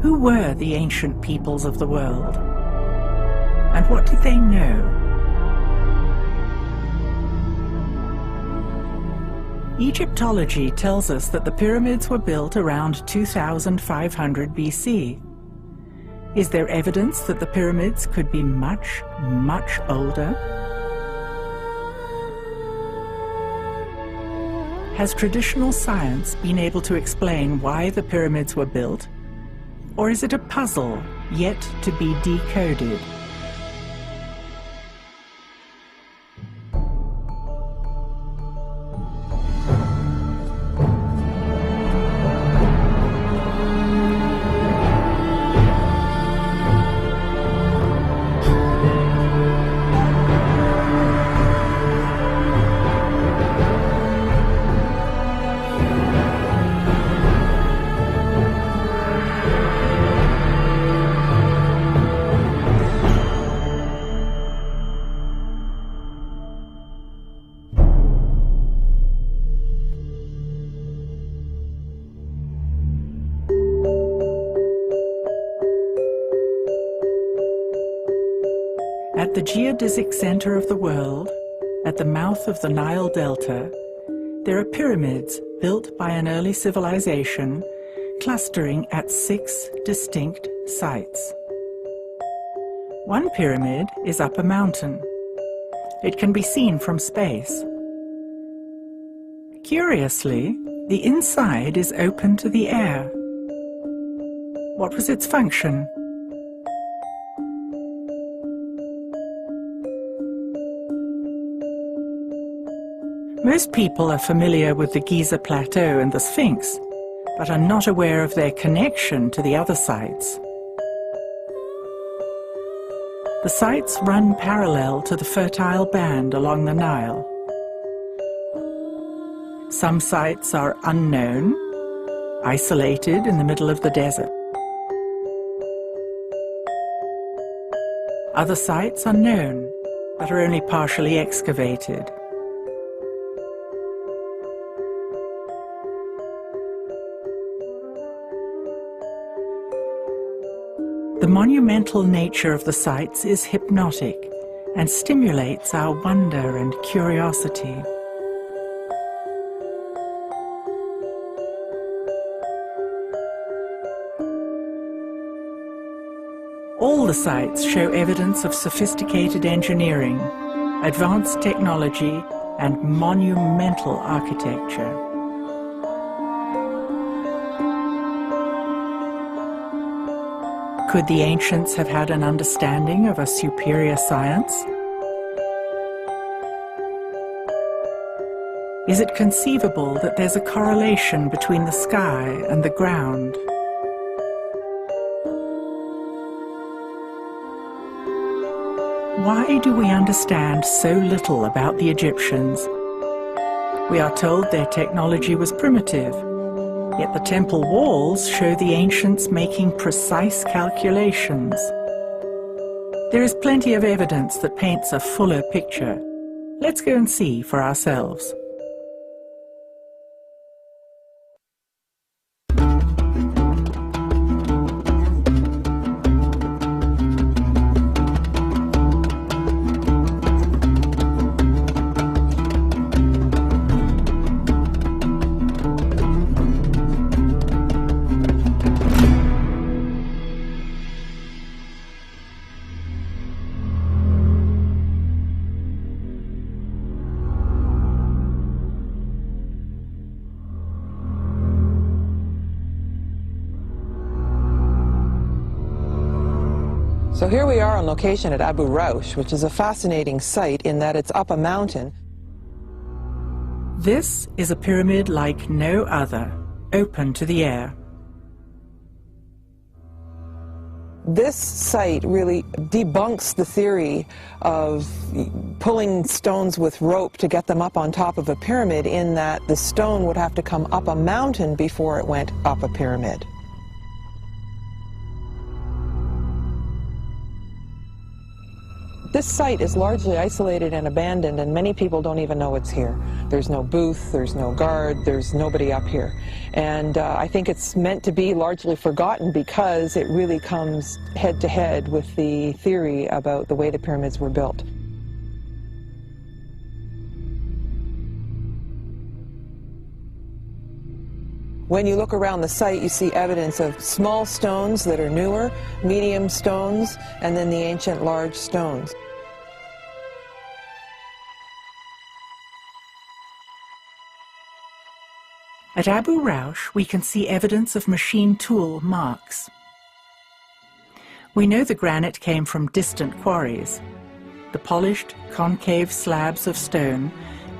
Who were the ancient peoples of the world? And what did they know? Egyptology tells us that the pyramids were built around 2500 BC. Is there evidence that the pyramids could be much, much older? Has traditional science been able to explain why the pyramids were built? Or is it a puzzle yet to be decoded? At the geodesic center of the world, at the mouth of the Nile Delta, there are pyramids built by an early civilization clustering at 6 distinct sites. One pyramid is up a mountain. It can be seen from space. Curiously, the inside is open to the air. What was its function? Most people are familiar with the Giza Plateau and the Sphinx, but are not aware of their connection to the other sites. The sites run parallel to the fertile band along the Nile. Some sites are unknown, isolated in the middle of the desert. Other sites are known, but are only partially excavated. The monumental nature of the sites is hypnotic and stimulates our wonder and curiosity. All the sites show evidence of sophisticated engineering, advanced technology, and monumental architecture. Could the ancients have had an understanding of a superior science? Is it conceivable that there's a correlation between the sky and the ground? Why do we understand so little about the Egyptians? We are told their technology was primitive, yet the temple walls show the ancients making precise calculations. There is plenty of evidence that paints a fuller picture. Let's go and see for ourselves. So here we are on location at Abu Raush, which is a fascinating site in that it's up a mountain. This is a pyramid like no other, open to the air. This site really debunks the theory of pulling stones with rope to get them up on top of a pyramid, in that the stone would have to come up a mountain before it went up a pyramid. This site is largely isolated and abandoned, and many people don't even know it's here. There's no booth, there's no guard, there's nobody up here. And I think it's meant to be largely forgotten because it really comes head to head with the theory about the way the pyramids were built. When you look around the site, you see evidence of small stones that are newer, medium stones, and then the ancient large stones. At Abu Raush, we can see evidence of machine tool marks. We know the granite came from distant quarries. The polished, concave slabs of stone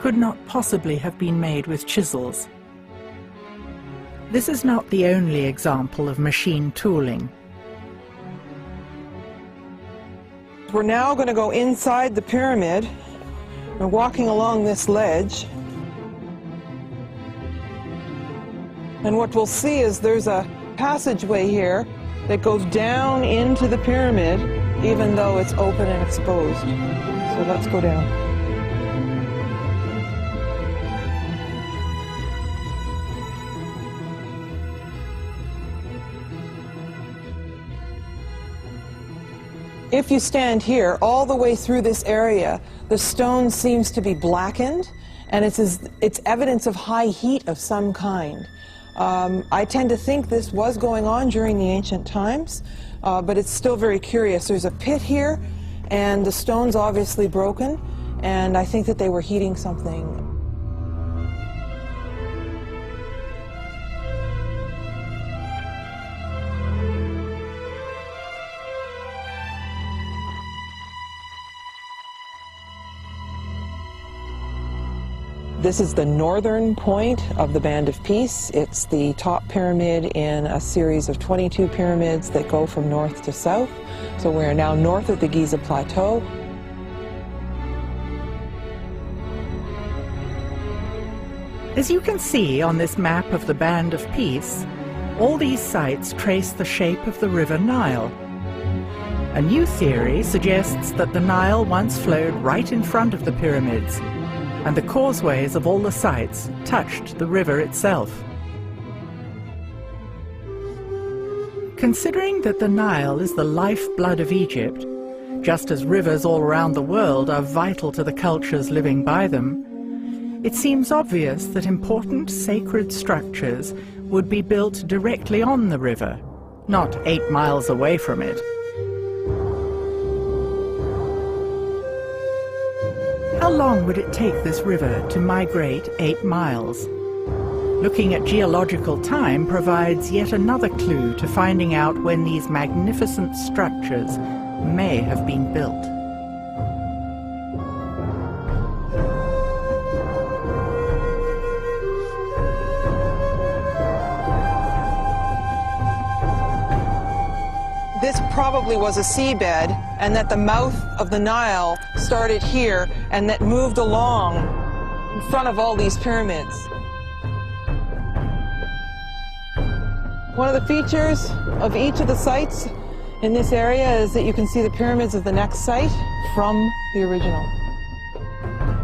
could not possibly have been made with chisels. This is not the only example of machine tooling. We're now going to go inside the pyramid. We're walking along this ledge. And what we'll see is there's a passageway here that goes down into the pyramid, even though it's open and exposed. So let's go down. If you stand here, all the way through this area, the stone seems to be blackened, and it's evidence of high heat of some kind. I tend to think this was going on during the ancient times, but it's still very curious. There's a pit here, and the stone's obviously broken, and I think that they were heating something. This is the northern point of the Band of Peace. It's the top pyramid in a series of 22 pyramids that go from north to south. So we're now north of the Giza Plateau. As you can see on this map of the Band of Peace, all these sites trace the shape of the River Nile. A new theory suggests that the Nile once flowed right in front of the pyramids, and the causeways of all the sites touched the river itself. Considering that the Nile is the lifeblood of Egypt, just as rivers all around the world are vital to the cultures living by them, it seems obvious that important sacred structures would be built directly on the river, not 8 miles away from it. How long would it take this river to migrate 8 miles? Looking at geological time provides yet another clue to finding out when these magnificent structures may have been built. This probably was a seabed, and that the mouth of the Nile started here and that moved along in front of all these pyramids. One of the features of each of the sites in this area is that you can see the pyramids of the next site from the original.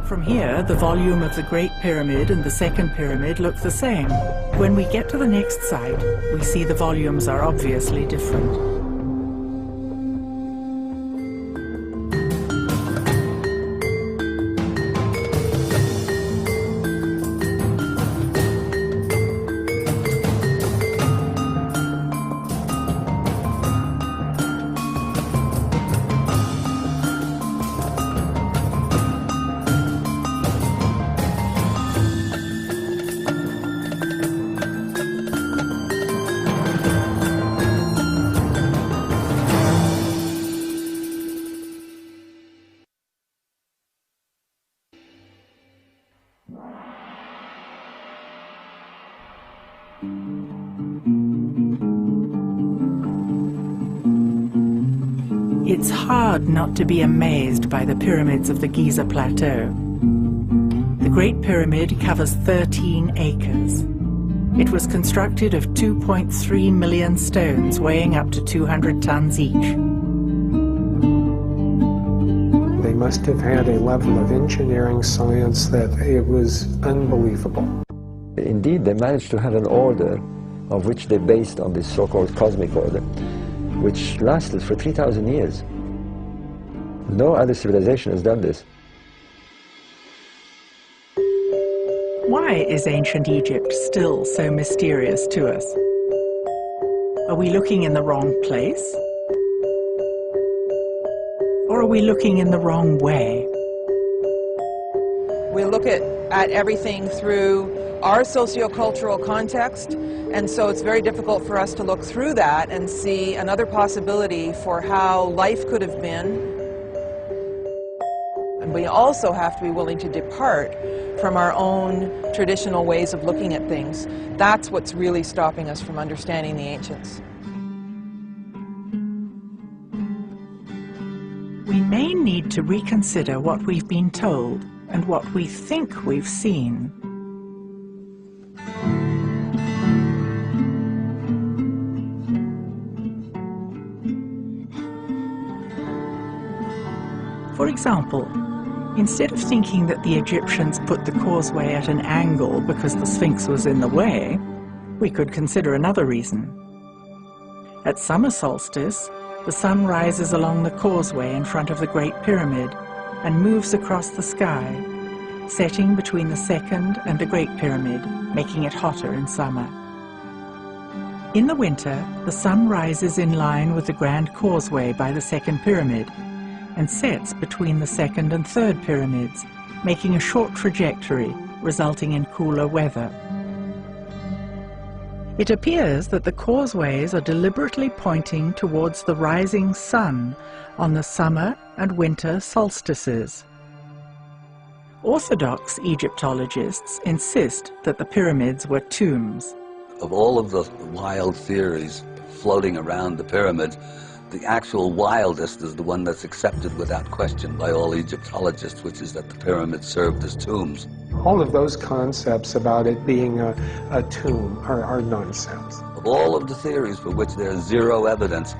From here, the volume of the Great Pyramid and the Second Pyramid look the same. When we get to the next site, we see the volumes are obviously different. It's hard not to be amazed by the pyramids of the Giza Plateau. The Great Pyramid covers 13 acres. It was constructed of 2.3 million stones weighing up to 200 tons each. must have had a level of engineering science that it was unbelievable. Indeed, they managed to have an order of which they based on this so-called cosmic order, which lasted for 3,000 years. No other civilization has done this. Why is ancient Egypt still so mysterious to us? Are we looking in the wrong place? Or are we looking in the wrong way? We look at everything through our sociocultural context, and so it's very difficult for us to look through that and see another possibility for how life could have been. And we also have to be willing to depart from our own traditional ways of looking at things. That's what's really stopping us from understanding the ancients. We may need to reconsider what we've been told and what we think we've seen. For example, instead of thinking that the Egyptians put the causeway at an angle because the Sphinx was in the way, we could consider another reason. At summer solstice, the sun rises along the causeway in front of the Great Pyramid and moves across the sky, setting between the Second and the Great Pyramid, making it hotter in summer. In the winter, the sun rises in line with the Grand Causeway by the Second Pyramid and sets between the Second and Third Pyramids, making a short trajectory, resulting in cooler weather. It appears that the causeways are deliberately pointing towards the rising sun on the summer and winter solstices. Orthodox Egyptologists insist that the pyramids were tombs. Of all of the wild theories floating around the pyramids, the actual wildest is the one that's accepted without question by all Egyptologists, which is that the pyramids served as tombs. All of those concepts about it being a tomb are nonsense. Of all of the theories for which there's zero evidence,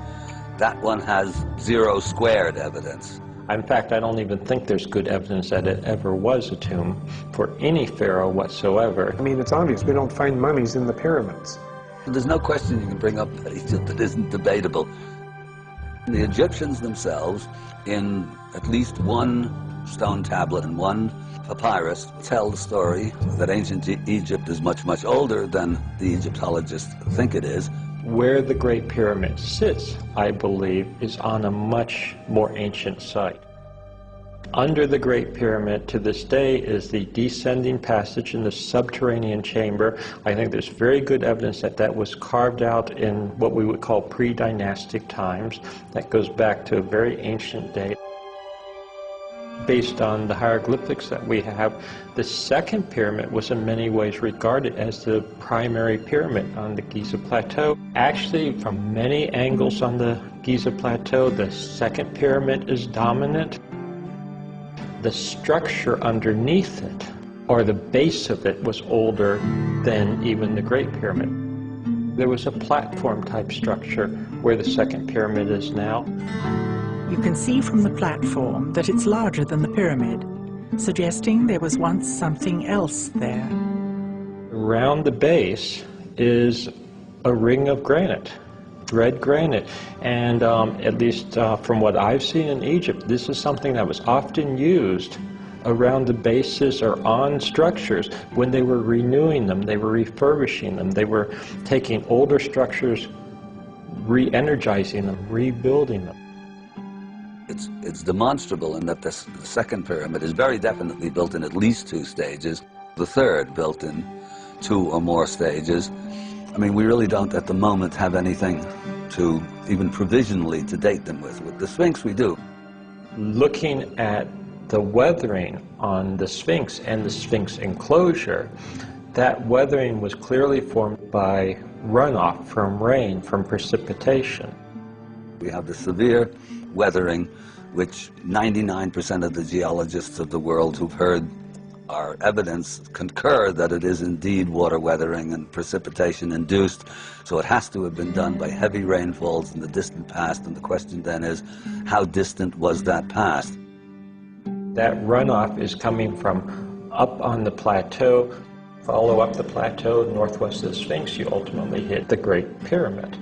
that one has zero squared evidence. In fact, I don't even think there's good evidence that it ever was a tomb for any pharaoh whatsoever. I mean, it's obvious we don't find mummies in the pyramids. There's no question you can bring up that isn't debatable. The Egyptians themselves, in at least one stone tablet and one papyrus, tell the story that ancient Egypt is much, much older than the Egyptologists think it is. Where the Great Pyramid sits, I believe, is on a much more ancient site. Under the Great Pyramid to this day is the descending passage in the subterranean chamber. I think there's very good evidence that that was carved out in what we would call pre-dynastic times. That goes back to a very ancient day. Based on the hieroglyphics that we have, the second pyramid was in many ways regarded as the primary pyramid on the Giza Plateau. Actually, from many angles on the Giza Plateau, the second pyramid is dominant. The structure underneath it, or the base of it, was older than even the Great Pyramid. There was a platform type structure where the second pyramid is now. You can see from the platform that it's larger than the pyramid, suggesting there was once something else there. Around the base is a ring of granite. Red granite, and at least from what I've seen in Egypt, this is something that was often used around the bases or on structures when they were renewing them, they were refurbishing them, they were taking older structures, re-energizing them, rebuilding them. It's demonstrable in that the second pyramid is very definitely built in at least 2 stages, the third built in 2 or more stages. I mean, we really don't at the moment have anything to even provisionally to date them with. With the Sphinx we do. Looking at the weathering on the Sphinx and the Sphinx enclosure, that weathering was clearly formed by runoff from rain, from precipitation. We have the severe weathering, which 99% of the geologists of the world who've heard our evidence concur that it is indeed water weathering and precipitation induced. So it has to have been done by heavy rainfalls in the distant past, and the question then is, how distant was that past? That runoff is coming from up on the plateau. Follow up the plateau northwest of the Sphinx, you ultimately hit the Great Pyramid.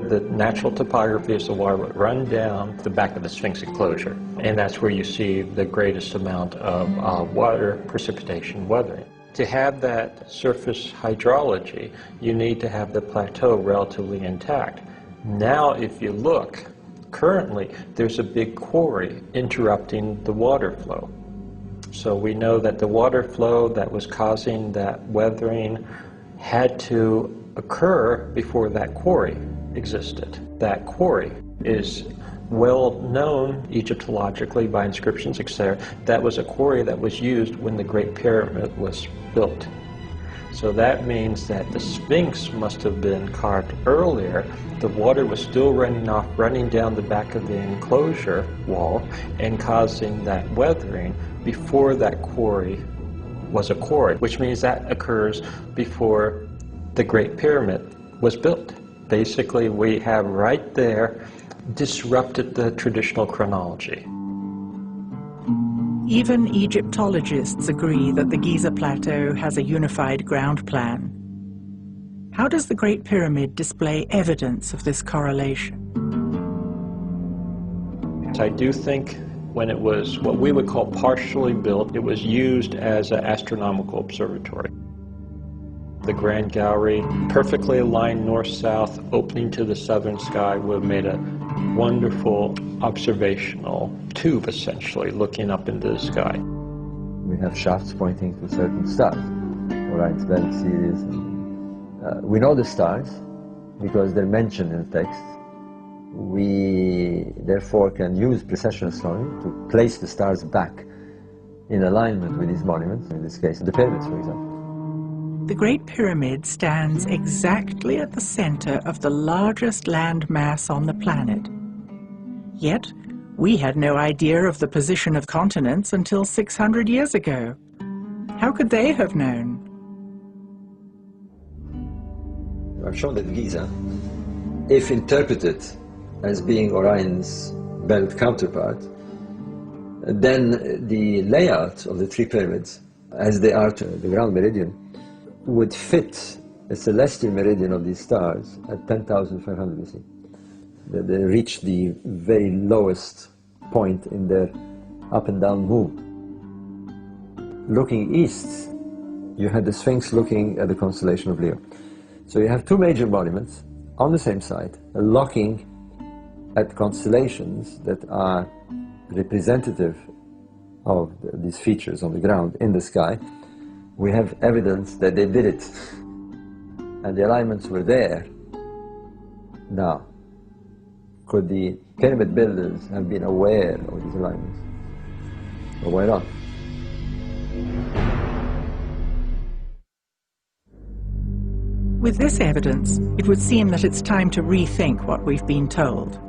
The natural topography is the water would run down the back of the Sphinx enclosure, and that's where you see the greatest amount of water precipitation weathering. To have that surface hydrology, you need to have the plateau relatively intact. Now, if you look, currently there's a big quarry interrupting the water flow. So we know that the water flow that was causing that weathering had to occur before that quarry existed. That quarry is well known Egyptologically by inscriptions, etc. That was a quarry that was used when the Great Pyramid was built. So that means that the Sphinx must have been carved earlier. The water was still running down the back of the enclosure wall and causing that weathering before that quarry was a quarry, which means that occurs before the Great Pyramid was built. Basically, we have right there disrupted the traditional chronology. Even Egyptologists agree that the Giza Plateau has a unified ground plan. How does the Great Pyramid display evidence of this correlation? I do think when it was what we would call partially built, it was used as an astronomical observatory. The Grand Gallery, perfectly aligned north-south, opening to the southern sky, would have made a wonderful observational tube, essentially, looking up into the sky. We have shafts pointing to certain stars, Orion's Belt series. We know the stars because they're mentioned in the text. We therefore can use precession astronomy to place the stars back in alignment with these monuments, in this case the pyramids, for example. The Great Pyramid stands exactly at the center of the largest land mass on the planet. Yet, we had no idea of the position of continents until 600 years ago. How could they have known? I've shown that Giza, if interpreted as being Orion's belt counterpart, then the layout of the three pyramids, as they are to the ground meridian, would fit a celestial meridian of these stars at 10,500 BC. They reach the very lowest point in their up and down move. Looking east, you had the Sphinx looking at the constellation of Leo. So you have two major monuments on the same site, looking at constellations that are representative of these features on the ground in the sky. We have evidence that they did it, and the alignments were there. Now, could the pyramid builders have been aware of these alignments? Or why not? With this evidence, it would seem that it's time to rethink what we've been told.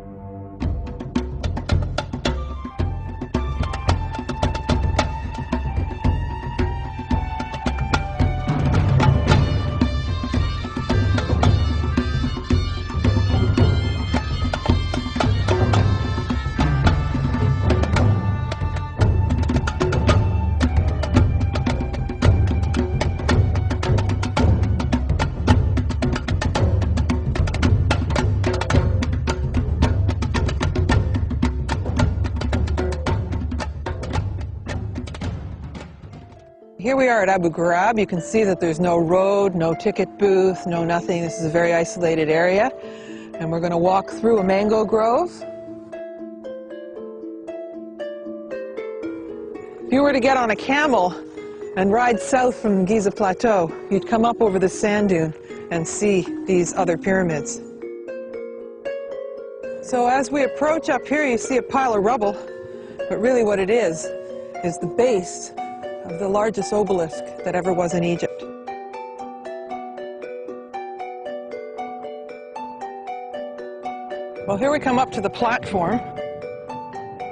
Here we are at Abu Ghurab. You can see that there's no road, no ticket booth, no nothing. This is a very isolated area. And we're going to walk through a mango grove. If you were to get on a camel and ride south from Giza Plateau, you'd come up over the sand dune and see these other pyramids. So as we approach up here, you see a pile of rubble, but really what it is the base of the largest obelisk that ever was in Egypt. Well, here we come up to the platform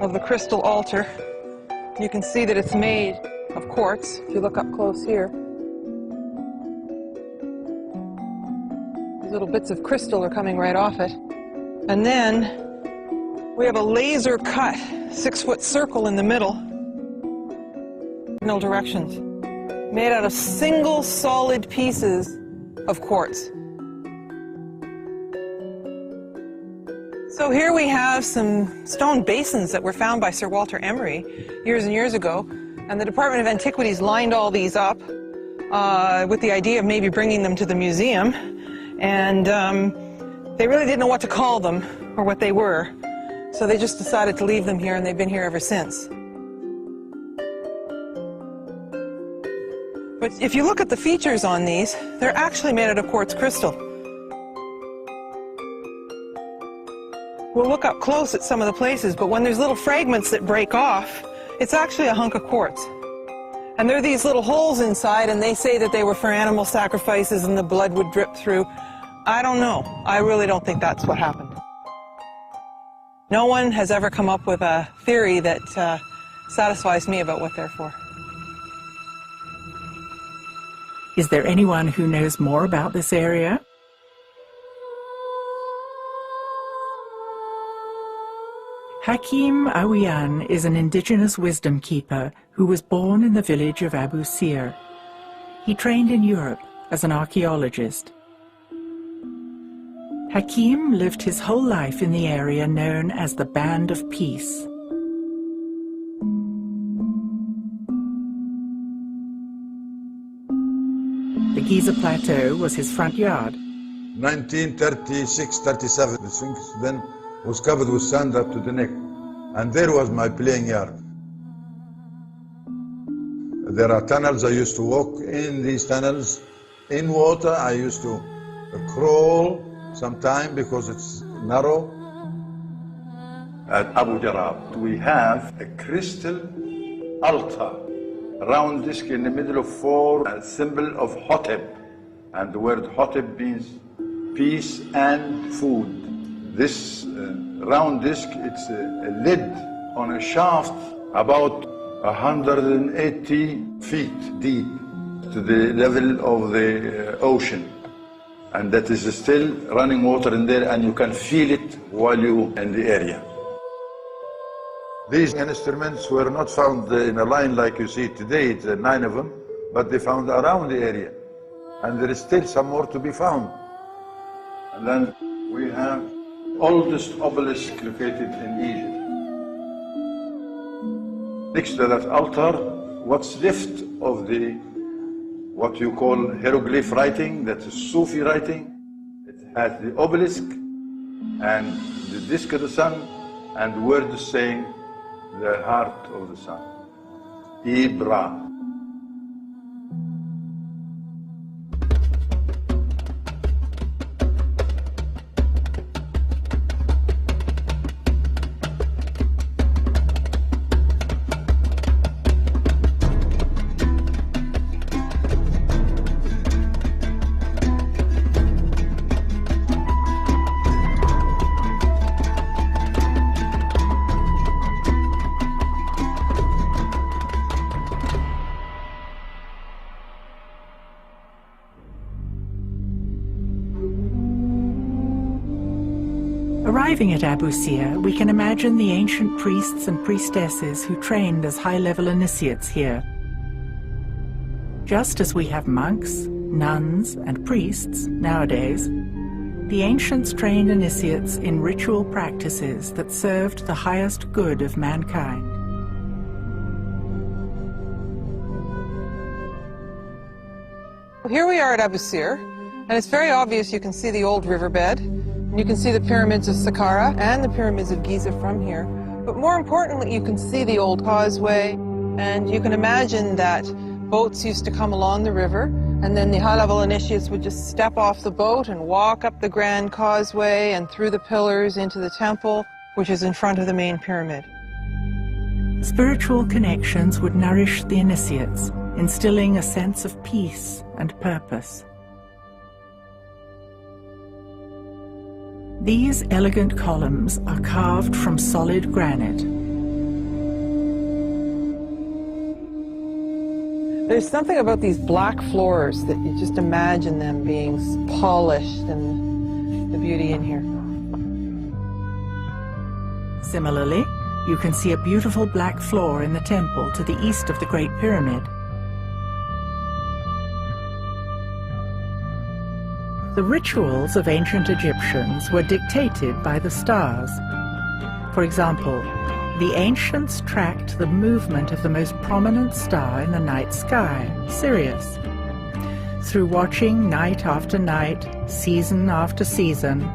of the crystal altar. You can see that it's made of quartz, if you look up close here. These little bits of crystal are coming right off it. And then we have a laser cut 6-foot circle in the middle. No directions. Made out of single solid pieces of quartz. So here we have some stone basins that were found by Sir Walter Emery years and years ago, and the Department of Antiquities lined all these up with the idea of maybe bringing them to the museum, and they really didn't know what to call them or what they were, so they just decided to leave them here, and they've been here ever since. But if you look at the features on these, they're actually made out of quartz crystal. We'll look up close at some of the places, but when there's little fragments that break off, it's actually a hunk of quartz. And there are these little holes inside, and they say that they were for animal sacrifices and the blood would drip through. I don't know. I really don't think that's what happened. No one has ever come up with a theory that satisfies me about what they're for. Is there anyone who knows more about this area? Hakim Awiyan is an indigenous wisdom keeper who was born in the village of Abu Sir. He trained in Europe as an archaeologist. Hakim lived his whole life in the area known as the Band of Peace. The Giza Plateau was his front yard. 1936-37, the Sphinx then was covered with sand up to the neck, and there was my playing yard. There are tunnels. I used to walk in these tunnels. In water, I used to crawl sometime because it's narrow. At Abu Jarab, we have a crystal altar, a round disc in the middle of four, a symbol of Hotep, and the word Hotep means peace and food. This round disc, it's a lid on a shaft about 180 feet deep to the level of the ocean. And that is still running water in there, and you can feel it while you're in the area. These instruments were not found in a line like you see today, it's 9 of them, but they found around the area. And there is still some more to be found. And then we have oldest obelisk located in Egypt. Next to that altar, what's left of the what you call hieroglyph writing, that is Sufi writing. It has the obelisk and the disk of the sun and words saying the heart of the sun. Ibra. Arriving at Abu Sir, we can imagine the ancient priests and priestesses who trained as high-level initiates here. Just as we have monks, nuns, and priests nowadays, the ancients trained initiates in ritual practices that served the highest good of mankind. Here we are at Abu Sir, and it's very obvious. You can see the old riverbed. You can see the pyramids of Saqqara and the pyramids of Giza from here. But more importantly, you can see the old causeway, and you can imagine that boats used to come along the river, and then the high-level initiates would just step off the boat and walk up the grand causeway and through the pillars into the temple, which is in front of the main pyramid. Spiritual connections would nourish the initiates, instilling a sense of peace and purpose. These elegant columns are carved from solid granite. There's something about these black floors that you just imagine them being polished, and the beauty in here. Similarly, you can see a beautiful black floor in the temple to the east of the Great Pyramid. The rituals of ancient Egyptians were dictated by the stars. For example, the ancients tracked the movement of the most prominent star in the night sky, Sirius. Through watching night after night, season after season,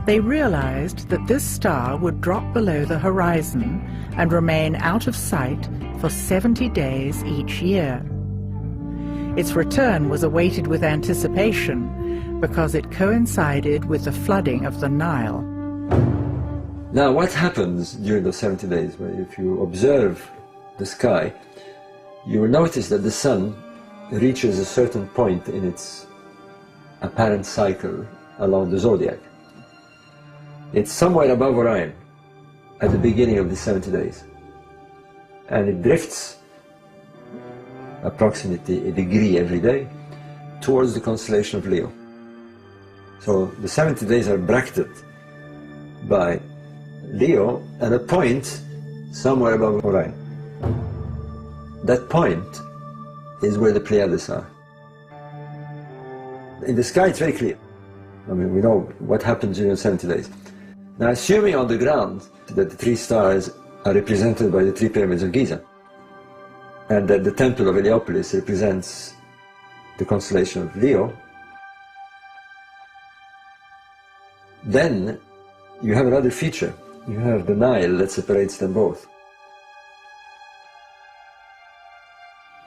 they realized that this star would drop below the horizon and remain out of sight for 70 days each year. Its return was awaited with anticipation because it coincided with the flooding of the Nile. Now, what happens during those 70 days? Well, if you observe the sky, you will notice that the sun reaches a certain point in its apparent cycle along the zodiac. It's somewhere above Orion at the beginning of the 70 days. And it drifts approximately a degree every day towards the constellation of Leo. So the 70 days are bracketed by Leo at a point somewhere above Orion. That point is where the Pleiades are. In the sky it's very clear. I mean, we know what happens during 70 days. Now, assuming on the ground that the three stars are represented by the three pyramids of Giza, and that the temple of Heliopolis represents the constellation of Leo, then you have another feature. You have the Nile that separates them both.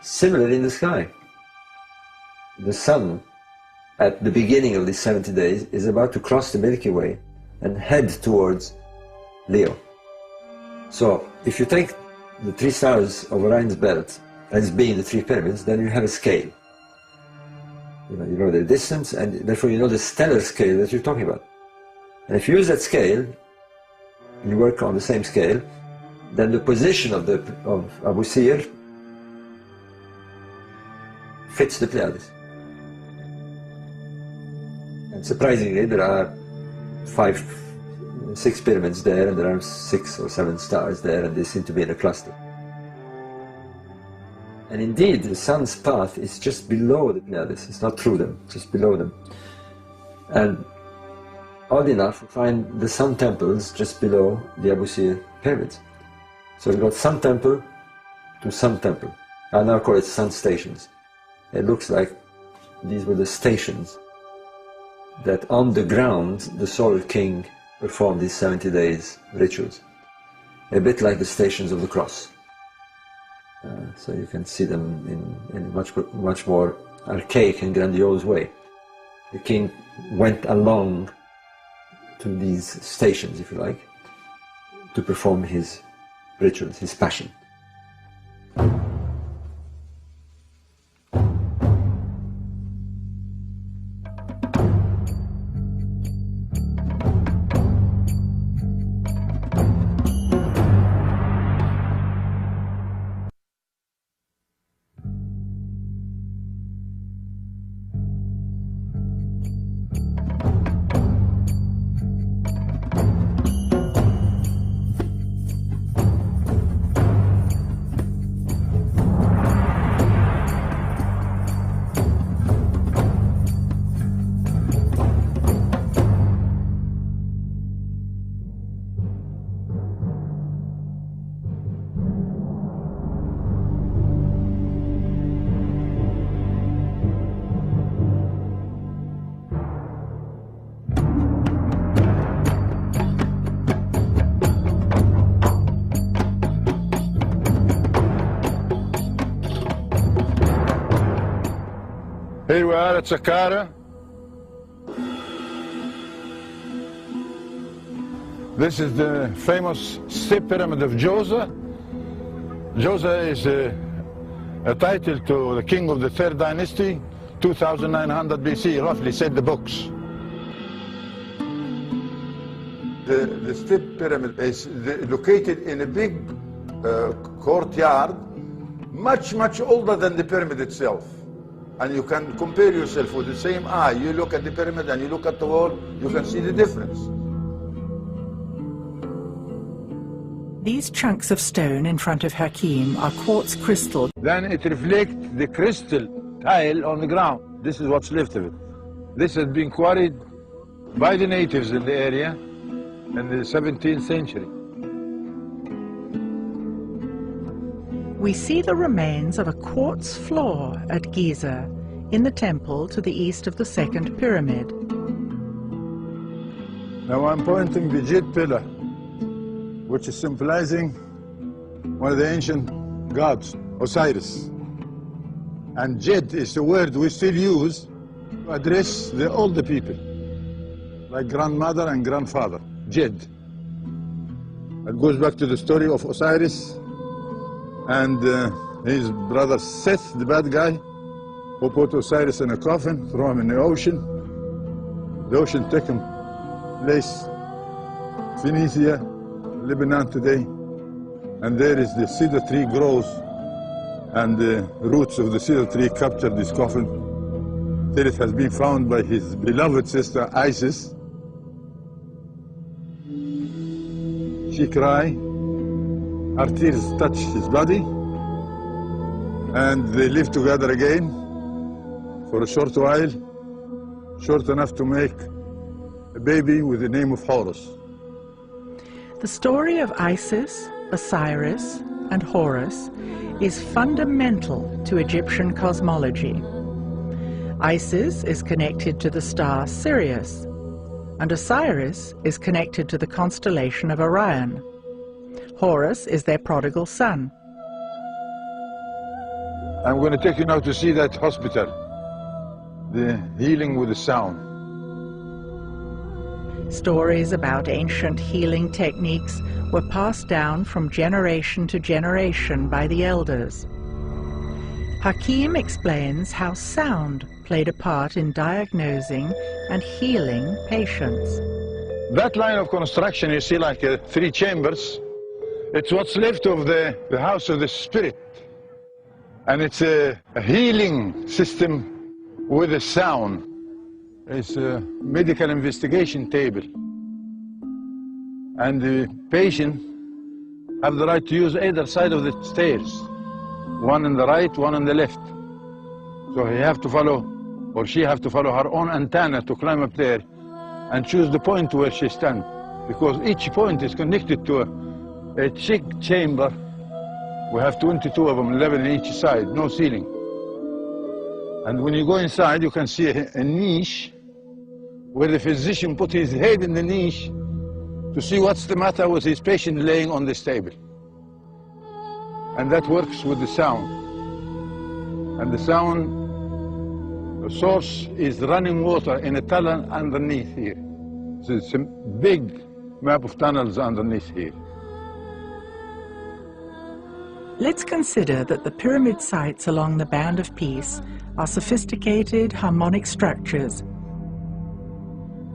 Similarly in the sky, the sun at the beginning of these 70 days is about to cross the Milky Way and head towards Leo. So if you take the three stars of Orion's belt as being the three pyramids, then you have a scale. You know their distance, and therefore you know the stellar scale that you're talking about. And if you use that scale, you work on the same scale, then the position of Abu Sir fits the Pleiades. And surprisingly, there are 6 pyramids there, and there are 6 or 7 stars there, and they seem to be in a cluster. And indeed, the sun's path is just below the Pleiades. It's not through them, just below them. And odd enough, we find the sun temples just below the Abu Sir pyramids. So we've got sun temple to sun temple. I now call it sun stations. It looks like these were the stations that on the ground the solar king performed these 70 days rituals. A bit like the stations of the cross. So you can see them in a much more archaic and grandiose way. The king went along to these stations, if you like, to perform his rituals, his passion. Here we are at Saqqara. This is the famous Step Pyramid of Djoser. Djoser is a title to the king of the 3rd dynasty, 2900 BC, roughly, said the books. The Step Pyramid is located in a big courtyard, much older than the pyramid itself. And you can compare yourself with the same eye. You look at the pyramid and you look at the wall, you can see the difference. These chunks of stone in front of Hakim are quartz crystal. Then it reflects the crystal tile on the ground. This is what's left of it. This has been quarried by the natives in the area in the 17th century. We see the remains of a quartz floor at Giza, in the temple to the east of the second pyramid. Now I'm pointing the Jed pillar, which is symbolizing one of the ancient gods, Osiris. And Jed is the word we still use to address the older people, like grandmother and grandfather, Jed. It goes back to the story of Osiris and his brother Seth, the bad guy, who put Osiris in a coffin, throw him in the ocean. The ocean took him place Phoenicia, Lebanon today, and there is the cedar tree grows, and the roots of the cedar tree captured this coffin till it has been found by his beloved sister Isis. She cried, her tears touched his body, and they lived together again for a short while, short enough to make a baby with the name of Horus. The story of Isis, Osiris, and Horus is fundamental to Egyptian cosmology. Isis is connected to the star Sirius, and Osiris is connected to the constellation of Orion. Horus is their prodigal son. I'm going to take you now to see that hospital, the healing with the sound. Stories about ancient healing techniques were passed down from generation to generation by the elders. Hakim explains how sound played a part in diagnosing and healing patients. That line of construction you see like 3 chambers, it's what's left of the house of the spirit. And it's a healing system with a sound. It's a medical investigation table. And the patient have the right to use either side of the stairs. One on the right, one on the left. So he have to follow, or she have to follow her own antenna to climb up there and choose the point where she stands. Because each point is connected to a check chamber. We have 22 of them, 11 on each side, no ceiling. And when you go inside, you can see a niche where the physician put his head in the niche to see what's the matter with his patient laying on this table. And that works with the sound. And the sound, the source is running water in a tunnel underneath here. So it's a big map of tunnels underneath here. Let's consider that the pyramid sites along the Band of Peace are sophisticated harmonic structures,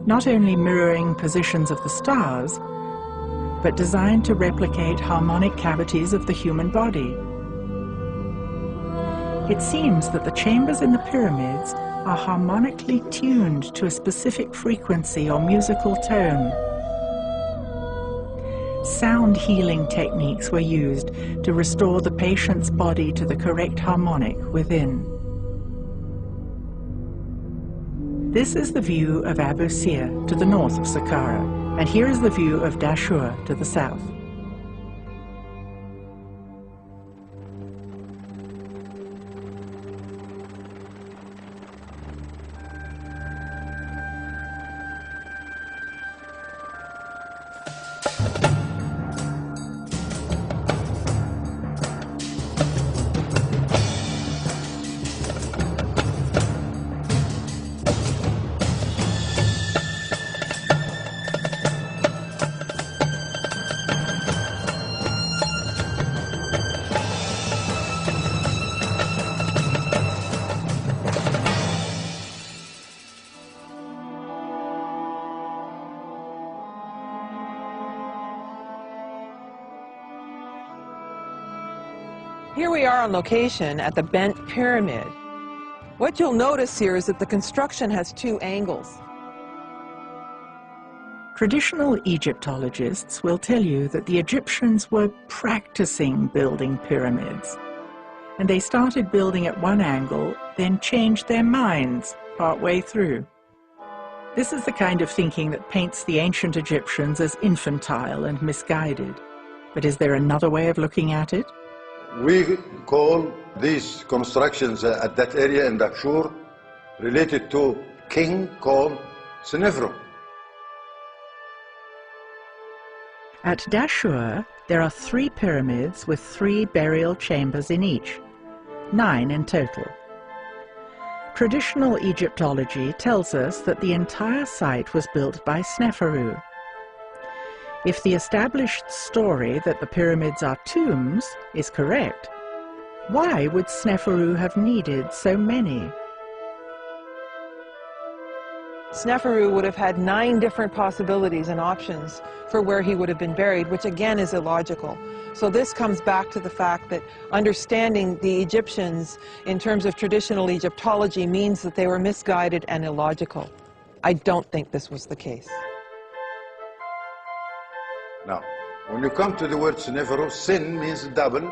not only mirroring positions of the stars, but designed to replicate harmonic cavities of the human body. It seems that the chambers in the pyramids are harmonically tuned to a specific frequency or musical tone. Sound healing techniques were used to restore the patient's body to the correct harmonic within. This is the view of Abu Sir to the north of Saqqara, and here is the view of Dashur to the south. Here we are on location at the Bent Pyramid. What you'll notice here is that the construction has 2 angles. Traditional Egyptologists will tell you that the Egyptians were practicing building pyramids, and they started building at one angle, then changed their minds partway through. This is the kind of thinking that paints the ancient Egyptians as infantile and misguided. But is there another way of looking at it? We call these constructions at that area in Dahshur related to king called Sneferu. At Dahshur, there are 3 pyramids with 3 burial chambers in each, 9 in total. Traditional Egyptology tells us that the entire site was built by Sneferu. If the established story that the pyramids are tombs is correct, why would Sneferu have needed so many? Sneferu would have had 9 different possibilities and options for where he would have been buried, which again is illogical. So this comes back to the fact that understanding the Egyptians in terms of traditional Egyptology means that they were misguided and illogical. I don't think this was the case. Now, when you come to the word Sneferu, sin means double.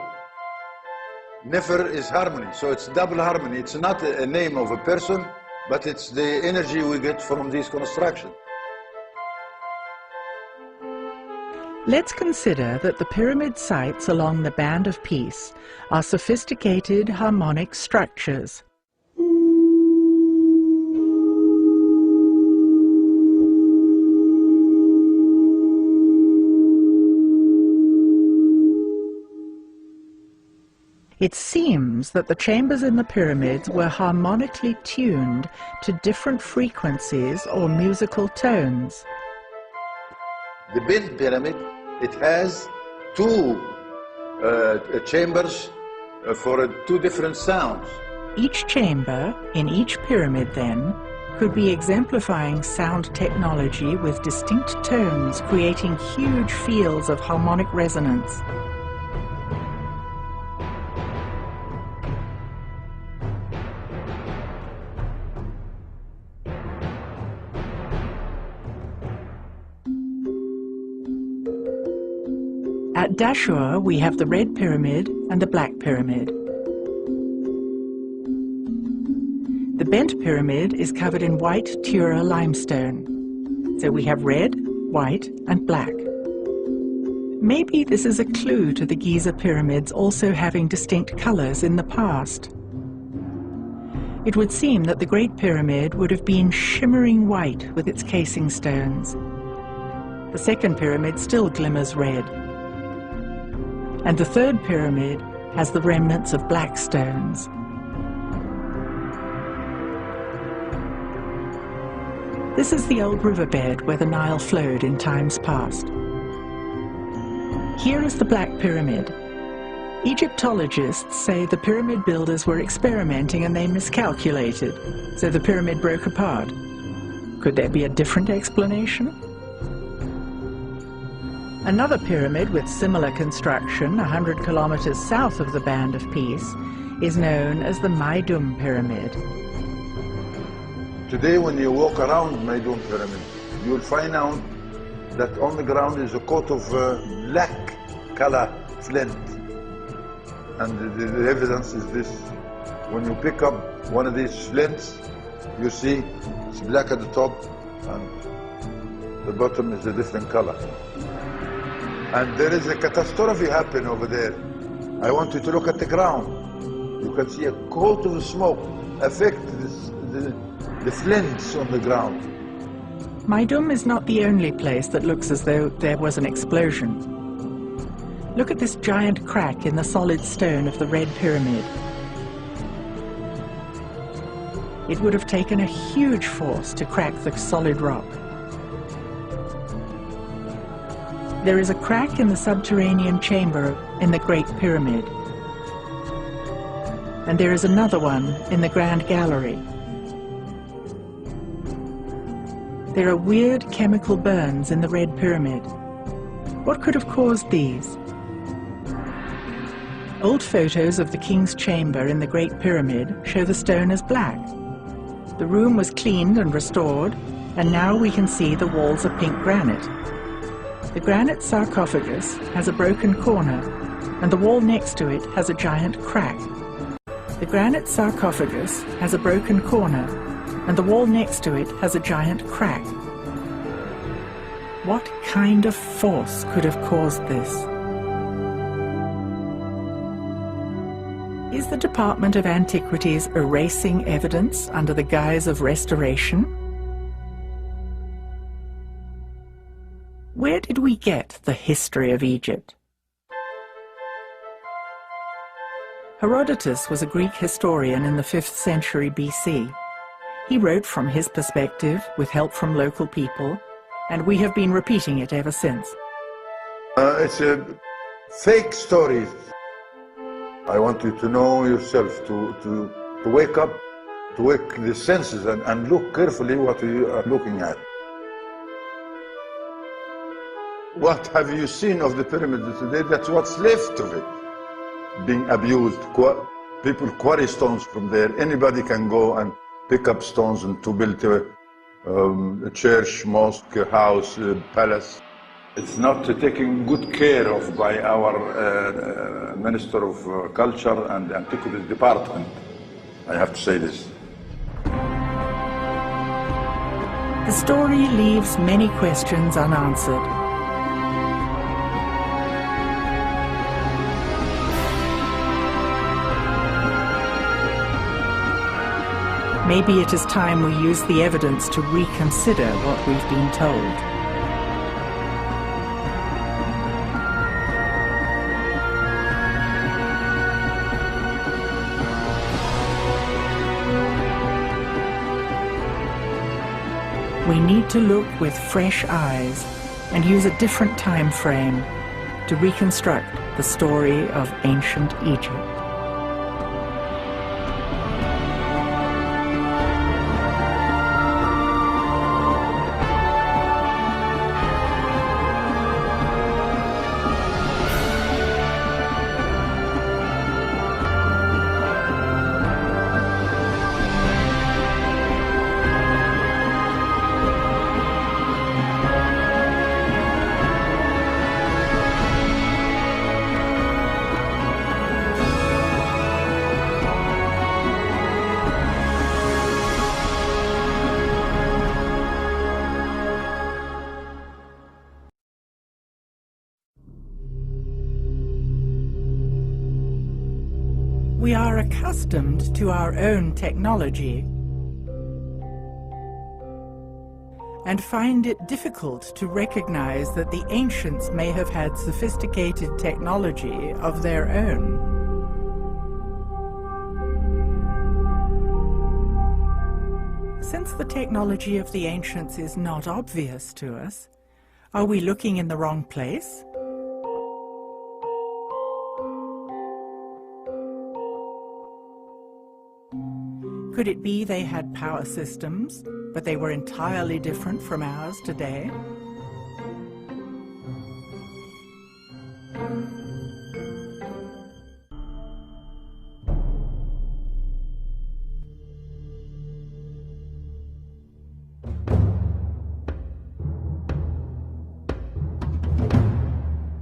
Nefer is harmony, so it's double harmony. It's not a name of a person, but it's the energy we get from these constructions. Let's consider that the pyramid sites along the Band of Peace are sophisticated harmonic structures. It seems that the chambers in the pyramids were harmonically tuned to different frequencies or musical tones. The big pyramid, it has 2 chambers for 2 different sounds. Each chamber in each pyramid, then, could be exemplifying sound technology with distinct tones, creating huge fields of harmonic resonance. At Dahshur, we have the Red Pyramid and the Black Pyramid. The Bent Pyramid is covered in white Tura limestone. So we have red, white, and black. Maybe this is a clue to the Giza pyramids also having distinct colors in the past. It would seem that the Great Pyramid would have been shimmering white with its casing stones. The second pyramid still glimmers red. And the third pyramid has the remnants of black stones. This is the old riverbed where the Nile flowed in times past. Here is the Black Pyramid. Egyptologists say the pyramid builders were experimenting and they miscalculated, so the pyramid broke apart. Could there be a different explanation? Another pyramid with similar construction, 100 kilometers south of the Band of Peace, is known as the Maidum Pyramid. Today, when you walk around Maidum Pyramid, you will find out that on the ground is a coat of black color flint. And the evidence is this. When you pick up one of these flints, you see it's black at the top and the bottom is a different color. And there is a catastrophe happening over there. I want you to look at the ground. You can see a coat of smoke affect the flints on the ground. Maidum is not the only place that looks as though there was an explosion. Look at this giant crack in the solid stone of the Red Pyramid. It would have taken a huge force to crack the solid rock. There is a crack in the subterranean chamber in the Great Pyramid. And there is another one in the Grand Gallery. There are weird chemical burns in the Red Pyramid. What could have caused these? Old photos of the King's Chamber in the Great Pyramid show the stone as black. The room was cleaned and restored, and now we can see the walls are pink granite. The granite sarcophagus has a broken corner, and the wall next to it has a giant crack. The granite sarcophagus has a broken corner, and the wall next to it has a giant crack. What kind of force could have caused this? Is the Department of Antiquities erasing evidence under the guise of restoration? Where did we get the history of Egypt? Herodotus was a Greek historian in the 5th century BC. He wrote from his perspective with help from local people, and we have been repeating it ever since. It's a fake story. I want you to know yourself, to wake up, to wake the senses and look carefully what you are looking at. What have you seen of the pyramid today? That's what's left of it. Being abused. People quarry stones from there. Anybody can go and pick up stones and to build a church, mosque, house, palace. It's not taken good care of by our Minister of Culture and Antiquities Department. I have to say this. The story leaves many questions unanswered. Maybe it is time we use the evidence to reconsider what we've been told. We need to look with fresh eyes and use a different time frame to reconstruct the story of ancient Egypt. We are accustomed to our own technology and find it difficult to recognize that the ancients may have had sophisticated technology of their own. Since the technology of the ancients is not obvious to us, are we looking in the wrong place? Could it be they had power systems, but they were entirely different from ours today?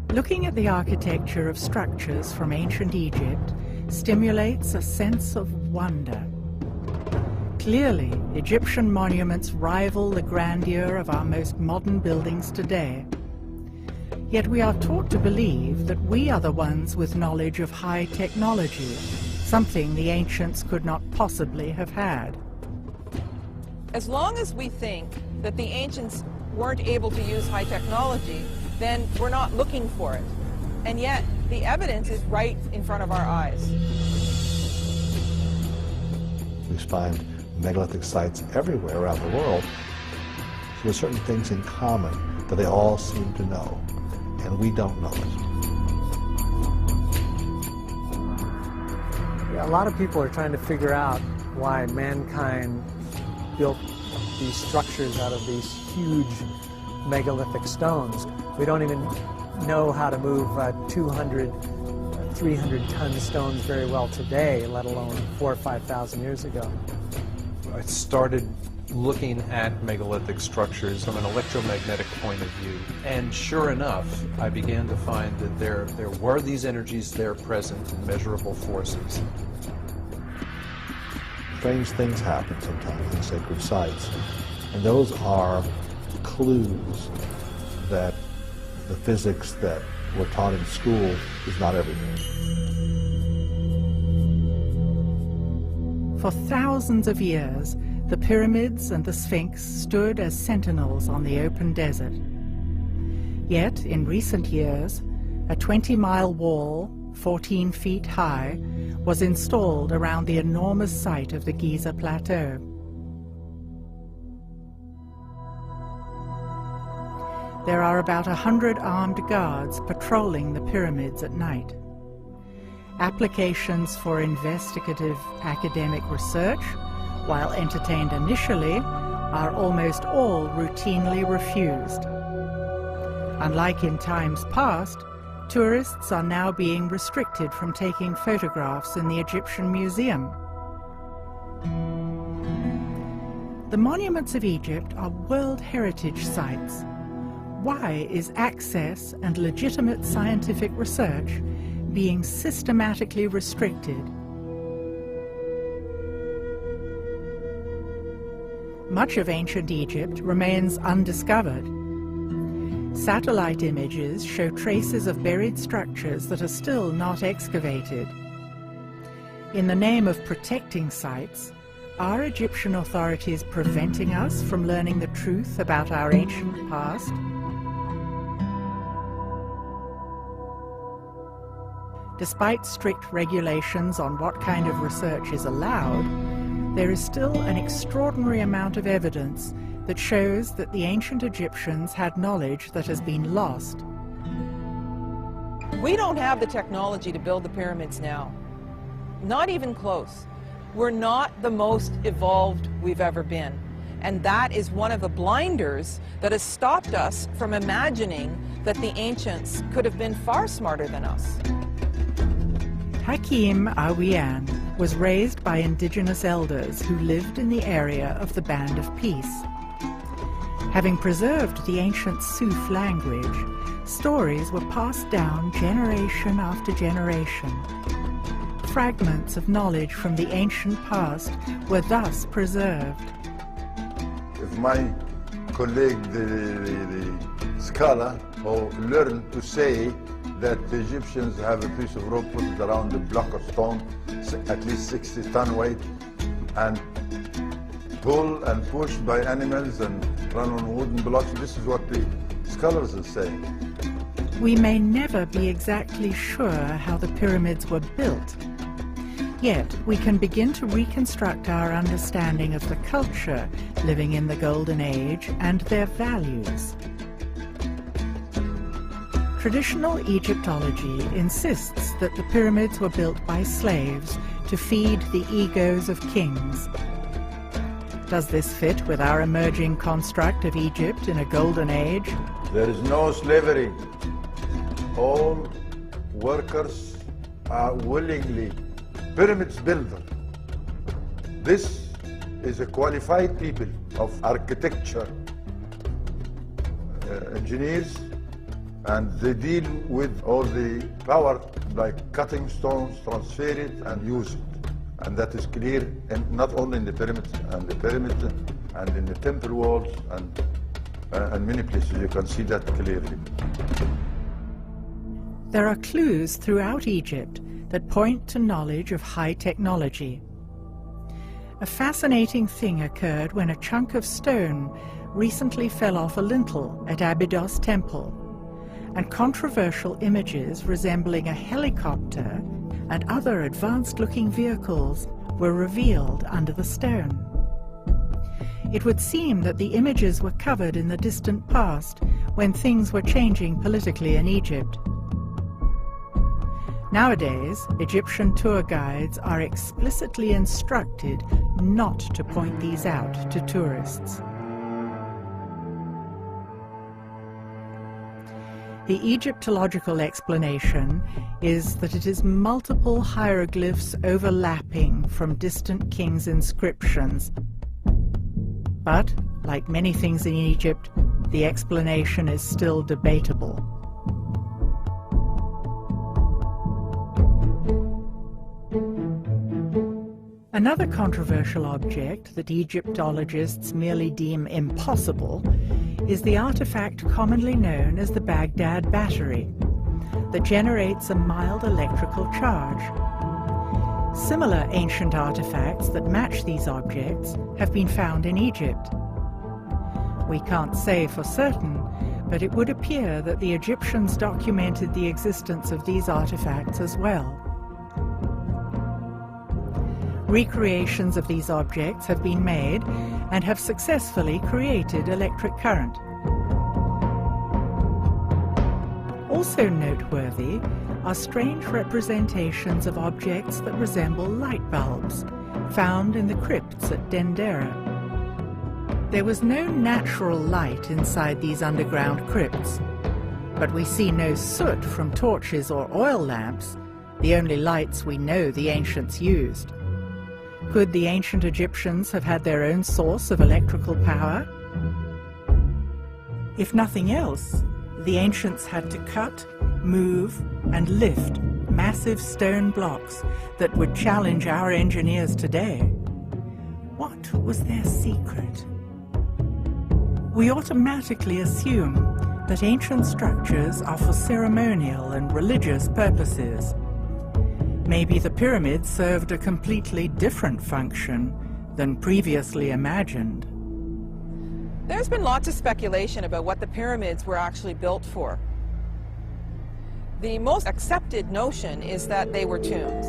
Looking at the architecture of structures from ancient Egypt stimulates a sense of wonder. Clearly, Egyptian monuments rival the grandeur of our most modern buildings today. Yet we are taught to believe that we are the ones with knowledge of high technology, something the ancients could not possibly have had. As long as we think that the ancients weren't able to use high technology, then we're not looking for it. And yet, the evidence is right in front of our eyes. We find megalithic sites everywhere around the world. So there's certain things in common that they all seem to know, and we don't know it. Yeah, a lot of people are trying to figure out why mankind built these structures out of these huge megalithic stones. We don't even know how to move 200, 300-ton stones very well today, let alone 4,000 or 5,000 years ago. I started looking at megalithic structures from an electromagnetic point of view. And sure enough, I began to find that there were these energies there present in measurable forces. Strange things happen sometimes in sacred sites, and those are clues that the physics that we're taught in school is not everything. For thousands of years, the pyramids and the Sphinx stood as sentinels on the open desert. Yet, in recent years, a 20-mile wall, 14 feet high, was installed around the enormous site of the Giza Plateau. There are about 100 armed guards patrolling the pyramids at night. Applications for investigative academic research, while entertained initially, are almost all routinely refused. Unlike in times past, tourists are now being restricted from taking photographs in the Egyptian Museum. The monuments of Egypt are World Heritage Sites. Why is access and legitimate scientific research being systematically restricted? Much of ancient Egypt remains undiscovered. Satellite images show traces of buried structures that are still not excavated. In the name of protecting sites, are Egyptian authorities preventing us from learning the truth about our ancient past? Despite strict regulations on what kind of research is allowed, there is still an extraordinary amount of evidence that shows that the ancient Egyptians had knowledge that has been lost. We don't have the technology to build the pyramids now. Not even close. We're not the most evolved we've ever been. And that is one of the blinders that has stopped us from imagining that the ancients could have been far smarter than us. Hakim Awian was raised by indigenous elders who lived in the area of the Band of Peace. Having preserved the ancient Suf language, stories were passed down generation after generation. Fragments of knowledge from the ancient past were thus preserved. If my colleague, the scholar, who learned to say that the Egyptians have a piece of rope put around a block of stone, at least 60-ton weight, and pulled and pushed by animals and run on wooden blocks. This is what the scholars are saying. We may never be exactly sure how the pyramids were built. Yet we can begin to reconstruct our understanding of the culture living in the Golden Age and their values. Traditional Egyptology insists that the pyramids were built by slaves to feed the egos of kings. Does this fit with our emerging construct of Egypt in a golden age? There is no slavery. All workers are willingly pyramids builder. This is a qualified people of architecture, engineers, and they deal with all the power, like cutting stones, transfer it, and use it. And that is clear, and not only in the pyramids, and in the temple walls, and many places you can see that clearly. There are clues throughout Egypt that point to knowledge of high technology. A fascinating thing occurred when a chunk of stone recently fell off a lintel at Abydos Temple, and controversial images resembling a helicopter and other advanced-looking vehicles were revealed under the stone. It would seem that the images were covered in the distant past when things were changing politically in Egypt. Nowadays, Egyptian tour guides are explicitly instructed not to point these out to tourists. The Egyptological explanation is that it is multiple hieroglyphs overlapping from distant kings' inscriptions, But, like many things in Egypt, the explanation is still debatable. Another controversial object that Egyptologists merely deem impossible is the artifact commonly known as the Baghdad Battery, that generates a mild electrical charge. Similar ancient artifacts that match these objects have been found in Egypt. We can't say for certain, but it would appear that the Egyptians documented the existence of these artifacts as well. Recreations of these objects have been made and have successfully created electric current. Also noteworthy are strange representations of objects that resemble light bulbs, found in the crypts at Dendera. There was no natural light inside these underground crypts, but we see no soot from torches or oil lamps, the only lights we know the ancients used. Could the ancient Egyptians have had their own source of electrical power? If nothing else, the ancients had to cut, move, and lift massive stone blocks that would challenge our engineers today. What was their secret? We automatically assume that ancient structures are for ceremonial and religious purposes. Maybe the pyramids served a completely different function than previously imagined. There's been lots of speculation about what the pyramids were actually built for. The most accepted notion is that they were tombs.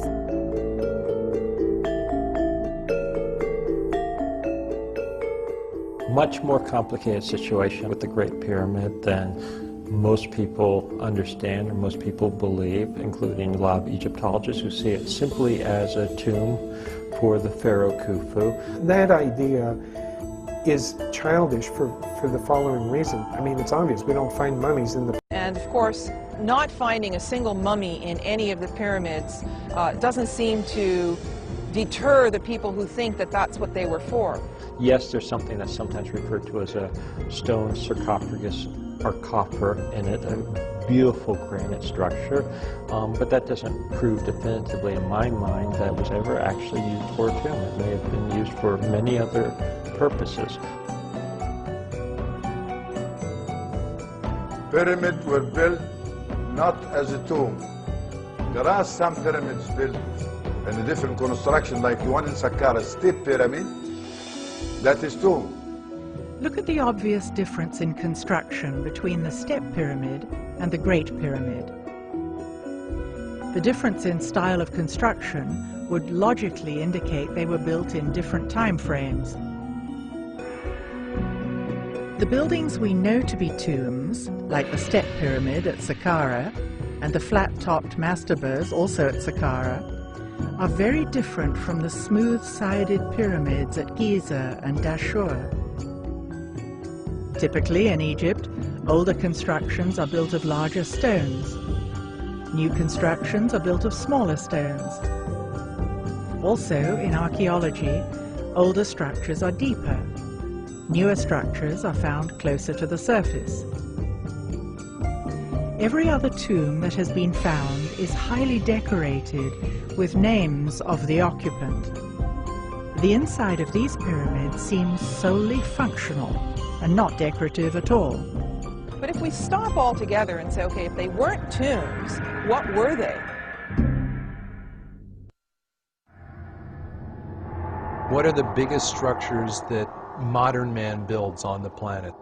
Much more complicated situation with the Great Pyramid than most people understand or most people believe, including a lot of Egyptologists who see it simply as a tomb for the pharaoh Khufu. That idea is childish for the following reason. I mean, it's obvious, we don't find mummies in the... And of course, not finding a single mummy in any of the pyramids doesn't seem to deter the people who think that that's what they were for. Yes, there's something that's sometimes referred to as a stone sarcophagus or copper in it, a beautiful granite structure, but that doesn't prove definitively in my mind that it was ever actually used for a tomb. It may have been used for many other purposes. Pyramids were built not as a tomb. There are some pyramids built in a different construction, like the one in Saqqara, Steep Pyramid, that is tomb. Look at the obvious difference in construction between the Step Pyramid and the Great Pyramid. The difference in style of construction would logically indicate they were built in different time frames. The buildings we know to be tombs, like the Step Pyramid at Saqqara and the flat-topped mastabas also at Saqqara, are very different from the smooth-sided pyramids at Giza and Dashur. Typically in Egypt, older constructions are built of larger stones. New constructions are built of smaller stones. Also, in archaeology, older structures are deeper. Newer structures are found closer to the surface. Every other tomb that has been found is highly decorated with names of the occupant. The inside of these pyramids seems solely functional and not decorative at all. But if we stop all together and say, okay, if they weren't tombs, what were they? What are the biggest structures that modern man builds on the planet?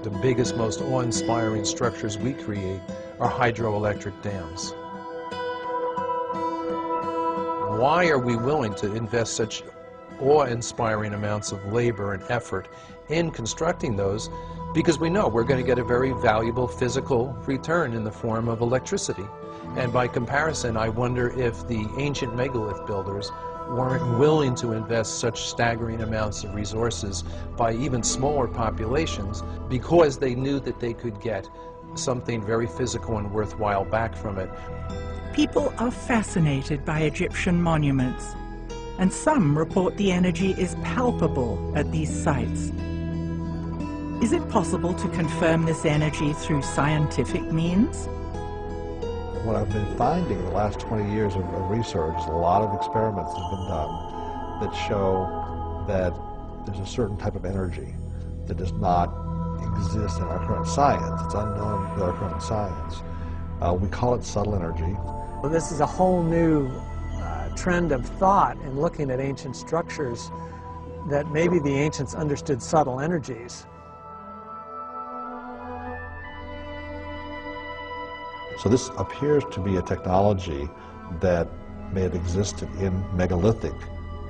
The biggest, most awe-inspiring structures we create are hydroelectric dams. Why are we willing to invest such awe-inspiring amounts of labor and effort in constructing those? Because we know we're going to get a very valuable physical return in the form of electricity. And by comparison, I wonder if the ancient megalith builders weren't willing to invest such staggering amounts of resources by even smaller populations because they knew that they could get something very physical and worthwhile back from it. People are fascinated by Egyptian monuments. and some report the energy is palpable at these sites. Is it possible to confirm this energy through scientific means? What I've been finding in the last 20 years of research, a lot of experiments have been done that show that there's a certain type of energy that does not exist in our current science. It's unknown with our current science. We call it subtle energy. Well, this is a whole new trend of thought in looking at ancient structures, that maybe the ancients understood subtle energies. So this appears to be a technology that may have existed in megalithic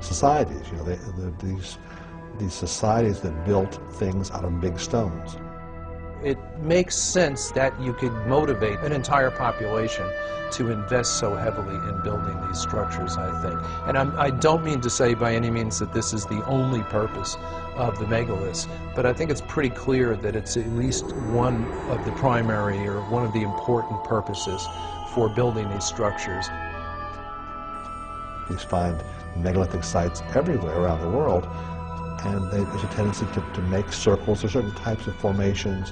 societies. You know, these societies that built things out of big stones. It makes sense that you could motivate an entire population to invest so heavily in building these structures, I think. And I don't mean to say by any means that this is the only purpose of the megaliths, but I think it's pretty clear that it's at least one of the primary or one of the important purposes for building these structures. You find megalithic sites everywhere around the world, and there's a tendency to make circles or certain types of formations.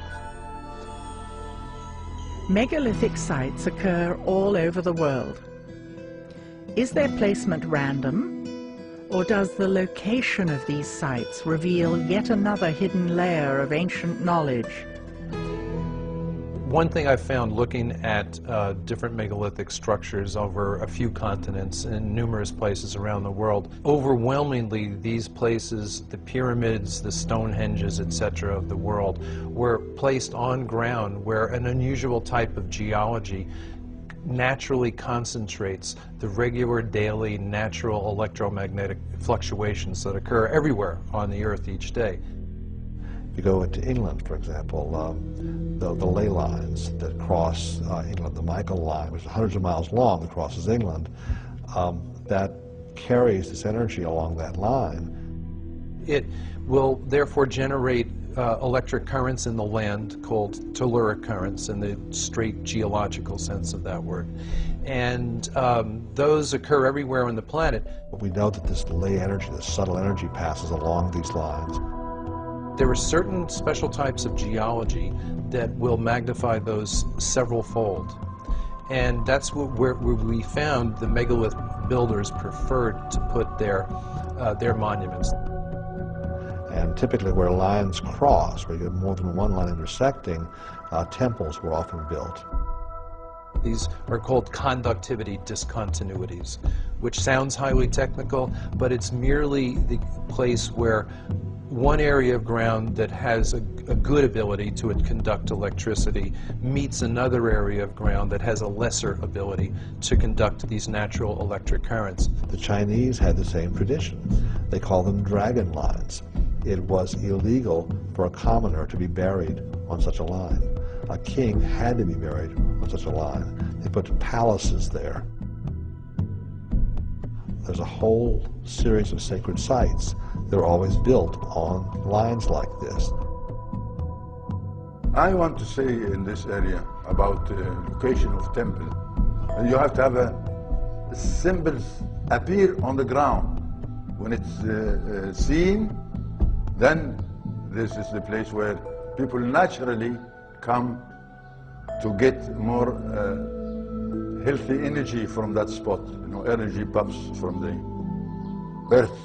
Megalithic sites occur all over the world. Is their placement random, or does the location of these sites reveal yet another hidden layer of ancient knowledge? One thing I found looking at different megalithic structures over a few continents in numerous places around the world, overwhelmingly these places, the pyramids, the Stonehenges, etc. of the world, were placed on ground where an unusual type of geology naturally concentrates the regular daily natural electromagnetic fluctuations that occur everywhere on the Earth each day. You go into England, for example, the ley lines that cross England, the Michael line, which is hundreds of miles long, that crosses England, that carries this energy along that line. It will therefore generate electric currents in the land called telluric currents in the straight geological sense of that word. And those occur everywhere on the planet. We know that this ley energy, this subtle energy, passes along these lines. There are certain special types of geology that will magnify those several-fold. And that's where we found the megalith builders preferred to put their monuments. And typically where lines cross, where you have more than one line intersecting, temples were often built. These are called conductivity discontinuities, which sounds highly technical, but it's merely the place where one area of ground that has a good ability to conduct electricity meets another area of ground that has a lesser ability to conduct these natural electric currents. The Chinese had the same tradition. They call them dragon lines. It was illegal for a commoner to be buried on such a line. A king had to be buried on such a line. They put palaces there. There's a whole series of sacred sites that are always built on lines like this. I want to say in this area about the location of temple. You have to have symbols appear on the ground. When it's seen, then this is the place where people naturally come to get more healthy energy from that spot. You know, energy pumps from the earth.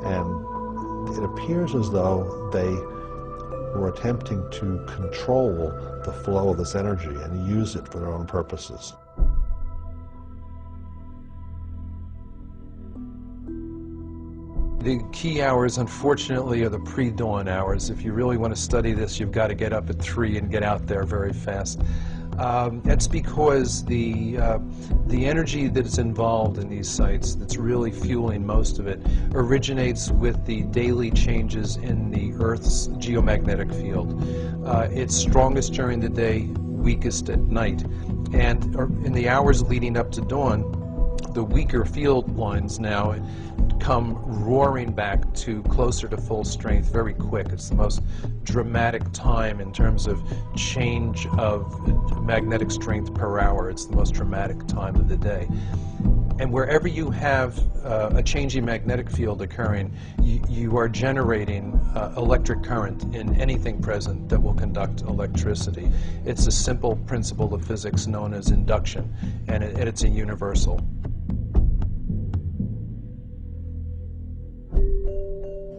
And it appears as though they were attempting to control the flow of this energy and use it for their own purposes. The key hours, unfortunately, are the pre-dawn hours. If you really want to study this, you've got to get up at 3 and get out there very fast. That's because the energy that is involved in these sites, that's really fueling most of it, originates with the daily changes in the Earth's geomagnetic field. It's strongest during the day, weakest at night. And in the hours leading up to dawn, the weaker field lines now come roaring back to closer to full strength very quick. It's the most dramatic time in terms of change of magnetic strength per hour. It's the most dramatic time of the day. And wherever you have a changing magnetic field occurring, you are generating electric current in anything present that will conduct electricity. It's a simple principle of physics known as induction, and it's a universal.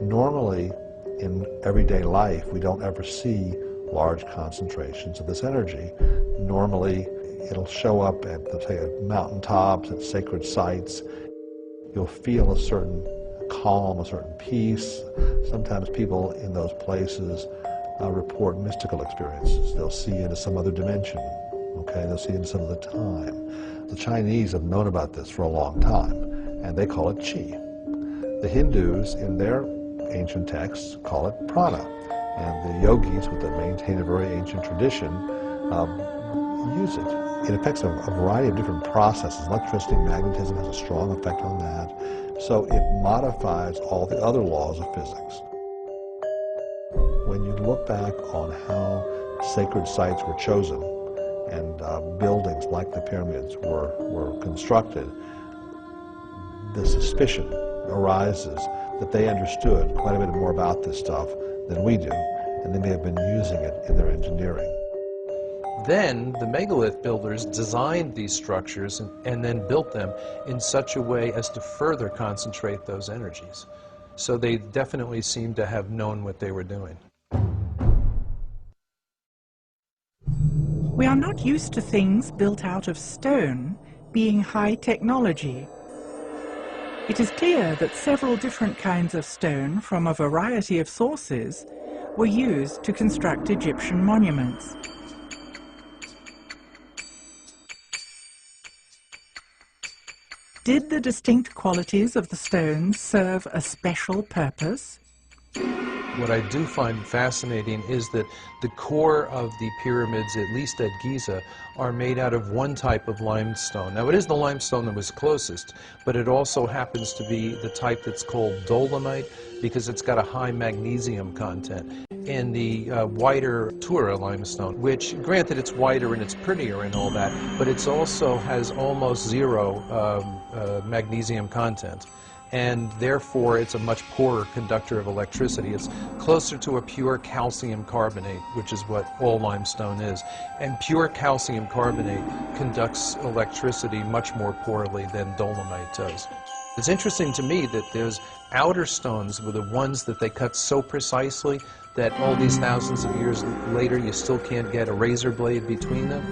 Normally, in everyday life, we don't ever see large concentrations of this energy. Normally, it'll show up at, say, mountaintops, at sacred sites. You'll feel a certain calm, a certain peace. Sometimes people in those places report mystical experiences. They'll see into some other dimension, okay? They'll see into some other time. The Chinese have known about this for a long time, and they call it qi. The Hindus, in their ancient texts, call it prana. And the yogis, that maintain a very ancient tradition, use it. It affects a variety of different processes. Electricity, magnetism has a strong effect on that. So it modifies all the other laws of physics. When you look back on how sacred sites were chosen and buildings like the pyramids were constructed, the suspicion arises that they understood quite a bit more about this stuff than we do, and they may have been using it in their engineering. Then the megalith builders designed these structures and then built them in such a way as to further concentrate those energies. So they definitely seem to have known what they were doing. We are not used to things built out of stone being high technology. It is clear that several different kinds of stone from a variety of sources were used to construct Egyptian monuments. Did the distinct qualities of the stones serve a special purpose? What I do find fascinating is that the core of the pyramids, at least at Giza, are made out of one type of limestone. Now, it is the limestone that was closest, but it also happens to be the type that's called dolomite because it's got a high magnesium content. And the whiter Tura limestone, which, granted, it's whiter and it's prettier and all that, but it also has almost zero magnesium content. And therefore it's a much poorer conductor of electricity. It's closer to a pure calcium carbonate, which is what all limestone is. And pure calcium carbonate conducts electricity much more poorly than dolomite does. It's interesting to me that those outer stones were the ones that they cut so precisely that all these thousands of years later you still can't get a razor blade between them.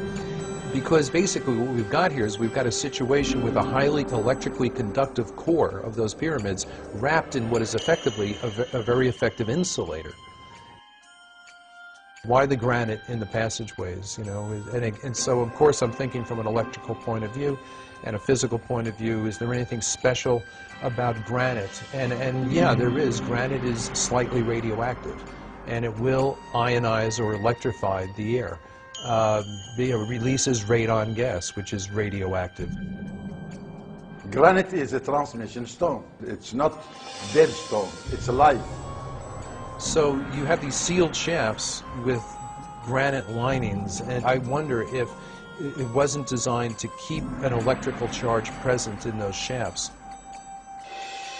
Because basically what we've got here is we've got a situation with a highly electrically conductive core of those pyramids wrapped in what is effectively a very effective insulator. Why the granite in the passageways, you know? And so, of course, I'm thinking from an electrical point of view and a physical point of view. Is there anything special about granite? And yeah, there is. Granite is slightly radioactive, and it will ionize or electrify the air. It releases radon gas, which is radioactive. Granite is a transmission stone. It's not dead stone, it's alive. So you have these sealed shafts with granite linings, and I wonder if it wasn't designed to keep an electrical charge present in those shafts.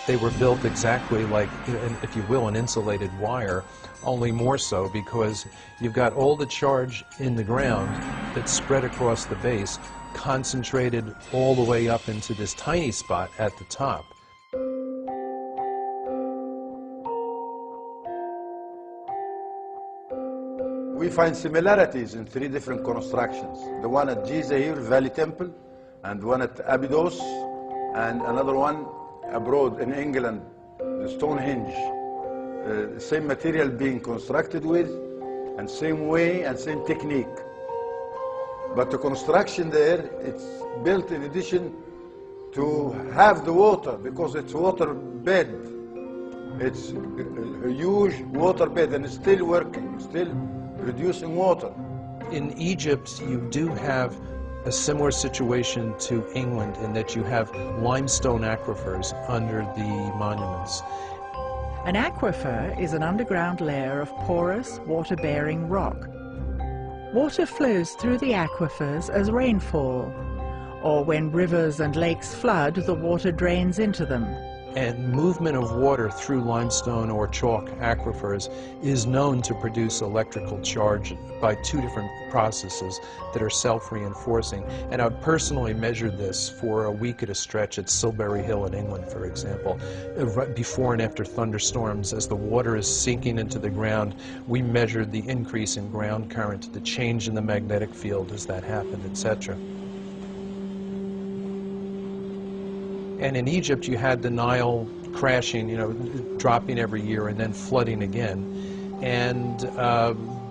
They were built exactly like, if you will, an insulated wire, only more so because you've got all the charge in the ground that's spread across the base, concentrated all the way up into this tiny spot at the top. We find similarities in three different constructions. The one at Giza here, Valley Temple, and one at Abydos, and another one abroad in England, the Stonehenge. The same material being constructed with, and same way and same technique. But the construction there, it's built in addition to have the water, because it's water bed. It's a huge water bed, and it's still working, still producing water. In Egypt, you do have a similar situation to England in that you have limestone aquifers under the monuments. An aquifer is an underground layer of porous, water-bearing rock. Water flows through the aquifers as rainfall, or when rivers and lakes flood, the water drains into them. And movement of water through limestone or chalk aquifers is known to produce electrical charge by two different processes that are self-reinforcing. And I've personally measured this for a week at a stretch at Silbury Hill in England, for example. Right before and after thunderstorms, as the water is sinking into the ground, we measured the increase in ground current, the change in the magnetic field as that happened, etc. And in Egypt, you had the Nile crashing, dropping every year and then flooding again. And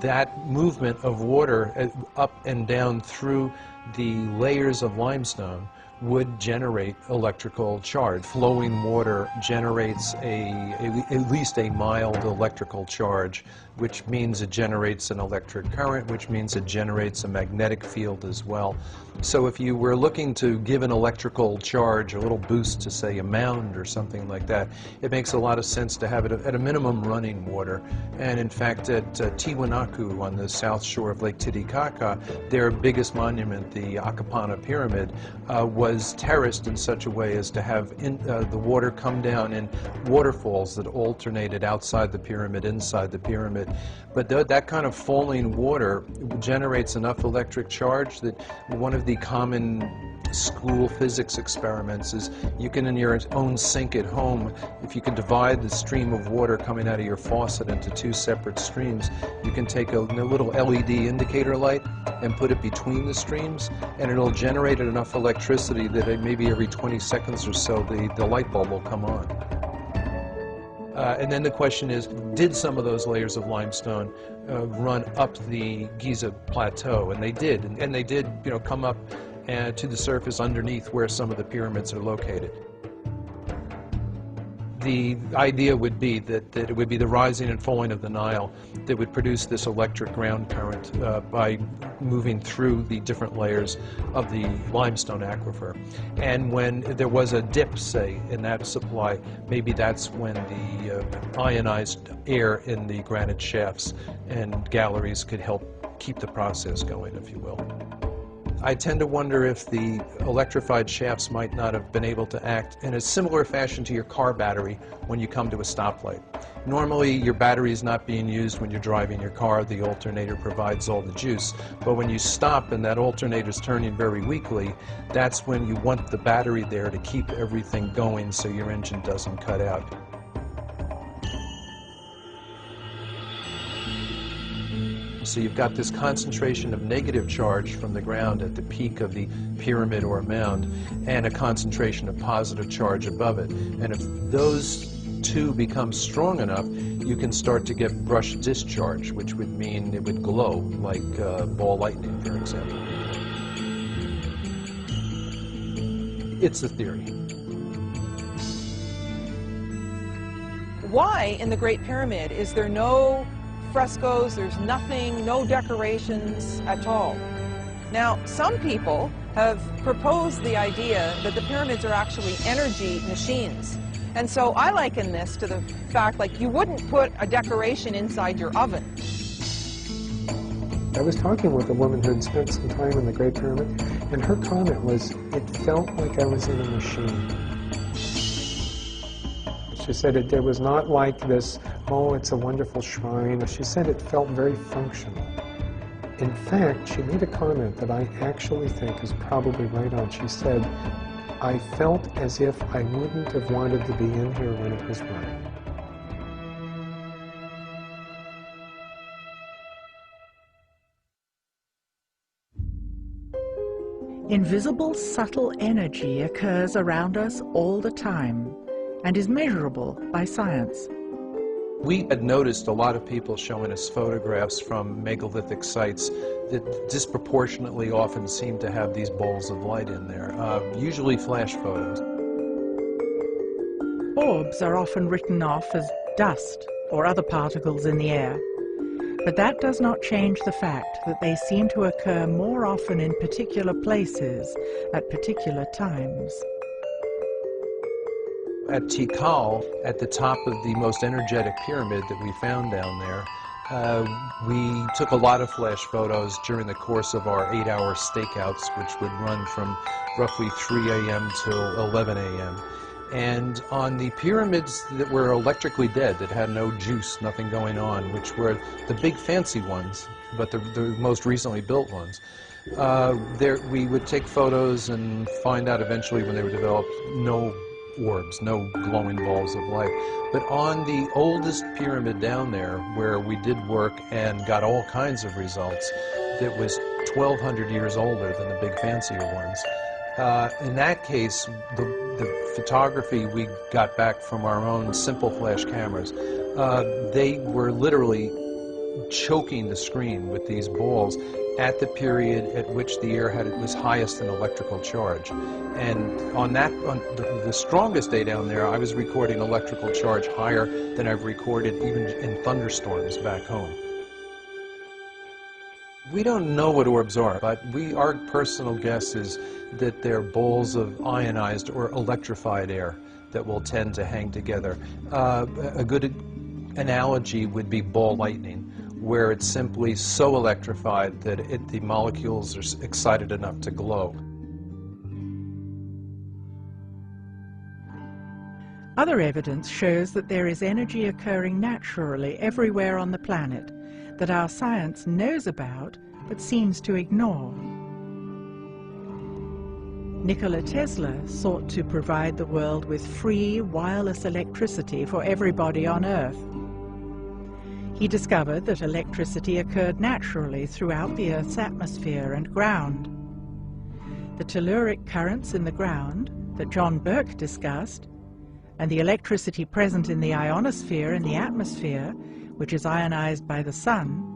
that movement of water up and down through the layers of limestone would generate electrical charge. Flowing water generates at least a mild electrical charge, which means it generates an electric current, which means it generates a magnetic field as well. So if you were looking to give an electrical charge, a little boost to, say, a mound or something like that, it makes a lot of sense to have it at a minimum running water. And in fact, at Tiwanaku on the south shore of Lake Titicaca, their biggest monument, the Akapana Pyramid, was terraced in such a way as to have the water come down in waterfalls that alternated outside the pyramid, inside the pyramid. But that kind of falling water generates enough electric charge that one of the common school physics experiments is you can, in your own sink at home, if you can divide the stream of water coming out of your faucet into two separate streams, you can take a little LED indicator light and put it between the streams, and it'll generate enough electricity that maybe every 20 seconds or so the light bulb will come on. And then the question is, did some of those layers of limestone run up the Giza Plateau? And they did. And they did, come up to the surface underneath where some of the pyramids are located. The idea would be that it would be the rising and falling of the Nile that would produce this electric ground current by moving through the different layers of the limestone aquifer. And when there was a dip, say, in that supply, maybe that's when the ionized air in the granite shafts and galleries could help keep the process going, if you will. I tend to wonder if the electrified shafts might not have been able to act in a similar fashion to your car battery when you come to a stoplight. Normally, your battery is not being used when you're driving your car. The alternator provides all the juice. But when you stop and that alternator is turning very weakly, that's when you want the battery there to keep everything going so your engine doesn't cut out. So you've got this concentration of negative charge from the ground at the peak of the pyramid or mound, and a concentration of positive charge above it. And if those two become strong enough, you can start to get brush discharge, which would mean it would glow, like ball lightning, for example. It's a theory. Why in the Great Pyramid is there no frescoes, there's nothing, no decorations at all? Now, some people have proposed the idea that the pyramids are actually energy machines. And so I liken this to the fact, like, you wouldn't put a decoration inside your oven. I was talking with a woman who had spent some time in the Great Pyramid, and her comment was, it felt like I was in a machine. She said it was not like this, oh, it's a wonderful shrine. She said it felt very functional. In fact, she made a comment that I actually think is probably right on. She said, I felt as if I wouldn't have wanted to be in here when it was running. Invisible, subtle energy occurs around us all the time and is measurable by science. We had noticed a lot of people showing us photographs from megalithic sites that disproportionately often seem to have these balls of light in there, usually flash photos. Orbs are often written off as dust or other particles in the air, but that does not change the fact that they seem to occur more often in particular places at particular times. At Tikal, at the top of the most energetic pyramid that we found down there, We took a lot of flash photos during the course of our 8-hour stakeouts, which would run from roughly 3 a.m. till 11 a.m. And on the pyramids that were electrically dead, that had no juice, nothing going on, which were the big fancy ones, but the most recently built ones, we would take photos and find out eventually when they were developed, no orbs, no glowing balls of light. But on the oldest pyramid down there, where we did work and got all kinds of results, that was 1,200 years older than the big fancier ones. In that case, the photography we got back from our own simple flash cameras, they were literally choking the screen with these balls at the period at which the air had its highest in electrical charge. And on the strongest day down there, I was recording electrical charge higher than I've recorded even in thunderstorms back home. We don't know what orbs are, but our personal guess is that they're balls of ionized or electrified air that will tend to hang together. A good analogy would be ball lightning, where it's simply so electrified that the molecules are excited enough to glow. Other evidence shows that there is energy occurring naturally everywhere on the planet that our science knows about but seems to ignore. Nikola Tesla sought to provide the world with free wireless electricity for everybody on Earth. He discovered that electricity occurred naturally throughout the Earth's atmosphere and ground. The telluric currents in the ground that John Burke discussed, and the electricity present in the ionosphere in the atmosphere, which is ionized by the sun.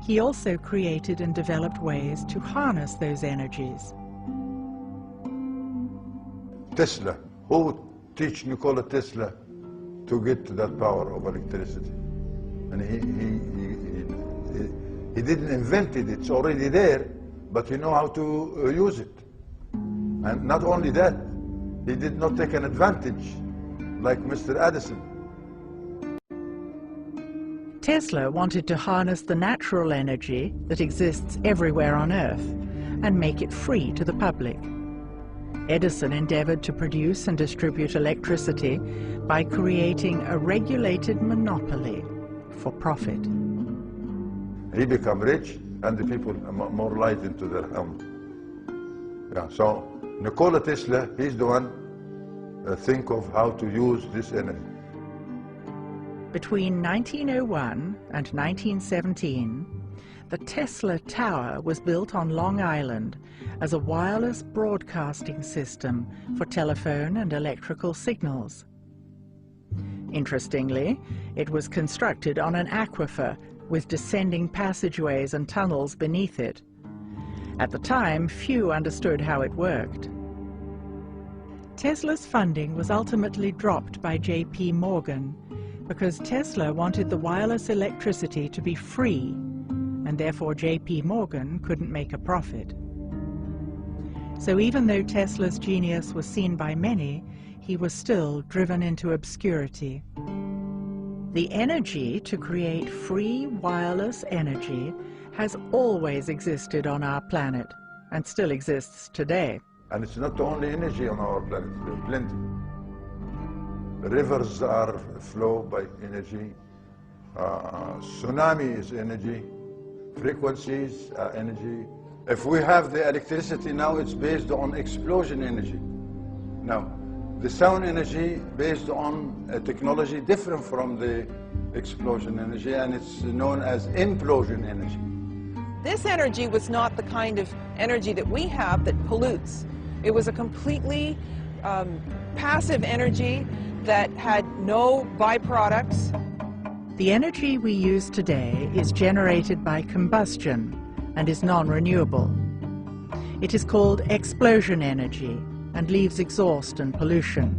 He also created and developed ways to harness those energies. Tesla, who teach Nikola Tesla to get to that power of electricity? And he didn't invent it, it's already there, but he know how to use it. And not only that, he did not take an advantage like Mr. Edison. Tesla wanted to harness the natural energy that exists everywhere on Earth and make it free to the public. Edison endeavored to produce and distribute electricity by creating a regulated monopoly for profit. He became rich and the people more light into their home. Yeah, so Nikola Tesla, he's the one think of how to use this energy. Between 1901 and 1917, the Tesla Tower was built on Long Island as a wireless broadcasting system for telephone and electrical signals. Interestingly, it was constructed on an aquifer with descending passageways and tunnels beneath it. At the time, few understood how it worked. Tesla's funding was ultimately dropped by J.P. Morgan because Tesla wanted the wireless electricity to be free, and therefore J.P. Morgan couldn't make a profit. So even though Tesla's genius was seen by many, he was still driven into obscurity. The energy to create free wireless energy has always existed on our planet, and still exists today. And it's not only energy on our planet, there's plenty. Rivers are flow by energy. Tsunami is energy. Frequencies are energy. If we have the electricity now, it's based on explosion energy. Now, the sound energy based on a technology different from the explosion energy, and it's known as implosion energy. This energy was not the kind of energy that we have that pollutes. It was a completely passive energy that had no byproducts. The energy we use today is generated by combustion and is non-renewable. It is called explosion energy and leaves exhaust and pollution.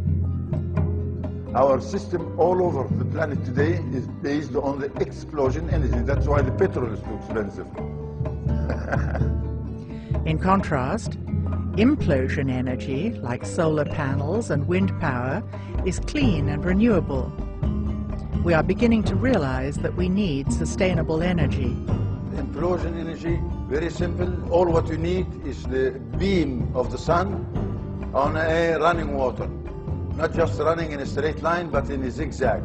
Our system all over the planet today is based on the explosion energy. That's why the petrol is too expensive. In contrast, implosion energy, like solar panels and wind power, is clean and renewable. we are beginning to realize that we need sustainable energy. Implosion energy, very simple. All what you need is the beam of the sun on a running water. Not just running in a straight line, but in a zigzag.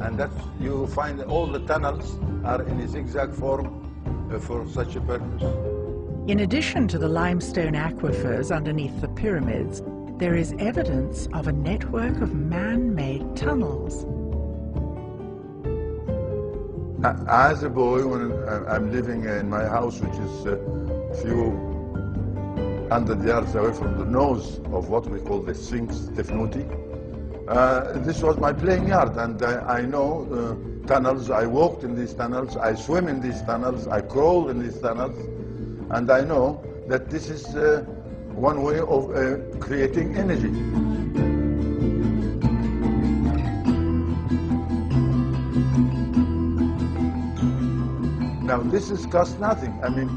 And that's, you find all the tunnels are in a zigzag form for such a purpose. In addition to the limestone aquifers underneath the pyramids, there is evidence of a network of man-made tunnels. As a boy, when I'm living in my house, which is a few hundred yards away from the nose of what we call the Sphinx Tefnuti, this was my playing yard, and I know tunnels. I walked in these tunnels, I swim in these tunnels, I crawl in these tunnels, and I know that this is one way of creating energy. Now this is cost nothing. I mean,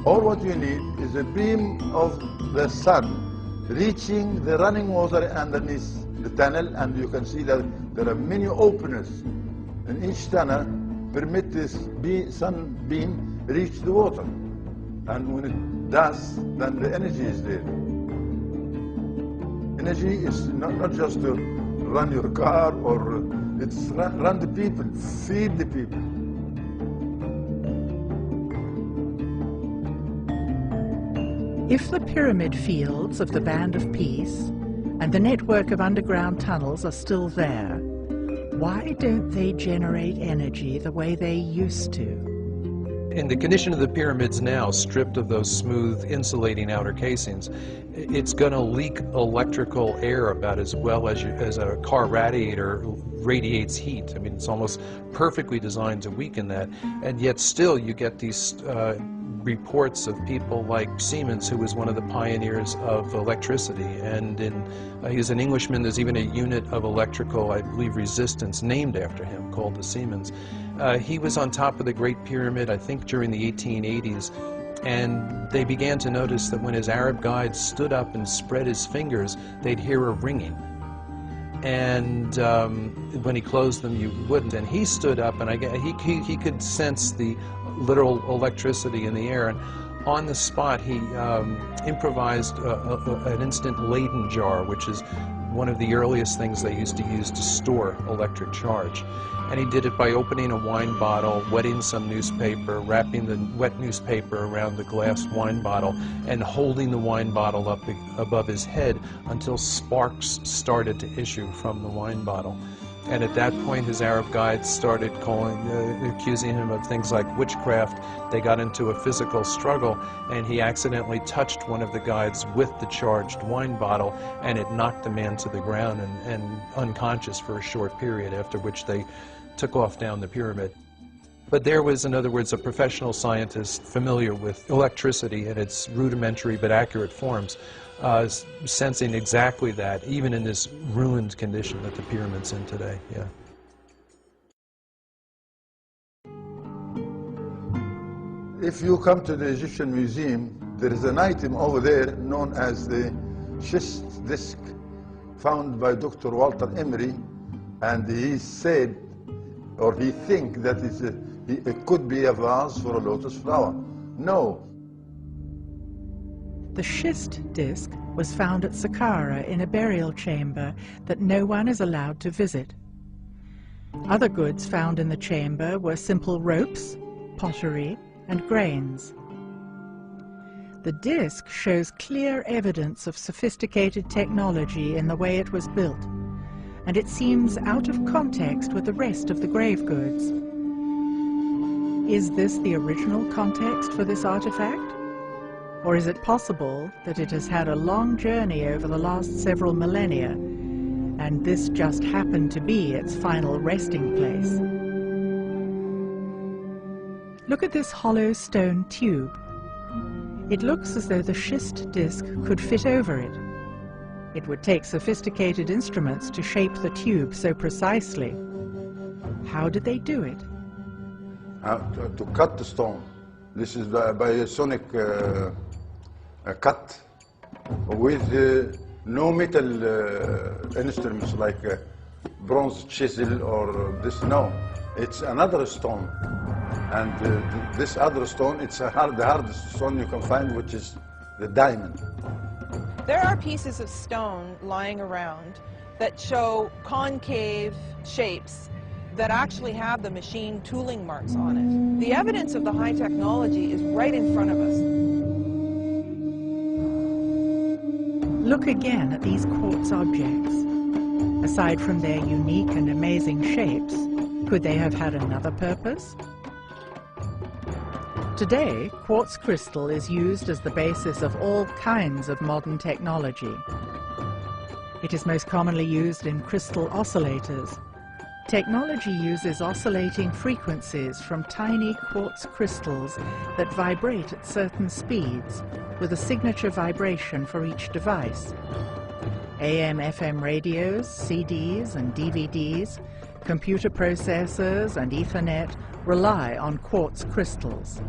all what you need is a beam of the sun reaching the running water underneath the tunnel, and you can see that there are many openers in each tunnel permit this sun beam reach the water. And when it does, then the energy is there. Energy is not just to run your car, or it's run the people, feed the people. If the pyramid fields of the Band of Peace and the network of underground tunnels are still there, why don't they generate energy the way they used to? In the condition of the pyramids now, stripped of those smooth insulating outer casings, it's going to leak electrical air about as well as a car radiator radiates heat. I mean, it's almost perfectly designed to weaken that, and yet still you get these reports of people like Siemens, who was one of the pioneers of electricity, and he's an Englishman. There's even a unit of electrical, I believe, resistance named after him called the Siemens. He was on top of the Great Pyramid, I think, during the 1880s, and they began to notice that when his Arab guides stood up and spread his fingers, they'd hear a ringing. And when he closed them, you wouldn't. And he stood up, and he could sense the literal electricity in the air. And on the spot, he improvised an instant Leyden jar, which is one of the earliest things they used to use to store electric charge. And he did it by opening a wine bottle, wetting some newspaper, wrapping the wet newspaper around the glass wine bottle, and holding the wine bottle up above his head until sparks started to issue from the wine bottle. And at that point, his Arab guides started accusing him of things like witchcraft. They got into a physical struggle, and he accidentally touched one of the guides with the charged wine bottle, and it knocked the man to the ground and unconscious for a short period, after which they took off down the pyramid. But there was, in other words, a professional scientist familiar with electricity in its rudimentary but accurate forms, sensing exactly that, even in this ruined condition that the pyramid's in today. Yeah. If you come to the Egyptian Museum, there is an item over there known as the schist disc, found by Dr. Walter Emery, and he said, or he thinks that it could be a vase for a lotus flower. No. The schist disc was found at Saqqara in a burial chamber that no one is allowed to visit. Other goods found in the chamber were simple ropes, pottery, and grains. The disc shows clear evidence of sophisticated technology in the way it was built, and it seems out of context with the rest of the grave goods. Is this the original context for this artifact? Or is it possible that it has had a long journey over the last several millennia, and this just happened to be its final resting place? Look at this hollow stone tube. It looks as though the schist disc could fit over it. It would take sophisticated instruments to shape the tube so precisely. How did they do it? To cut the stone. This is by a sonic cut with no metal instruments like bronze chisel or this. No, it's another stone. And this other stone, it's the hardest stone you can find, which is the diamond. There are pieces of stone lying around that show concave shapes that actually have the machine tooling marks on it. The evidence of the high technology is right in front of us. Look again at these quartz objects. Aside from their unique and amazing shapes, could they have had another purpose? Today, quartz crystal is used as the basis of all kinds of modern technology. It is most commonly used in crystal oscillators. Technology uses oscillating frequencies from tiny quartz crystals that vibrate at certain speeds, with a signature vibration for each device. AM/FM radios, CDs and DVDs, computer processors and Ethernet rely on quartz crystals.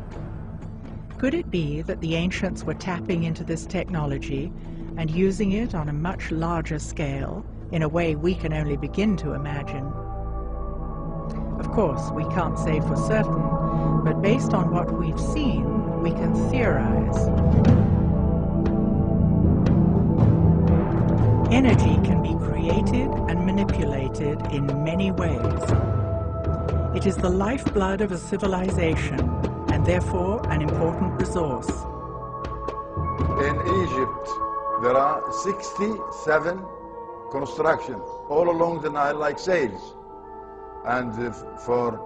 Could it be that the ancients were tapping into this technology and using it on a much larger scale, in a way we can only begin to imagine? Of course, we can't say for certain, but based on what we've seen, we can theorize. Energy can be created and manipulated in many ways. It is the lifeblood of a civilization, and therefore an important resource. In Egypt, there are 67 constructions all along the Nile like sails. And for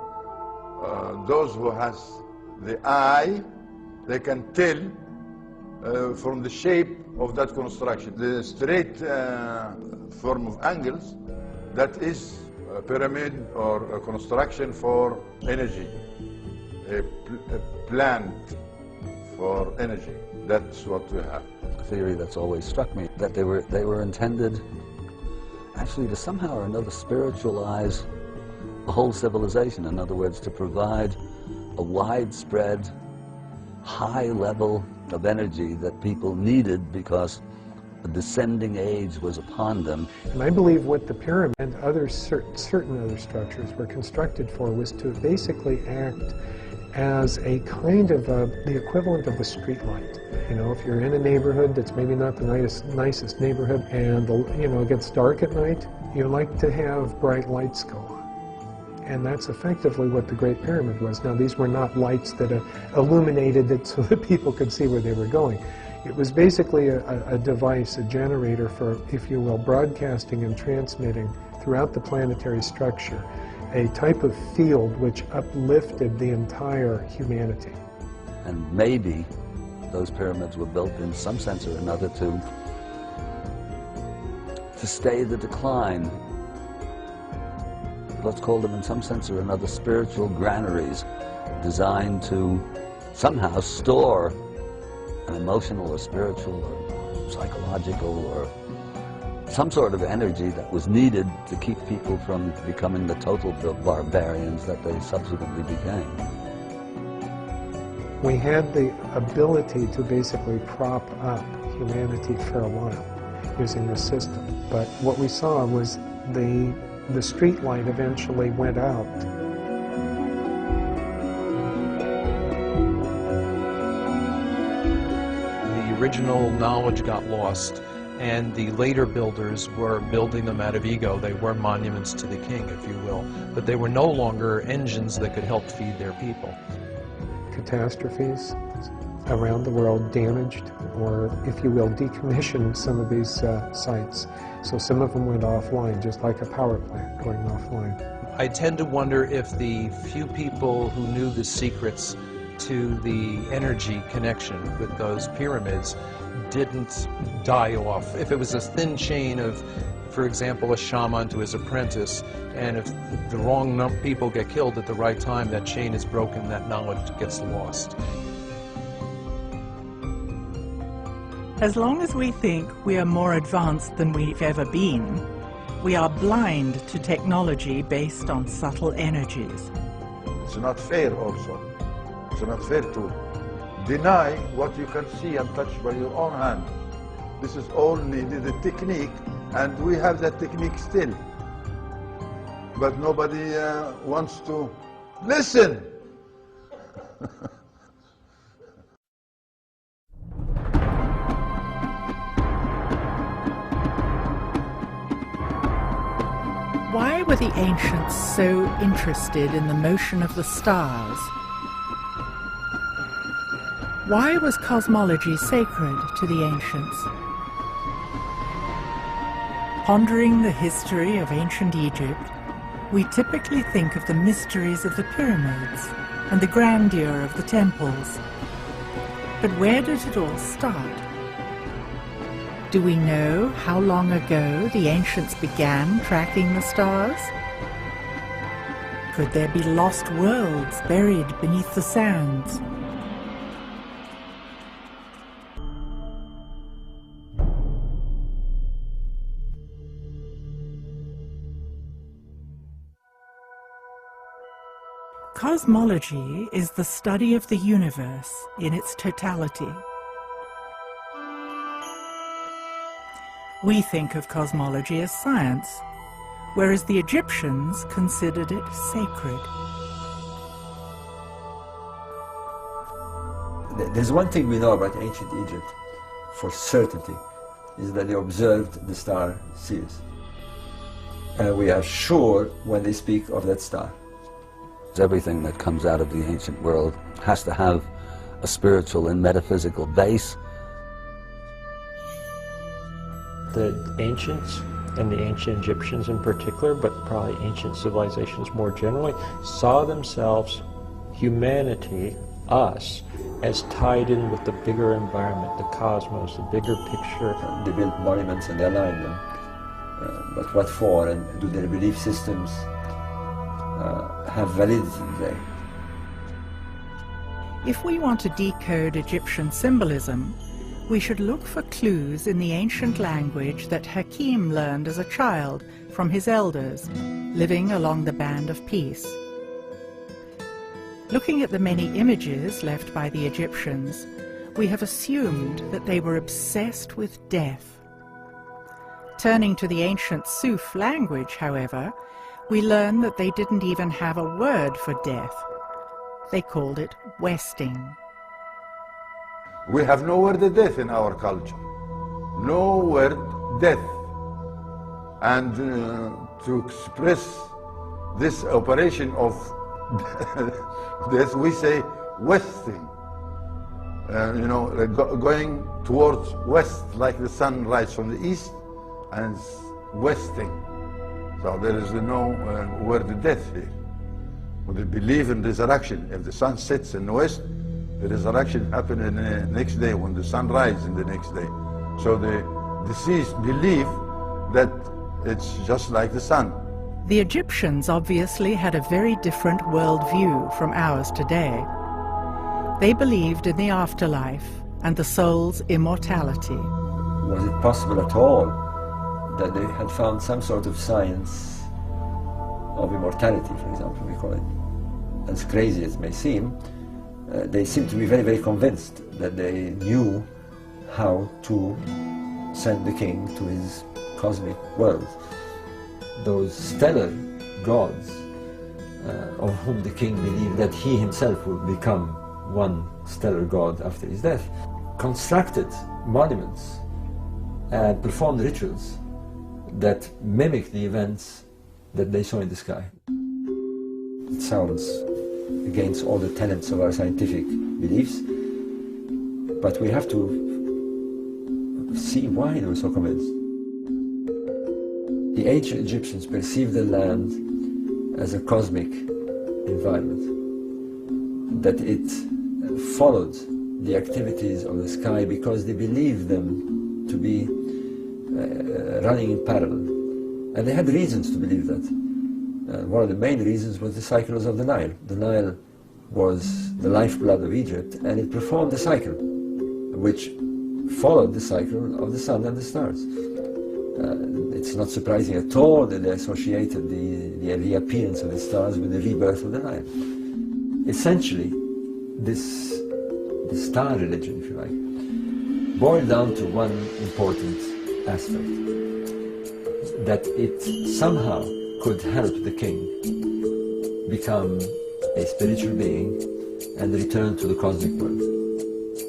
those who has the eye, they can tell from the shape of that construction. The straight form of angles, that is a pyramid or a construction for energy, a plant for energy. That's what we have. A theory that's always struck me, that they were intended actually to somehow or another spiritualize the whole civilization. In other words, to provide a widespread, high level of energy that people needed because a descending age was upon them. And I believe what the pyramid and other certain other structures were constructed for was to basically act as a kind of the equivalent of a street light. You know, if you're in a neighborhood that's maybe not the nicest neighborhood, and it gets dark at night, you like to have bright lights go on. And that's effectively what the Great Pyramid was. Now, these were not lights that illuminated it so that people could see where they were going. It was basically a device, a generator for, if you will, broadcasting and transmitting throughout the planetary structure a type of field which uplifted the entire humanity. And maybe those pyramids were built in some sense or another to stay the decline. Let's call them in some sense or another spiritual granaries designed to somehow store an emotional or spiritual or psychological or some sort of energy that was needed to keep people from becoming the total barbarians that they subsequently became. We had the ability to basically prop up humanity for a while using the system, but what we saw was the street light eventually went out. The original knowledge got lost, and the later builders were building them out of ego. They were monuments to the king, if you will, but they were no longer engines that could help feed their people. Catastrophes around the world damaged, or if you will, decommissioned some of these sites. So some of them went offline, just like a power plant going offline. I tend to wonder if the few people who knew the secrets to the energy connection with those pyramids didn't die off. If it was a thin chain of, for example, a shaman to his apprentice, and if the wrong people get killed at the right time, that chain is broken, that knowledge gets lost. As long as we think we are more advanced than we've ever been, we are blind to technology based on subtle energies. It's not fair also. It's not fair to deny what you can see and touch by your own hand. This is all needed, a technique, and we have that technique still. but nobody wants to listen. Why were the ancients so interested in the motion of the stars? Why was cosmology sacred to the ancients? Pondering the history of ancient Egypt, we typically think of the mysteries of the pyramids and the grandeur of the temples. But where did it all start? Do we know how long ago the ancients began tracking the stars? Could there be lost worlds buried beneath the sands? Cosmology is the study of the universe in its totality. We think of cosmology as science, whereas the Egyptians considered it sacred. There's one thing we know about ancient Egypt for certainty, is that they observed the star Sirius. And we are sure when they speak of that star. Everything that comes out of the ancient world has to have a spiritual and metaphysical base. The ancients, and the ancient Egyptians in particular, but probably ancient civilizations more generally, saw themselves, humanity, us, as tied in with the bigger environment, the cosmos, the bigger picture. They built monuments and they aligned them. But what for? And do their belief systems have validity today? If we want to decode Egyptian symbolism, we should look for clues in the ancient language that Hakim learned as a child from his elders, living along the Band of Peace. Looking at the many images left by the Egyptians, we have assumed that they were obsessed with death. Turning to the ancient Suf language, however, we learn that they didn't even have a word for death. They called it westing. We have no word of death in our culture. No word death. And to express this operation of death, we say westing. Going towards west, like the sun rises from the east, and westing. So there is no word of death here. We believe in resurrection. If the sun sets in the west, the resurrection happens in the next day when the sun rises in the next day. So the deceased believe that it's just like the sun. The Egyptians obviously had a very different worldview from ours today. They believed in the afterlife and the soul's immortality. Was it possible at all that they had found some sort of science of immortality, for example, we call it? As crazy as it may seem, they seem to be very, very convinced that they knew how to send the king to his cosmic world. Those stellar gods, of whom the king believed that he himself would become one stellar god after his death, constructed monuments and performed rituals that mimic the events that they saw in the sky. It sounds against all the tenets of our scientific beliefs, but we have to see why they were so convinced. The ancient Egyptians perceived the land as a cosmic environment, that it followed the activities of the sky because they believed them to be running in parallel. And they had reasons to believe that. One of the main reasons was the cycles of the Nile. The Nile was the lifeblood of Egypt, and it performed the cycle, which followed the cycle of the sun and the stars. It's not surprising at all that they associated the reappearance of the stars with the rebirth of the Nile. Essentially, the star religion, if you like, boiled down to one important aspect, that it somehow could help the king become a spiritual being and return to the cosmic world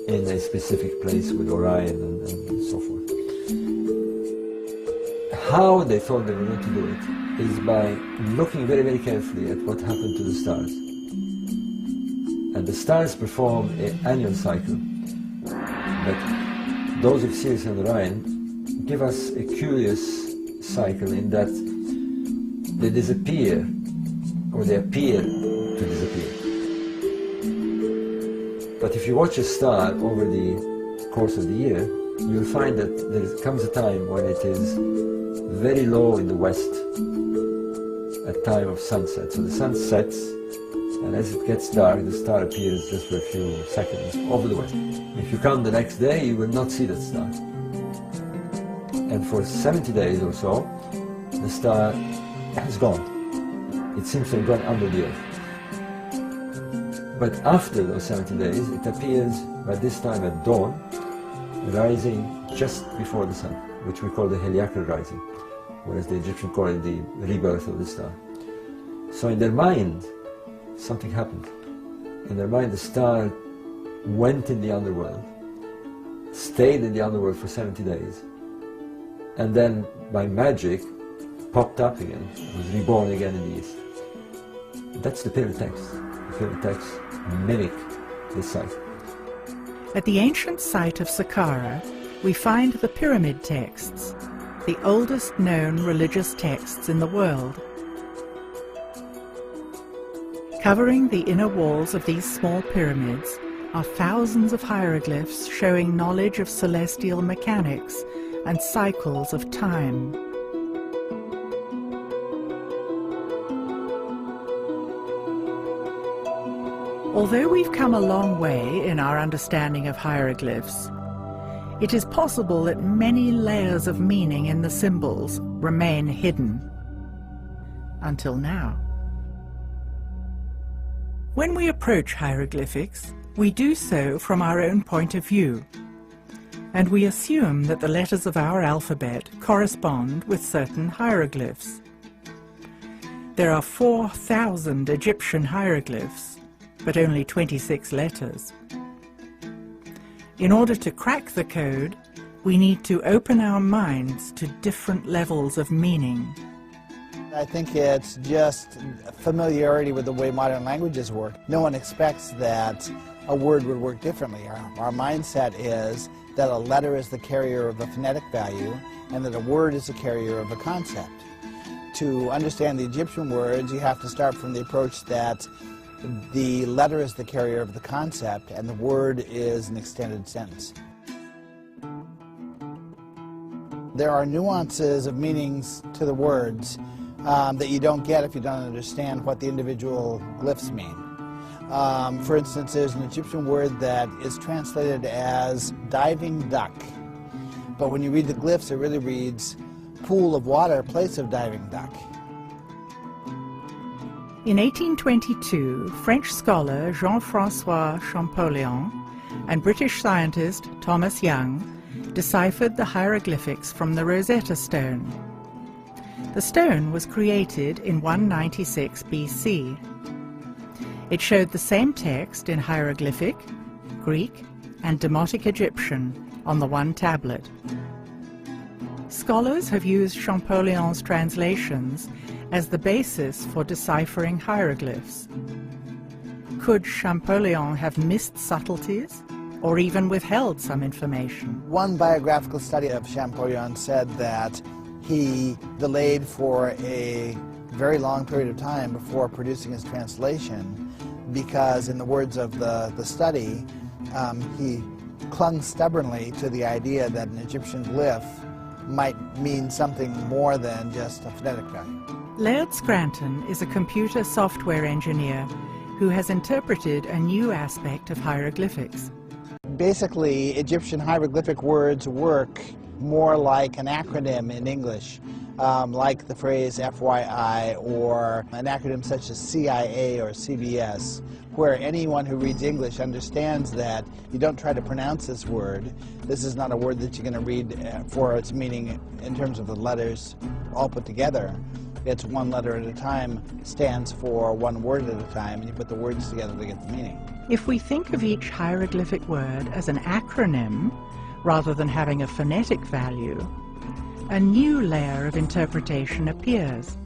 in a specific place with Orion and so forth. How they thought they were going to do it is by looking very, very carefully at what happened to the stars. And the stars perform an annual cycle, but those of Sirius and Orion give us a curious cycle in that they disappear, or they appear to disappear. But if you watch a star over the course of the year, you'll find that there comes a time when it is very low in the west at time of sunset. So the sun sets, and as it gets dark, the star appears just for a few seconds over the west. If you come the next day, you will not see that star. And for 70 days or so, the star has gone. It seems to have gone under the earth. But after those 70 days, it appears by this time at dawn, rising just before the sun, which we call the heliacal rising, whereas the Egyptians call it the rebirth of the star. So in their mind, something happened. In their mind, the star went in the underworld, stayed in the underworld for 70 days, and then by magic popped up again, was reborn again in the east. That's the pyramid text. The pyramid texts mimic this site. At the ancient site of Saqqara, we find the pyramid texts, the oldest known religious texts in the world. Covering the inner walls of these small pyramids are thousands of hieroglyphs showing knowledge of celestial mechanics and cycles of time. Although we've come a long way in our understanding of hieroglyphs, it is possible that many layers of meaning in the symbols remain hidden. Until now. When we approach hieroglyphics, we do so from our own point of view, and we assume that the letters of our alphabet correspond with certain hieroglyphs. There are 4,000 Egyptian hieroglyphs, but only 26 letters. In order to crack the code, we need to open our minds to different levels of meaning. I think it's just familiarity with the way modern languages work. No one expects that a word would work differently. Our mindset is that a letter is the carrier of a phonetic value and that a word is the carrier of a concept. To understand the Egyptian words, you have to start from the approach that the letter is the carrier of the concept and the word is an extended sentence. There are nuances of meanings to the words that you don't get if you don't understand what the individual glyphs mean. For instance, there's an Egyptian word that is translated as diving duck, but when you read the glyphs it really reads pool of water, place of diving duck. In 1822, French scholar Jean-François Champollion and British scientist Thomas Young deciphered the hieroglyphics from the Rosetta Stone. The stone was created in 196 BC. It showed the same text in hieroglyphic, Greek, and Demotic Egyptian on the one tablet. Scholars have used Champollion's translations as the basis for deciphering hieroglyphs. Could Champollion have missed subtleties or even withheld some information? One biographical study of Champollion said that he delayed for a very long period of time before producing his translation because, in the words of the study, he clung stubbornly to the idea that an Egyptian glyph might mean something more than just a phonetic value. Laird Scranton is a computer software engineer who has interpreted a new aspect of hieroglyphics. Basically, Egyptian hieroglyphic words work more like an acronym in English, like the phrase FYI or an acronym such as CIA or CBS, where anyone who reads English understands that you don't try to pronounce this word. This is not a word that you're going to read for its meaning in terms of the letters all put together. It's one letter at a time, stands for one word at a time, and you put the words together to get the meaning. If we think of each hieroglyphic word as an acronym, rather than having a phonetic value, a new layer of interpretation appears.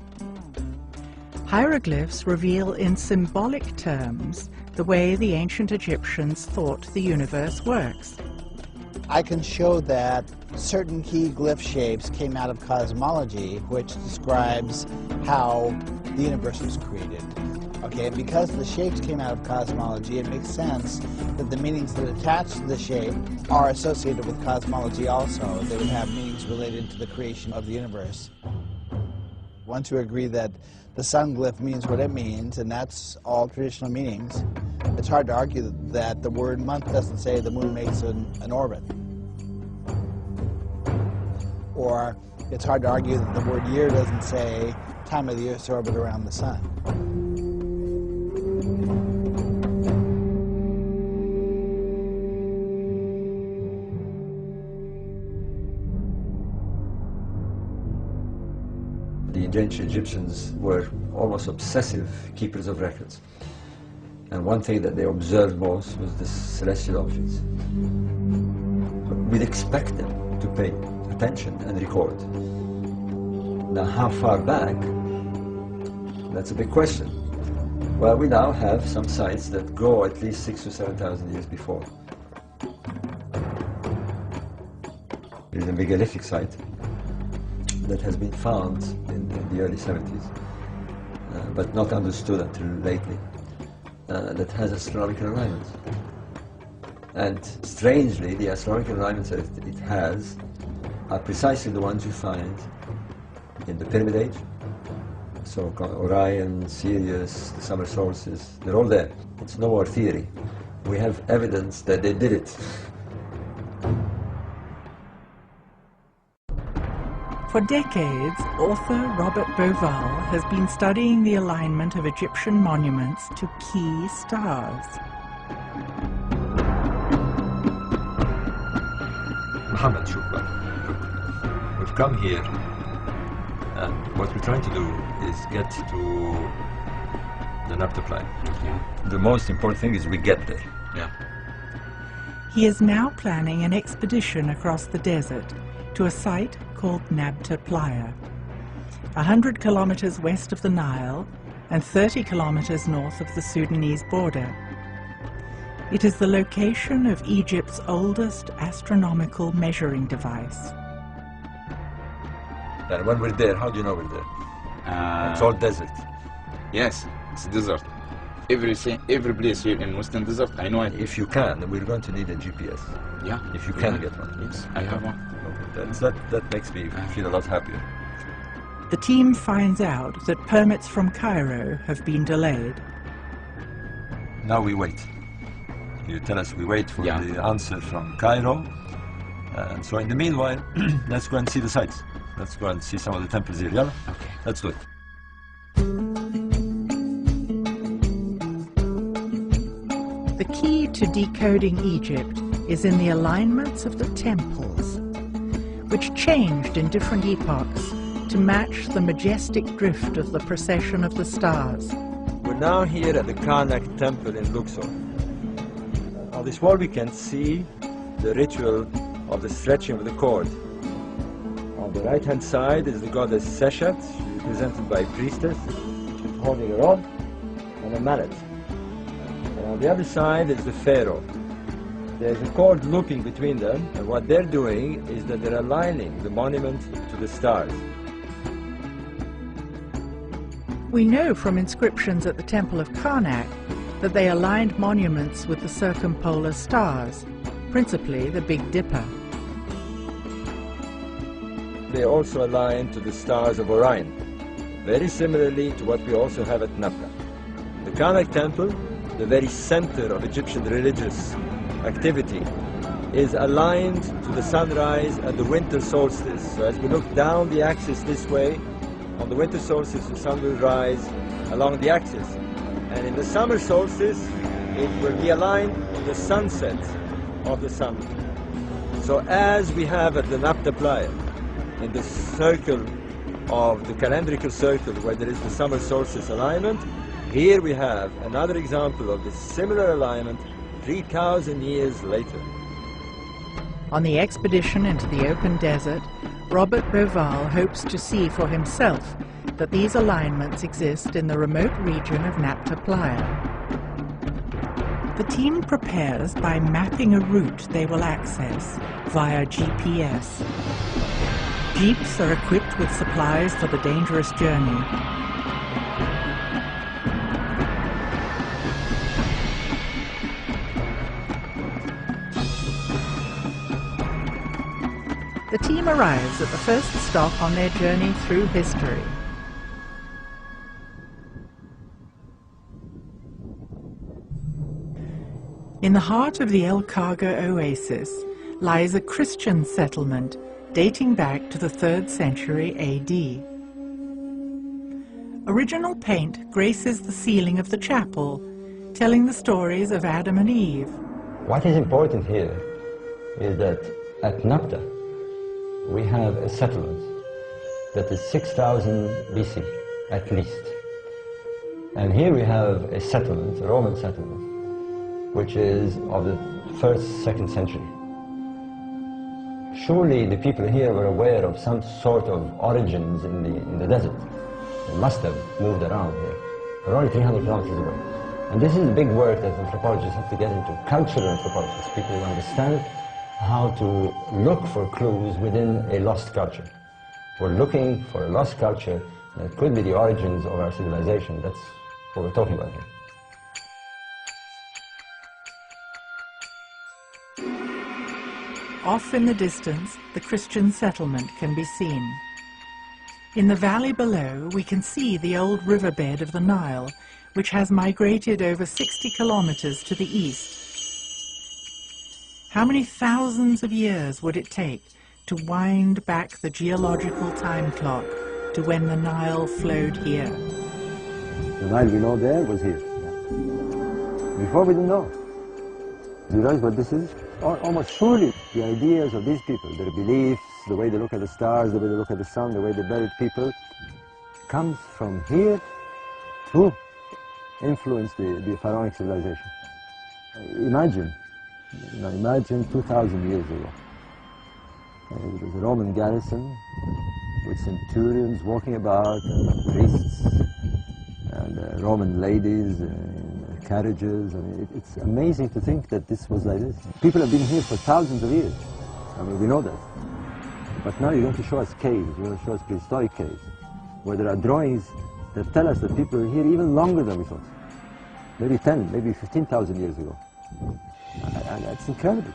Hieroglyphs reveal in symbolic terms the way the ancient Egyptians thought the universe works. I can show that certain key glyph shapes came out of cosmology, which describes how the universe was created. Okay, and because the shapes came out of cosmology, it makes sense that the meanings that attach to the shape are associated with cosmology also. They would have meanings related to the creation of the universe. Once you agree that the sun glyph means what it means, and that's all traditional meanings, it's hard to argue that the word month doesn't say the moon makes an orbit. Or it's hard to argue that the word year doesn't say time of the Earth's orbit around the sun. The ancient Egyptians were almost obsessive keepers of records. And one thing that they observed most was the celestial objects. We'd expect them to pay attention and record. Now, how far back? That's a big question. Well, we now have some sites that go at least 6,000 to 7,000 years before. There's a megalithic site that has been found in the early 70s, but not understood until lately, that has astronomical alignments. And strangely, the astronomical alignments that it has are precisely the ones you find in the Pyramid Age. So Orion, Sirius, the summer solstice, they're all there. It's no more theory. We have evidence that they did it. For decades, author Robert Bauval has been studying the alignment of Egyptian monuments to key stars. Muhammad, look, we've come here, and what we're trying to do is get to the Nabta. The most important thing is we get there. Yeah. He is now planning an expedition across the desert to a site called Nabta Playa, 100 kilometers west of the Nile and 30 kilometers north of the Sudanese border. It is the location of Egypt's oldest astronomical measuring device. And when we're there, how do you know we're there? It's all desert. Yes, it's desert. Every place here in Western Desert, I know it. If you can, we're going to need a GPS. Yeah. If you can get one. Yes, I have one. Okay. That makes me feel a lot happier. The team finds out that permits from Cairo have been delayed. Now we wait. You tell us we wait for the answer from Cairo. And so in the meanwhile, let's go and see the sites. Let's go and see some of the temples here. Yeah? Okay. Let's do it. The key to decoding Egypt is in the alignments of the temples, which changed in different epochs to match the majestic drift of the procession of the stars. We're now here at the Karnak temple in Luxor. On this wall we can see the ritual of the stretching of the cord. On the right hand side is the goddess Seshat, represented by a priestess. She's holding a rod and a mallet. And on the other side is the pharaoh. There's a cord looping between them, and what they're doing is that they're aligning the monument to the stars. We know from inscriptions at the Temple of Karnak that they aligned monuments with the circumpolar stars, principally the Big Dipper. They also align to the stars of Orion, very similarly to what we also have at Nabta. The Karnak temple, the very center of Egyptian religious activity, is aligned to the sunrise at the winter solstice. So as we look down the axis this way, on the winter solstice the sun will rise along the axis. And in the summer solstice, it will be aligned to the sunset of the sun. So as we have at the Nabta Playa, in the circle of the calendrical circle where there is the summer solstice alignment. Here we have another example of this similar alignment 3,000 years later. On the expedition into the open desert, Robert Bauval hopes to see for himself that these alignments exist in the remote region of Nabta Playa. The team prepares by mapping a route they will access via GPS. Jeeps are equipped with supplies for the dangerous journey. The team arrives at the first stop on their journey through history. In the heart of the El Khaga oasis lies a Christian settlement dating back to the 3rd century AD. Original paint graces the ceiling of the chapel, telling the stories of Adam and Eve. What is important here is that at Nabta we have a settlement that is 6,000 BC at least. And here we have a settlement, a Roman settlement, which is of the 1st, 2nd century. Surely the people here were aware of some sort of origins in the desert. They must have moved around here. They're only 300 kilometers away. And this is the big work that anthropologists have to get into, cultural anthropologists, people who understand how to look for clues within a lost culture. We're looking for a lost culture that could be the origins of our civilization. That's what we're talking about here. Off in the distance, the Christian settlement can be seen. In the valley below, we can see the old riverbed of the Nile, which has migrated over 60 kilometers to the east. How many thousands of years would it take to wind back the geological time clock to when the Nile flowed here? The Nile we know there was here. Before we didn't know. Do you realize what this is? Almost surely the ideas of these people, their beliefs, the way they look at the stars, the way they look at the sun, the way they buried people, comes from here to influence the pharaonic civilization. Imagine 2,000 years ago. There was a Roman garrison with centurions walking about, and priests, and Roman ladies in carriages. I mean, it's amazing to think that this was like this. People have been here for thousands of years. I mean, we know that. But now you're going to show us caves, you're going to show us prehistoric caves, where there are drawings that tell us that people were here even longer than we thought. Maybe 10, maybe 15,000 years ago. And that's incredible.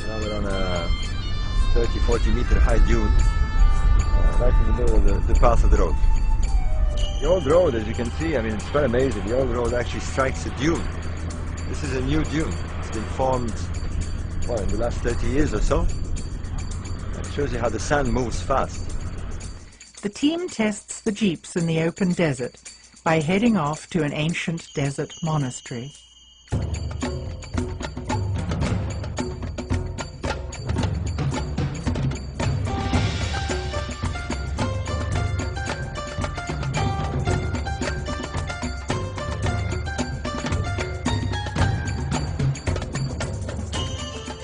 Now we're on a 30, 40 meter high dune, right in the middle of the path of the road. The old road, as you can see, I mean, it's quite amazing. The old road actually strikes a dune. This is a new dune. It's been formed, well, in the last 30 years or so. It shows you how the sand moves fast. The team tests the jeeps in the open desert by heading off to an ancient desert monastery.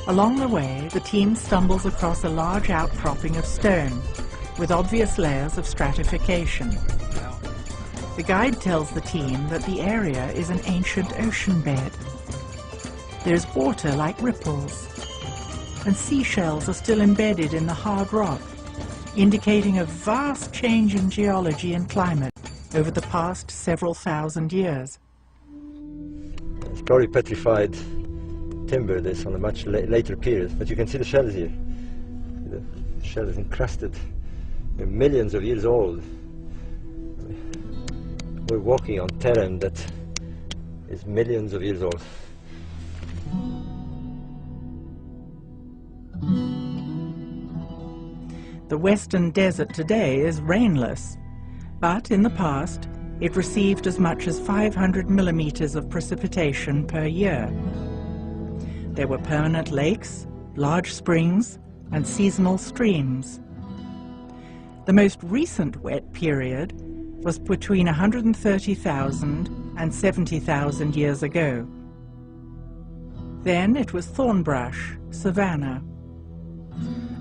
Along the way, the team stumbles across a large outcropping of stone with obvious layers of stratification. The guide tells the team that the area is an ancient ocean bed. There's water like ripples, and seashells are still embedded in the hard rock, indicating a vast change in geology and climate over the past several thousand years. It's probably petrified timber, this on a much later period, but you can see the shells here. The shell is encrusted. They're millions of years old. We're walking on terrain that is millions of years old. The Western Desert today is rainless, but in the past, it received as much as 500 millimeters of precipitation per year. There were permanent lakes, large springs, and seasonal streams. The most recent wet period was between 130,000 and 70,000 years ago. Then it was thornbrush, savanna.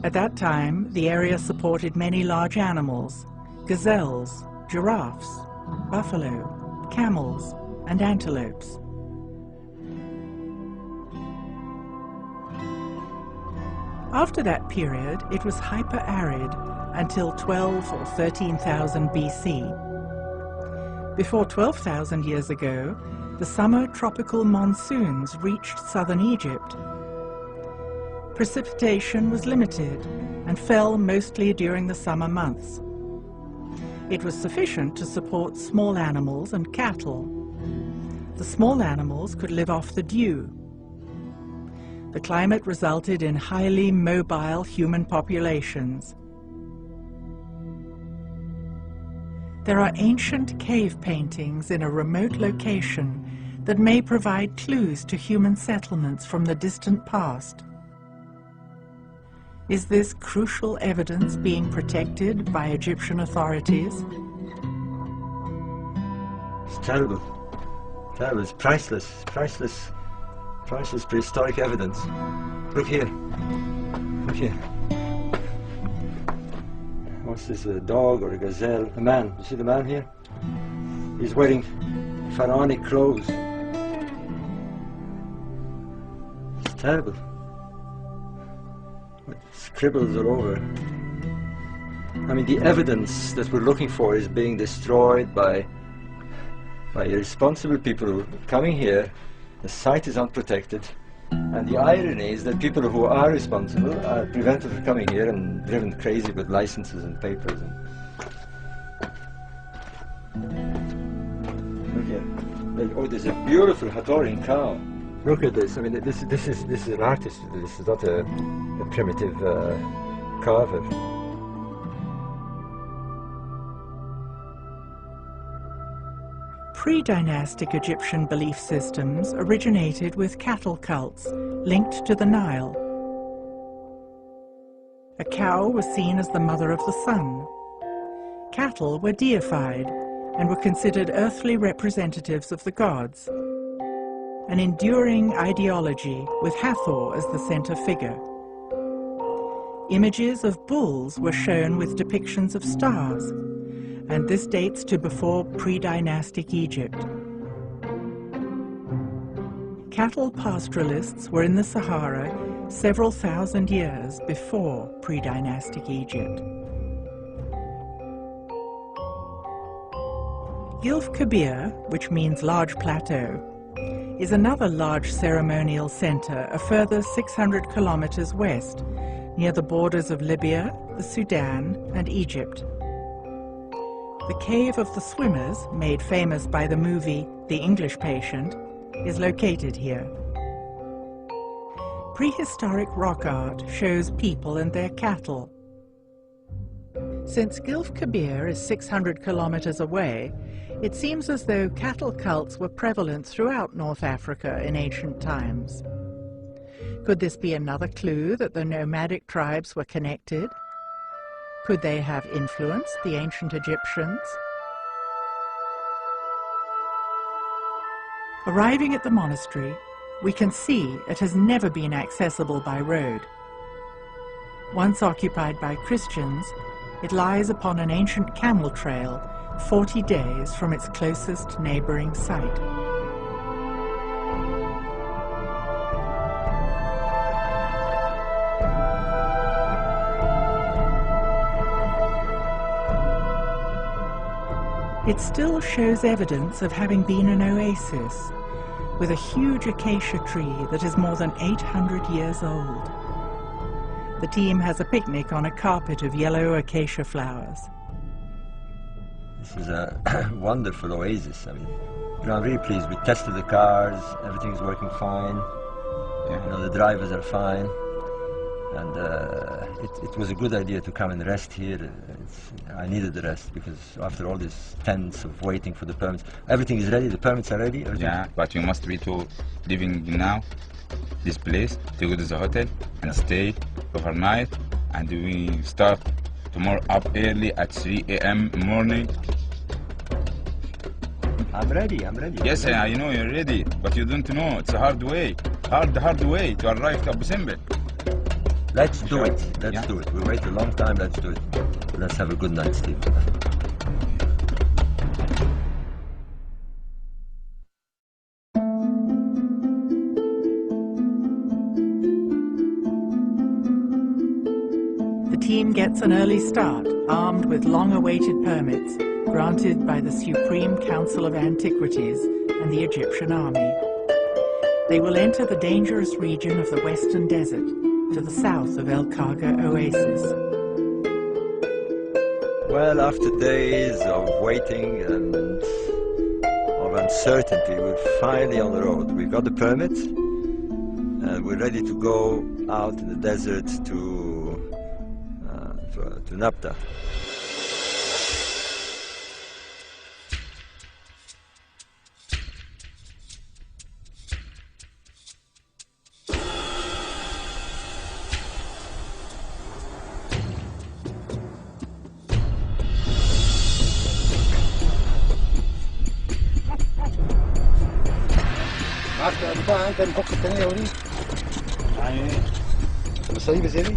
At that time, the area supported many large animals, gazelles, giraffes, buffalo, camels, and antelopes. After that period, it was hyper-arid until 12 or 13,000 BC. Before 12,000 years ago, the summer tropical monsoons reached southern Egypt. Precipitation was limited and fell mostly during the summer months. It was sufficient to support small animals and cattle. The small animals could live off the dew. The climate resulted in highly mobile human populations. There are ancient cave paintings in a remote location that may provide clues to human settlements from the distant past. Is this crucial evidence being protected by Egyptian authorities? It's terrible. Terrible. It's priceless. Priceless prehistoric evidence. Look here. Look here. What's this, a dog or a gazelle? A man. You see the man here? He's wearing pharaonic clothes. It's terrible. With scribbles all over. I mean, the evidence that we're looking for is being destroyed by irresponsible people coming here. The site is unprotected. And the irony is that people who are responsible are prevented from coming here and driven crazy with licenses and papers. Look here. Oh, there's a beautiful Hatorian cow. Look at this. I mean, this is an artist. This is not a primitive carver. Pre-dynastic Egyptian belief systems originated with cattle cults linked to the Nile. A cow was seen as the mother of the sun. Cattle were deified and were considered earthly representatives of the gods. An enduring ideology with Hathor as the center figure. Images of bulls were shown with depictions of stars, and this dates to before pre-dynastic Egypt. Cattle pastoralists were in the Sahara several thousand years before pre-dynastic Egypt. Gilf Kabir, which means large plateau, is another large ceremonial center a further 600 kilometers west, near the borders of Libya, the Sudan, and Egypt. The Cave of the Swimmers, made famous by the movie The English Patient, is located here. Prehistoric rock art shows people and their cattle. Since Gilf Kabir is 600 kilometers away, it seems as though cattle cults were prevalent throughout North Africa in ancient times. Could this be another clue that the nomadic tribes were connected? Could they have influenced the ancient Egyptians? Arriving at the monastery, we can see it has never been accessible by road. Once occupied by Christians, it lies upon an ancient camel trail 40 days from its closest neighboring site. It still shows evidence of having been an oasis, with a huge acacia tree that is more than 800 years old. The team has a picnic on a carpet of yellow acacia flowers. This is a wonderful oasis. I mean, I'm really pleased. We tested the cars, everything's working fine. You know, the drivers are fine. And it was a good idea to come and rest here. I needed the rest because after all these tents of waiting for the permits, everything is ready, the permits are ready. Yeah, but you must be to leaving now this place to go to the hotel and stay overnight, and we start tomorrow up early at 3 a.m. morning. I'm ready. Yes, I know you're ready, but you don't know. It's a hard way to arrive to Abu Simbel. Let's do it. Let's do it. We wait a long time. Let's do it. Let's have a good night's sleep. The team gets an early start, armed with long-awaited permits granted by the Supreme Council of Antiquities and the Egyptian army. They will enter the dangerous region of the Western Desert to the south of El Khaga Oasis. Well, after days of waiting and of uncertainty, we're finally on the road. We've got the permit and we're ready to go out in the desert to Nabta. انت نفك الثانية يا وليد يعني مصاريف زيادة.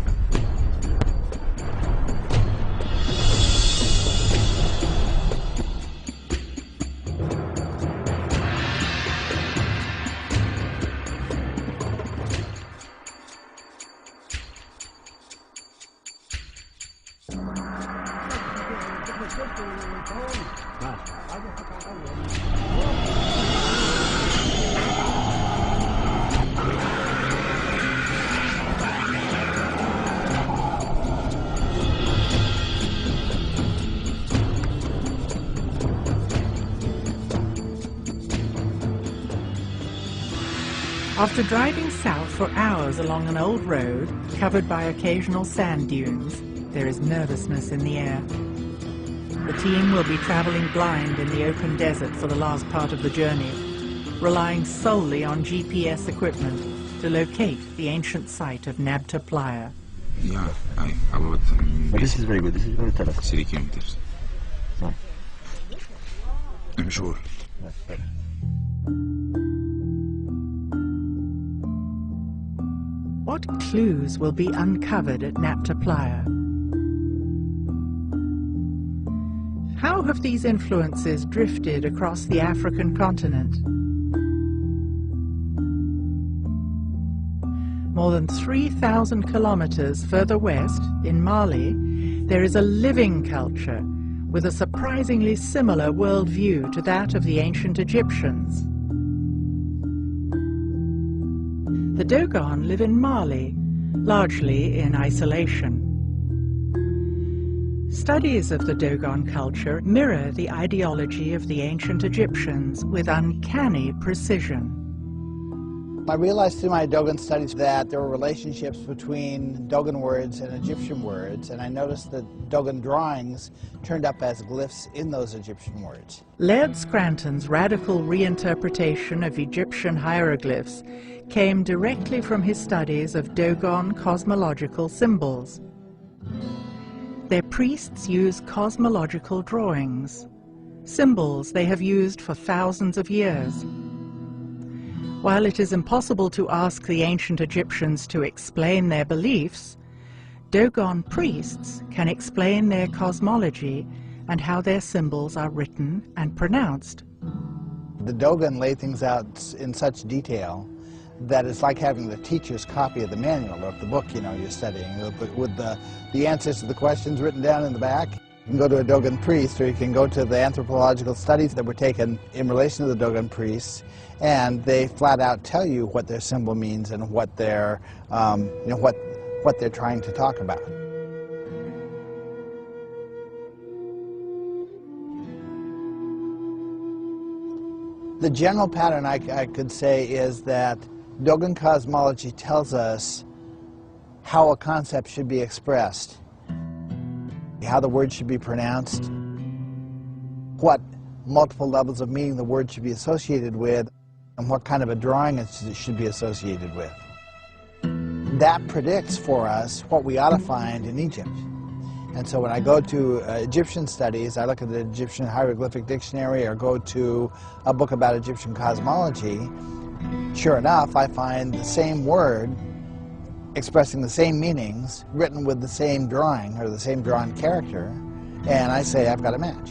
After driving south for hours along an old road covered by occasional sand dunes, there is nervousness in the air. The team will be traveling blind in the open desert for the last part of the journey, relying solely on GPS equipment to locate the ancient site of Nabta Playa. Yeah, about but this is very good. This is going to tell us 3 kilometers. No. I'm sure. What clues will be uncovered at Nabta Playa? How have these influences drifted across the African continent? More than 3,000 kilometers further west, in Mali, there is a living culture with a surprisingly similar worldview to that of the ancient Egyptians. The Dogon live in Mali, largely in isolation. Studies of the Dogon culture mirror the ideology of the ancient Egyptians with uncanny precision. I realized through my Dogon studies that there were relationships between Dogon words and Egyptian words, and I noticed that Dogon drawings turned up as glyphs in those Egyptian words. Laird Scranton's radical reinterpretation of Egyptian hieroglyphs came directly from his studies of Dogon cosmological symbols. Their priests use cosmological drawings, symbols they have used for thousands of years. While it is impossible to ask the ancient Egyptians to explain their beliefs, Dogon priests can explain their cosmology and how their symbols are written and pronounced. The Dogon lay things out in such detail that it's like having the teacher's copy of the manual of the book, you know, you're studying, with the answers to the questions written down in the back. You can go to a Dogon priest, or you can go to the anthropological studies that were taken in relation to the Dogon priests, and they flat out tell you what their symbol means and what they're, what they're trying to talk about. The general pattern I could say is that Dogon cosmology tells us how a concept should be expressed, how the word should be pronounced, what multiple levels of meaning the word should be associated with, and what kind of a drawing it should be associated with. That predicts for us what we ought to find in Egypt. And so when I go to Egyptian studies, I look at the Egyptian Hieroglyphic Dictionary or go to a book about Egyptian cosmology, sure enough, I find the same word expressing the same meanings, written with the same drawing or the same drawn character, and I say I've got a match.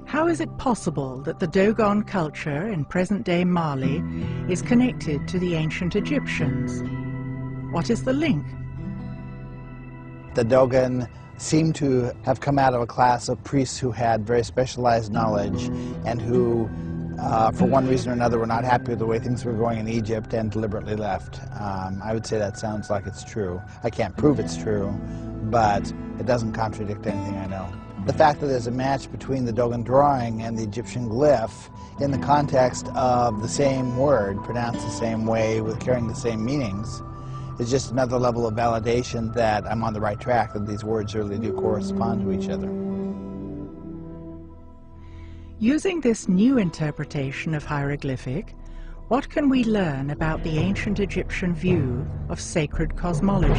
How is it possible that the Dogon culture in present-day Mali is connected to the ancient Egyptians? What is the link? The Dogon seem to have come out of a class of priests who had very specialized knowledge and who, for one reason or another, were not happy with the way things were going in Egypt and deliberately left. I would say that sounds like it's true. I can't prove it's true, but it doesn't contradict anything I know. The fact that there's a match between the Dogon drawing and the Egyptian glyph in the context of the same word, pronounced the same way, with carrying the same meanings, is just another level of validation that I'm on the right track, that these words really do correspond to each other. Using this new interpretation of hieroglyphic, what can we learn about the ancient Egyptian view of sacred cosmology?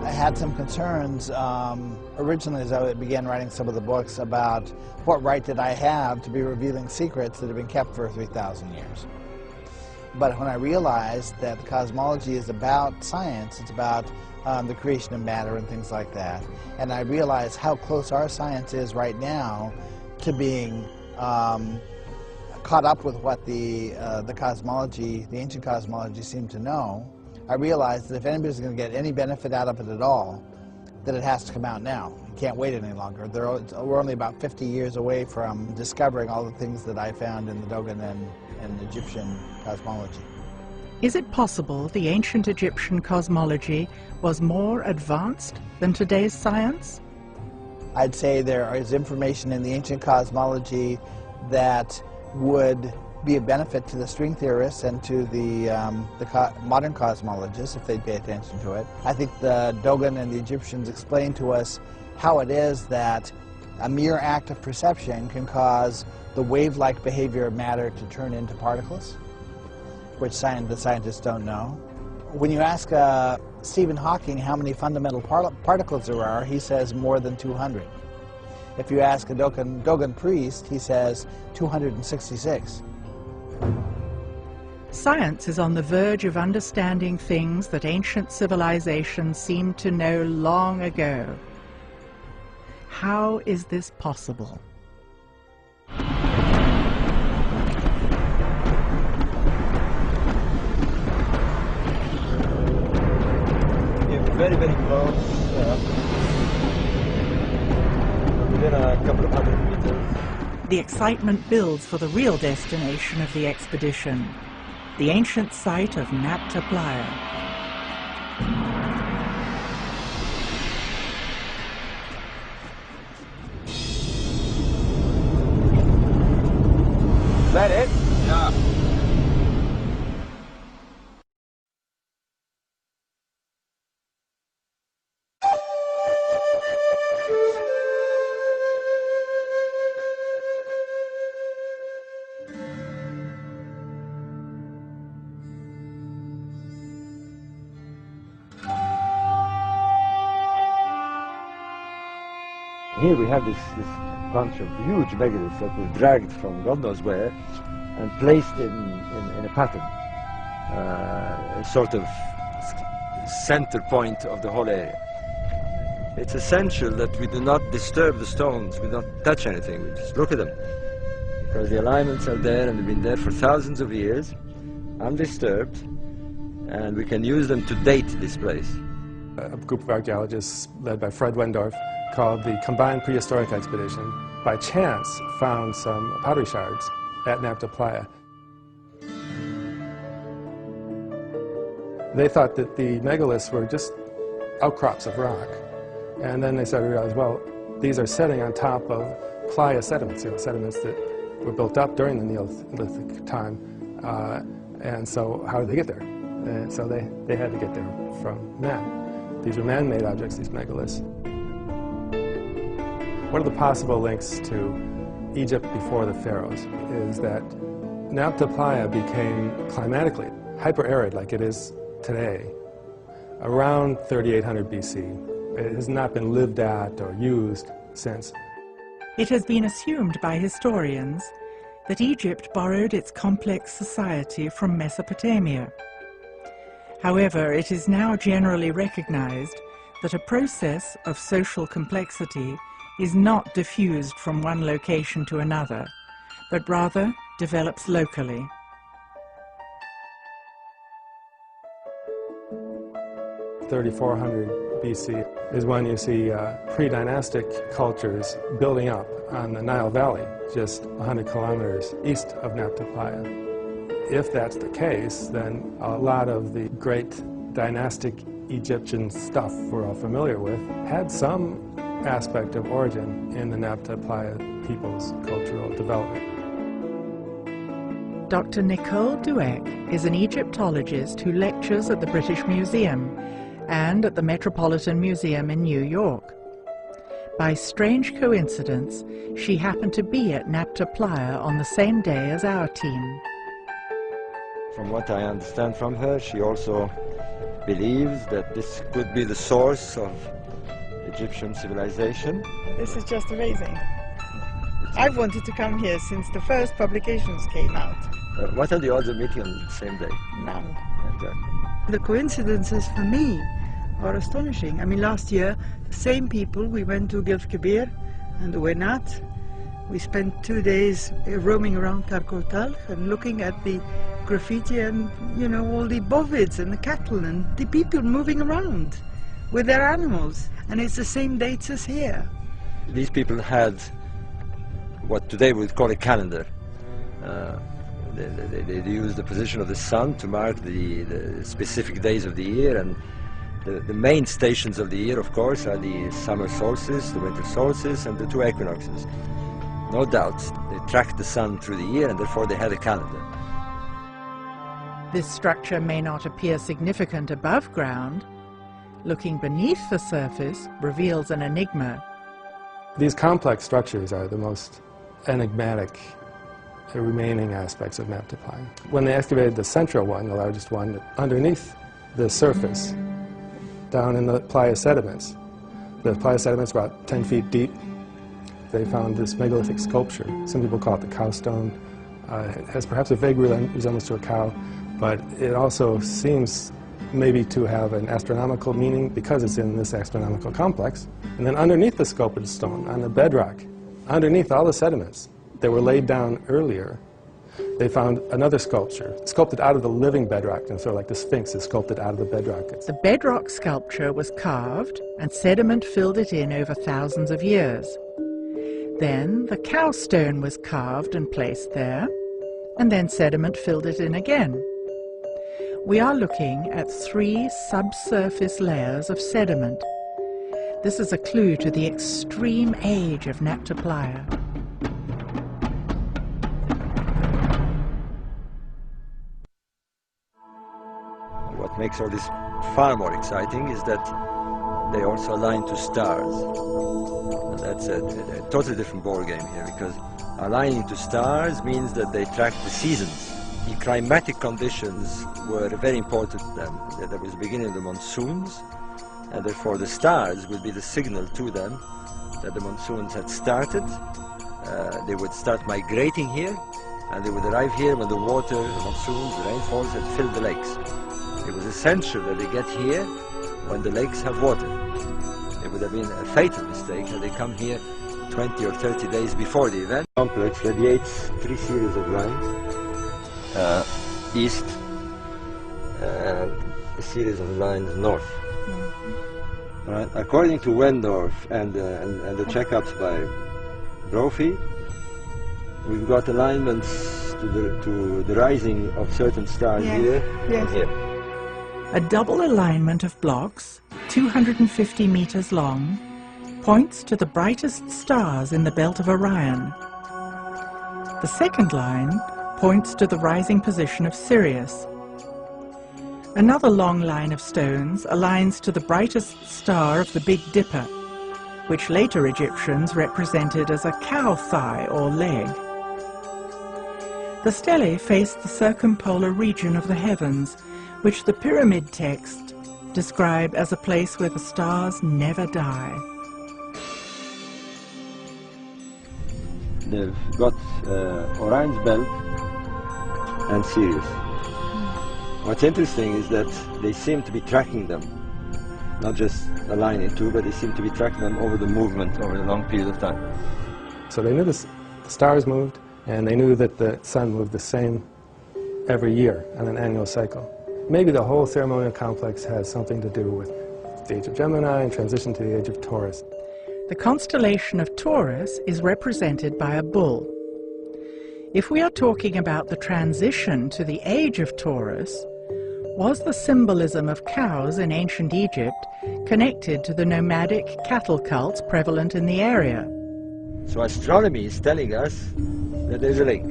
I had some concerns originally as I began writing some of the books about what right did I have to be revealing secrets that have been kept for 3,000 years. But when I realized that the cosmology is about science, it's about the creation of matter and things like that, and I realized how close our science is right now to being caught up with what the cosmology, the ancient cosmology, seemed to know, I realized that if anybody's going to get any benefit out of it at all, that it has to come out now. You can't wait any longer. We're only about 50 years away from discovering all the things that I found in the Dogon and Egyptian cosmology. Is it possible the ancient Egyptian cosmology was more advanced than today's science? I'd say there is information in the ancient cosmology that would be a benefit to the string theorists and to the modern cosmologists if they'd pay attention to it. I think the Dogon and the Egyptians explain to us how it is that a mere act of perception can cause the wave-like behavior of matter to turn into particles, which the scientists don't know. When you ask Stephen Hawking how many fundamental particles there are, he says more than 200. If you ask a Dogon priest, he says 266. Science is on the verge of understanding things that ancient civilizations seemed to know long ago. How is this possible? Very, very close. Within a couple of 100 meters. The excitement builds for the real destination of the expedition, the ancient site of Nabta Playa. Is that it? Yeah. Here we have this bunch of huge megaliths that were dragged from God knows where and placed in a pattern, a sort of center point of the whole area. It's essential that we do not disturb the stones, we don't touch anything, we just look at them. Because the alignments are there and they've been there for thousands of years, undisturbed, and we can use them to date this place. A group of archaeologists led by Fred Wendorf, called the Combined Prehistoric Expedition, by chance found some pottery shards at Nabta Playa. They thought that the megaliths were just outcrops of rock, And then they started to realize, well, these are setting on top of playa sediments, sediments that were built up during the Neolithic time. And so how did they get there? And so they had to get there from man. These are man-made objects, these megaliths. One of the possible links to Egypt before the pharaohs is that Nabta Playa became climatically hyper-arid like it is today around 3800 BC. It has not been lived at or used since. It has been assumed by historians that Egypt borrowed its complex society from Mesopotamia. However, it is now generally recognized that a process of social complexity is not diffused from one location to another, but rather develops locally. (3400 BC is when you see pre-dynastic cultures building up on the Nile Valley, just 100 kilometers east of Nabta Playa. If that's the case, then a lot of the great dynastic Egyptian stuff we're all familiar with had some aspect of origin in the Nabta Playa people's cultural development. Dr. Nicole Dweck is an Egyptologist who lectures at the British Museum and at the Metropolitan Museum in New York. By strange coincidence, she happened to be at Nabta Playa on the same day as our team. From what I understand from her, she also believes that this could be the source of Egyptian civilization. This is just amazing. I've wanted to come here since the first publications came out. What are the odds of meeting on the same day? None. Okay. The coincidences for me are astonishing. I mean, last year, the same people, we went to Gilf Kebir and Uwainat. We spent 2 days roaming around Karkotal and looking at the graffiti and, you know, all the bovids and the cattle and the people moving around with their animals. And it's the same dates as here. These people had what today we would call a calendar. They used the position of the sun to mark the specific days of the year, and the main stations of the year, of course, are the summer solstice, the winter solstice, and the two equinoxes. No doubt, they tracked the sun through the year, and therefore they had a calendar. This structure may not appear significant above ground. Looking beneath the surface reveals an enigma. These complex structures are the most enigmatic remaining aspects of Nabta Playa. When they excavated the central one, the largest one, underneath the surface, down in the playa sediments, the playa sediments were about 10 feet deep. They found this megalithic sculpture. Some people call it the cow stone. It has perhaps a vague resemblance to a cow, but it also seems maybe to have an astronomical meaning because it's in this astronomical complex. And then underneath the sculpted stone, on the bedrock, underneath all the sediments that were laid down earlier, they found another sculpture, sculpted out of the living bedrock, and so like the Sphinx is sculpted out of the bedrock. The bedrock sculpture was carved and sediment filled it in over thousands of years. Then the cow stone was carved and placed there, and then sediment filled it in again. We are looking at 3 subsurface layers of sediment. This is a clue to the extreme age of Nabta Playa. What makes all this far more exciting is that they also align to stars. And that's a totally different ballgame here, because aligning to stars means that they track the seasons. The climatic conditions were very important then. There was the beginning of the monsoons, and therefore the stars would be the signal to them that the monsoons had started. They would start migrating here, and they would arrive here when the water, the monsoons, the rainfalls had filled the lakes. It was essential that they get here when the lakes have water. It would have been a fatal mistake had they come here 20 or 30 days before the event. The complex radiates 3 series of lines, east, and a series of lines north. Right. According to Wendorf and the checkups by Brophy, we've got alignments to the rising of certain stars here and here. A double alignment of blocks, 250 meters long, points to the brightest stars in the belt of Orion. The second line points to the rising position of Sirius. Another long line of stones aligns to the brightest star of the Big Dipper, which later Egyptians represented as a cow thigh or leg. The stelae face the circumpolar region of the heavens, which the pyramid text describe as a place where the stars never die. They've got Orion's belt and Sirius. What's interesting is that they seem to be tracking them, not just aligning two, but they seem to be tracking them over the movement over a long period of time. So they knew the stars moved, and they knew that the sun moved the same every year on an annual cycle. Maybe the whole ceremonial complex has something to do with the age of Gemini and transition to the age of Taurus. The constellation of Taurus is represented by a bull. If we are talking about the transition to the age of Taurus, was the symbolism of cows in ancient Egypt connected to the nomadic cattle cults prevalent in the area? So astronomy is telling us that there's a link.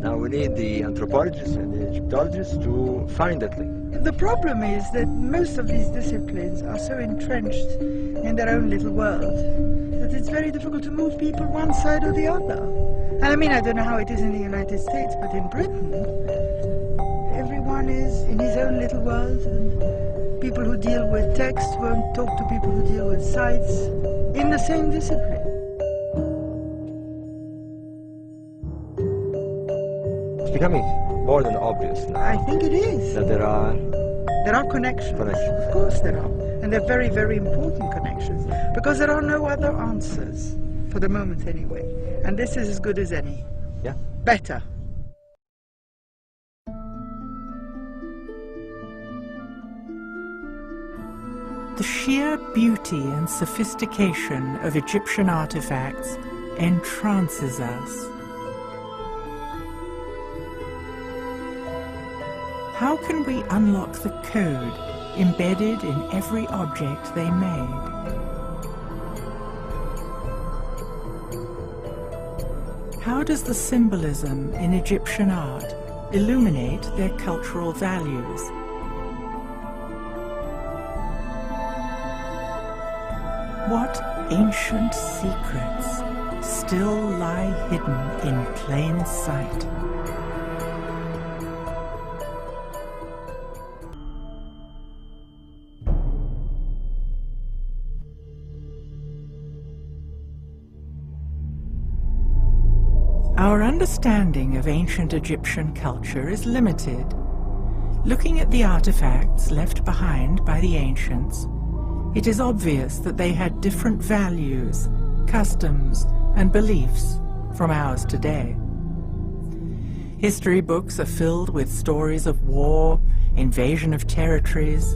Now we need the anthropologists and the Egyptologists to find that link. The problem is that most of these disciplines are so entrenched in their own little world that it's very difficult to move people one side or the other. And I mean, I don't know how it is in the United States, but in Britain, everyone is in his own little world, and people who deal with text won't talk to people who deal with sites in the same discipline. It's becoming more than obvious now. I think it is. That there are connections. Of course there are. And they're very, very important connections. Because there are no other answers, for the moment anyway. And this is as good as any. Yeah. Better. The sheer beauty and sophistication of Egyptian artifacts entrances us. How can we unlock the code embedded in every object they made? How does the symbolism in Egyptian art illuminate their cultural values? What ancient secrets still lie hidden in plain sight? Our understanding of ancient Egyptian culture is limited. Looking at the artifacts left behind by the ancients, it is obvious that they had different values, customs, and beliefs from ours today. History books are filled with stories of war, invasion of territories,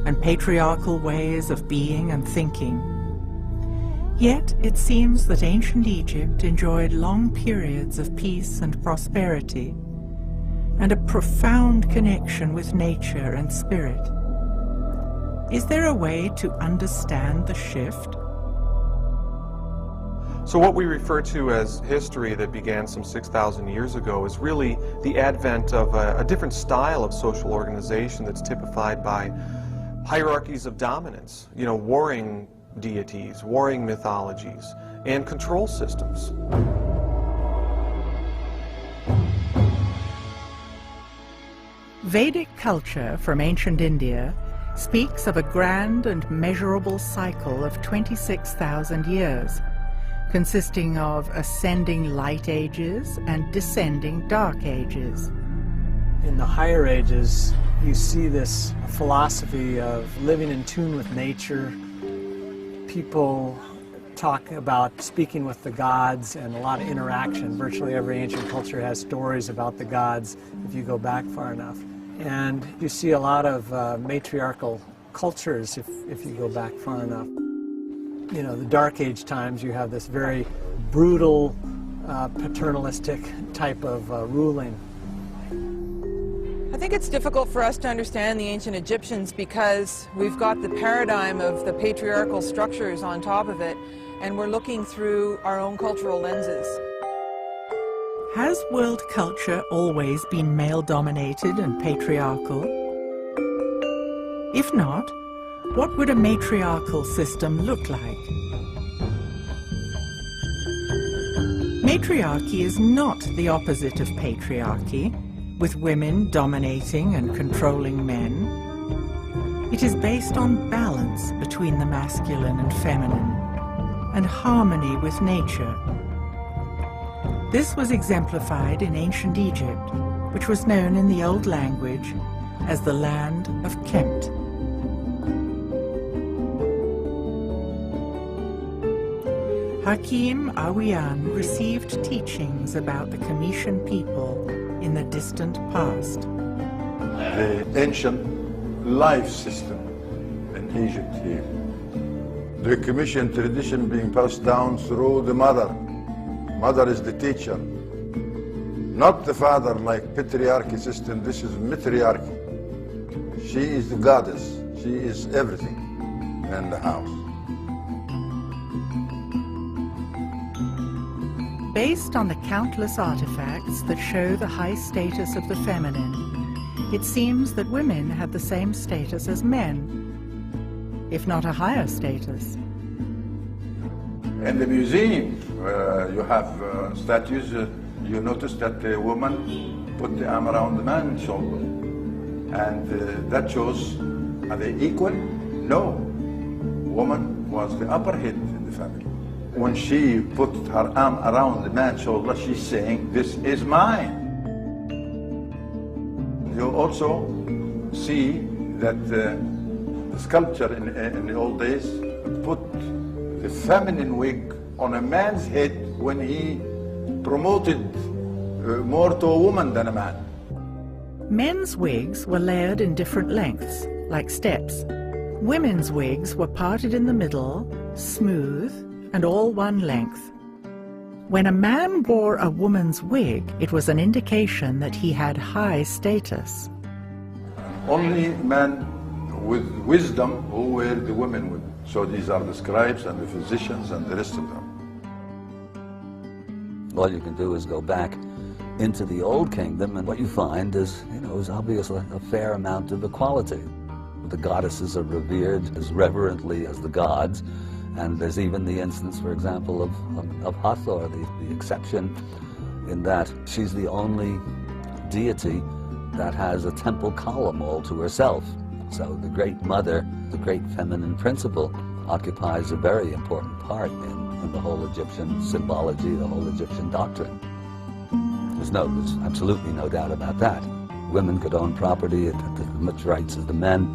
and patriarchal ways of being and thinking. Yet it seems that ancient Egypt enjoyed long periods of peace and prosperity, and a profound connection with nature and spirit. Is there a way to understand the shift? So what we refer to as history that began some 6,000 years ago is really the advent of a different style of social organization that's typified by hierarchies of dominance, warring deities, warring mythologies, and control systems. Vedic culture from ancient India speaks of a grand and measurable cycle of 26,000 years, consisting of ascending light ages and descending dark ages. In the higher ages, you see this philosophy of living in tune with nature. People talk about speaking with the gods and a lot of interaction. Virtually every ancient culture has stories about the gods if you go back far enough. And you see a lot of matriarchal cultures if you go back far enough. The Dark Age times, you have this very brutal, paternalistic type of ruling. I think it's difficult for us to understand the ancient Egyptians because we've got the paradigm of the patriarchal structures on top of it, and we're looking through our own cultural lenses. Has world culture always been male-dominated and patriarchal? If not, what would a matriarchal system look like? Matriarchy is not the opposite of patriarchy, with women dominating and controlling men. It is based on balance between the masculine and feminine, and harmony with nature. This was exemplified in ancient Egypt, which was known in the old language as the land of Kemet. Hakim Awiyan received teachings about the Comitian people in the distant past. The ancient life system in Egypt here. The Comitian tradition being passed down through the mother. Mother is the teacher, not the father like patriarchy system. This is matriarchy. She is the goddess. She is everything in the house. Based on the countless artifacts that show the high status of the feminine, it seems that women had the same status as men, if not a higher status. In the museum, you have statues, you notice that the woman put the arm around the man's shoulder. And that shows, are they equal? No. Woman was the upper head in the family. When she put her arm around the man's shoulder, she's saying, this is mine. You also see that the sculpture in the old days put the feminine wig on a man's head when he promoted more to a woman than a man. Men's wigs were layered in different lengths, like steps. Women's wigs were parted in the middle, smooth, and all one length. When a man wore a woman's wig, it was an indication that he had high status. Only men with wisdom who wear the women wig. So these are the scribes and the physicians and the rest of them. All you can do is go back into the Old Kingdom, and what you find is, is obviously a fair amount of equality. The goddesses are revered as reverently as the gods, and there's even the instance, for example, of Hathor, the exception in that she's the only deity that has a temple column all to herself. So the Great Mother, the great feminine principle, occupies a very important part in the whole Egyptian symbology, the whole Egyptian doctrine. There's absolutely no doubt about that. Women could own property at as much rights as the men.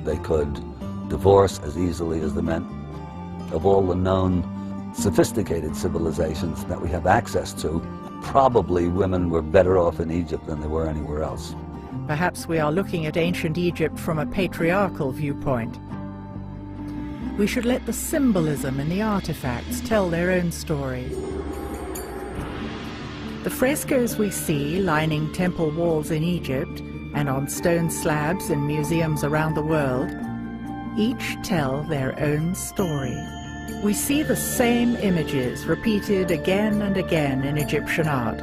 They could divorce as easily as the men. Of all the known sophisticated civilizations that we have access to, probably women were better off in Egypt than they were anywhere else. Perhaps we are looking at ancient Egypt from a patriarchal viewpoint. We should let the symbolism in the artifacts tell their own story. The frescoes we see lining temple walls in Egypt and on stone slabs in museums around the world each tell their own story. We see the same images repeated again and again in Egyptian art.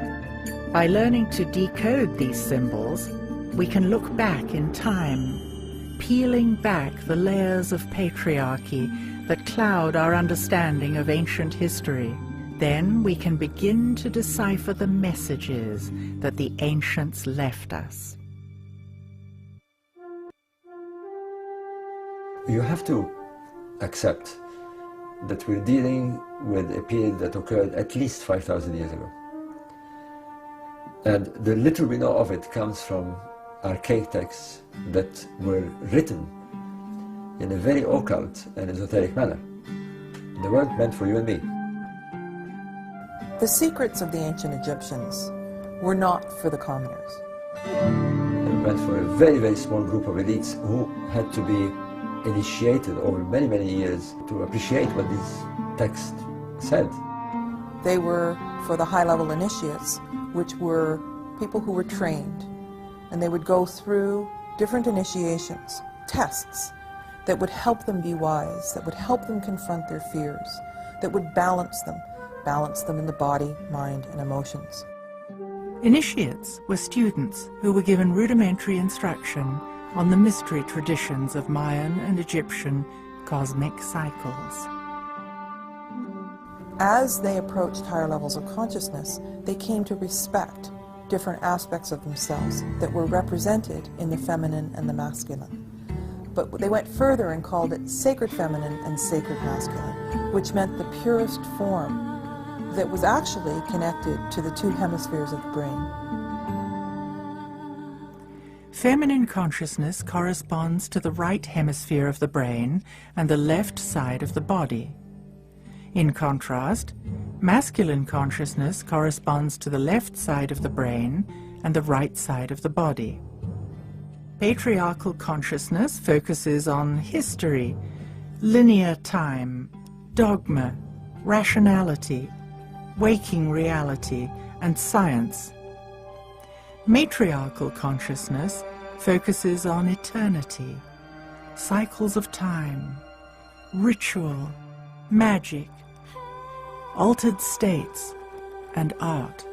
By learning to decode these symbols, we can look back in time, peeling back the layers of patriarchy that cloud our understanding of ancient history. Then we can begin to decipher the messages that the ancients left us. You have to accept that we're dealing with a period that occurred at least 5,000 years ago. And the little we know of it comes from archaic texts that were written in a very occult and esoteric manner. They weren't meant for you and me. The secrets of the ancient Egyptians were not for the commoners. They were meant for a very, very small group of elites who had to be initiated over many, many years to appreciate what these texts said. They were for the high-level initiates, which were people who were trained. and they would go through different initiations, tests that would help them be wise, that would help them confront their fears, that would balance them in the body, mind, and emotions. Initiates were students who were given rudimentary instruction on the mystery traditions of Mayan and Egyptian cosmic cycles. As they approached higher levels of consciousness, they came to respect different aspects of themselves that were represented in the feminine and the masculine. But they went further and called it sacred feminine and sacred masculine, which meant the purest form that was actually connected to the two hemispheres of the brain. Feminine consciousness corresponds to the right hemisphere of the brain and the left side of the body. In contrast, masculine consciousness corresponds to the left side of the brain and the right side of the body. Patriarchal consciousness focuses on history, linear time, dogma, rationality, waking reality, and science. Matriarchal consciousness focuses on eternity, cycles of time, ritual, magic, altered states, and art.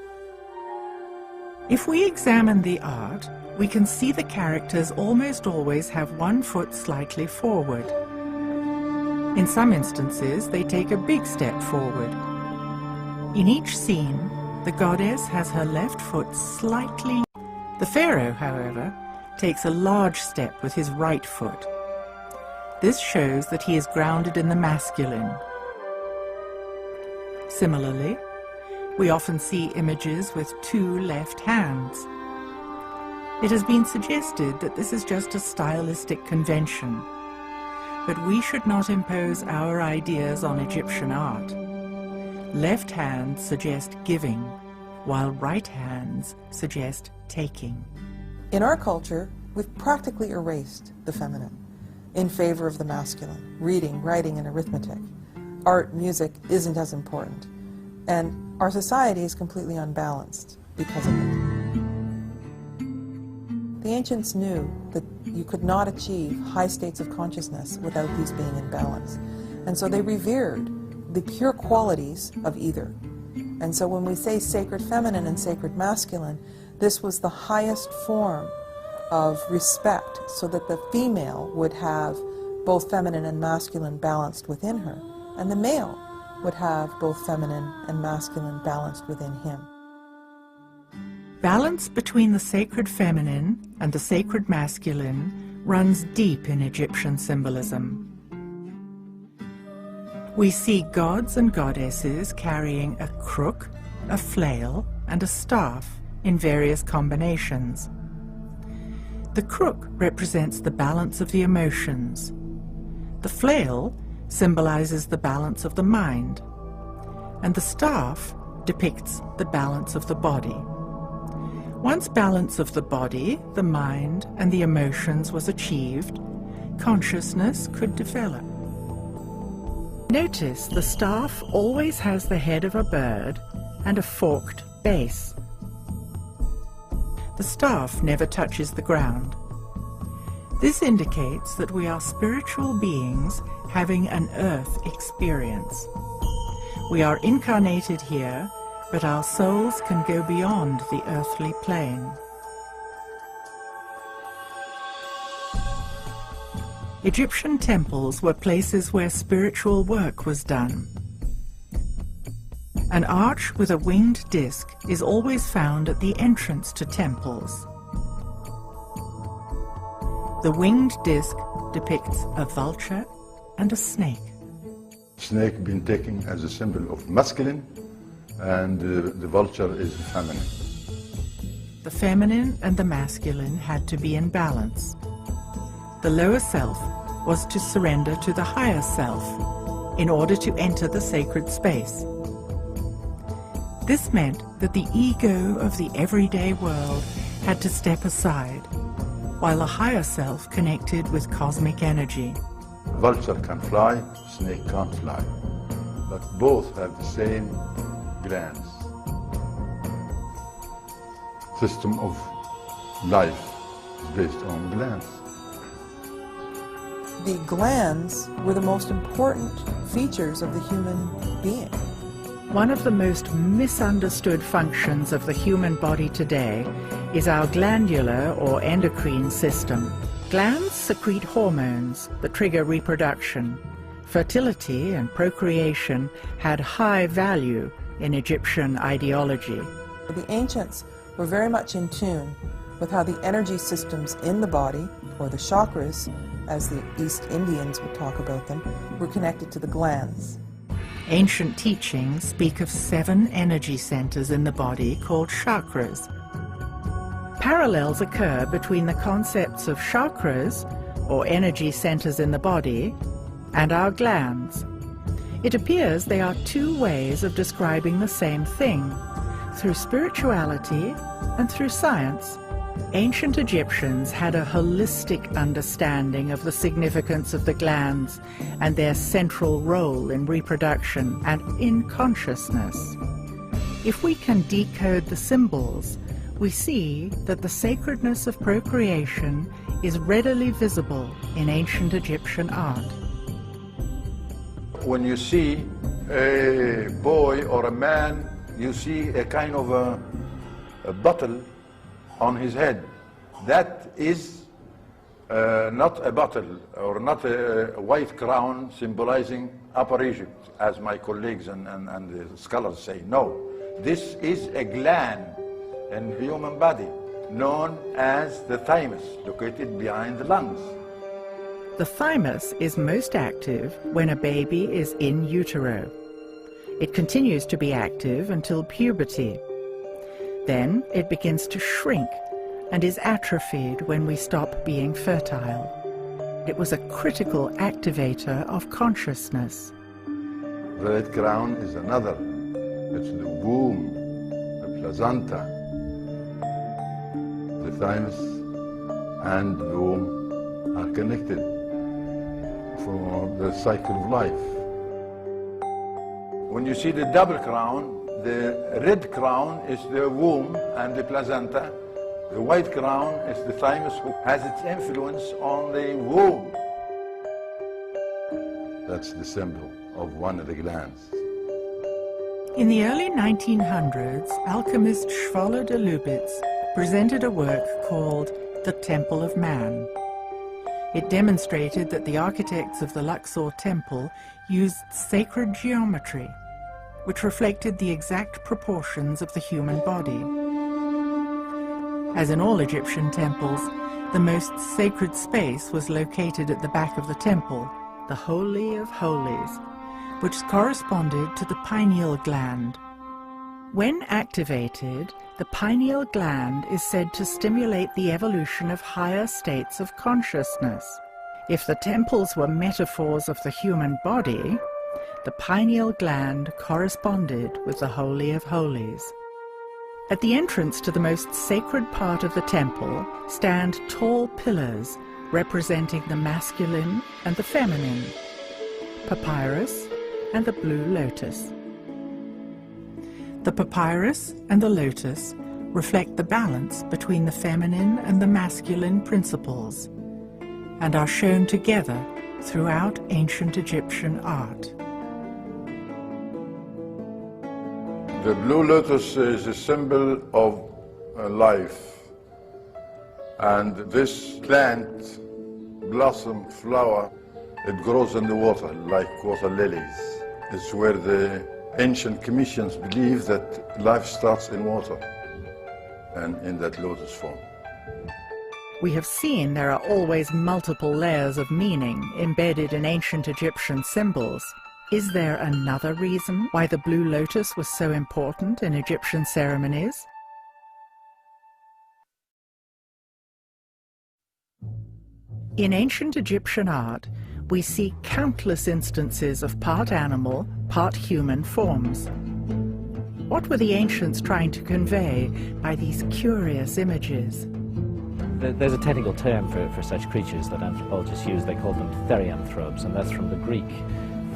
If we examine the art, we can see the characters almost always have one foot slightly forward. In some instances, they take a big step forward. In each scene, the goddess has her left foot slightly. The pharaoh, however, takes a large step with his right foot. This shows that he is grounded in the masculine. Similarly, we often see images with two left hands. It has been suggested that this is just a stylistic convention, but we should not impose our ideas on Egyptian art. Left hands suggest giving, while right hands suggest taking. In our culture, we've practically erased the feminine in favor of the masculine. Reading, writing, and arithmetic. Art, music isn't as important. And our society is completely unbalanced because of it. The ancients knew that you could not achieve high states of consciousness without these being in balance. And so they revered the pure qualities of either. And so when we say sacred feminine and sacred masculine, this was the highest form of respect, so that the female would have both feminine and masculine balanced within her, and the male would have both feminine and masculine balanced within him. Balance between the sacred feminine and the sacred masculine runs deep in Egyptian symbolism. We see gods and goddesses carrying a crook, a flail, and a staff in various combinations. The crook represents the balance of the emotions. The flail symbolizes the balance of the mind, and the staff depicts the balance of the body. Once balance of the body, the mind, and the emotions was achieved, consciousness could develop. Notice the staff always has the head of a bird and a forked base. The staff never touches the ground. This indicates that we are spiritual beings having an earth experience. We are incarnated here, but our souls can go beyond the earthly plane. Egyptian temples were places where spiritual work was done. An arch with a winged disc is always found at the entrance to temples. The winged disc depicts a vulture and a snake. Snake been taken as a symbol of masculine, and the vulture is feminine. The feminine and the masculine had to be in balance. The lower self was to surrender to the higher self in order to enter the sacred space. This meant that the ego of the everyday world had to step aside, while the higher self connected with cosmic energy. Vulture can fly, snake can't fly, but both have the same glands. System of life is based on glands. The glands were the most important features of the human being. One of the most misunderstood functions of the human body today is our glandular or endocrine system. Glands secrete hormones that trigger reproduction. Fertility and procreation had high value in Egyptian ideology. The ancients were very much in tune with how the energy systems in the body, or the chakras, as the East Indians would talk about them, were connected to the glands. Ancient teachings speak of 7 energy centers in the body called chakras. Parallels occur between the concepts of chakras, or energy centers in the body, and our glands. It appears they are 2 ways of describing the same thing, through spirituality and through science. Ancient Egyptians had a holistic understanding of the significance of the glands and their central role in reproduction and in consciousness. If we can decode the symbols, we see that the sacredness of procreation is readily visible in ancient Egyptian art. When you see a boy or a man, you see a kind of a bottle on his head. That is not a bottle or not a white crown symbolizing Upper Egypt, as my colleagues and the scholars say. No, this is a gland in the human body known as the thymus, located behind the lungs. The thymus is most active when a baby is in utero. It continues to be active until puberty. Then it begins to shrink and is atrophied when we stop being fertile. It was a critical activator of consciousness. The red crown is another. It's the womb, the placenta. The thymus and the womb are connected for the cycle of life. When you see the double crown, the red crown is the womb and the placenta. The white crown is the thymus, who has its influence on the womb. That's the symbol of one of the glands. In the early 1900s, alchemist Schwoller de Lubitz presented a work called The Temple of Man. It demonstrated that the architects of the Luxor temple used sacred geometry, which reflected the exact proportions of the human body. As in all Egyptian temples, the most sacred space was located at the back of the temple, the Holy of Holies, which corresponded to the pineal gland. When activated, the pineal gland is said to stimulate the evolution of higher states of consciousness. If the temples were metaphors of the human body, the pineal gland corresponded with the Holy of Holies. At the entrance to the most sacred part of the temple stand tall pillars representing the masculine and the feminine, papyrus and the blue lotus. The papyrus and the lotus reflect the balance between the feminine and the masculine principles and are shown together throughout ancient Egyptian art. The blue lotus is a symbol of life, and this plant, blossom, flower, it grows in the water like water lilies. It's where the ancient Commissions believe that life starts in water and in that lotus form. We have seen there are always multiple layers of meaning embedded in ancient Egyptian symbols. Is there another reason why the blue lotus was so important in Egyptian ceremonies? In ancient Egyptian art, we see countless instances of part animal, part human forms. What were the ancients trying to convey by these curious images? There's a technical term for such creatures that anthropologists use. They call them therianthropes, and that's from the Greek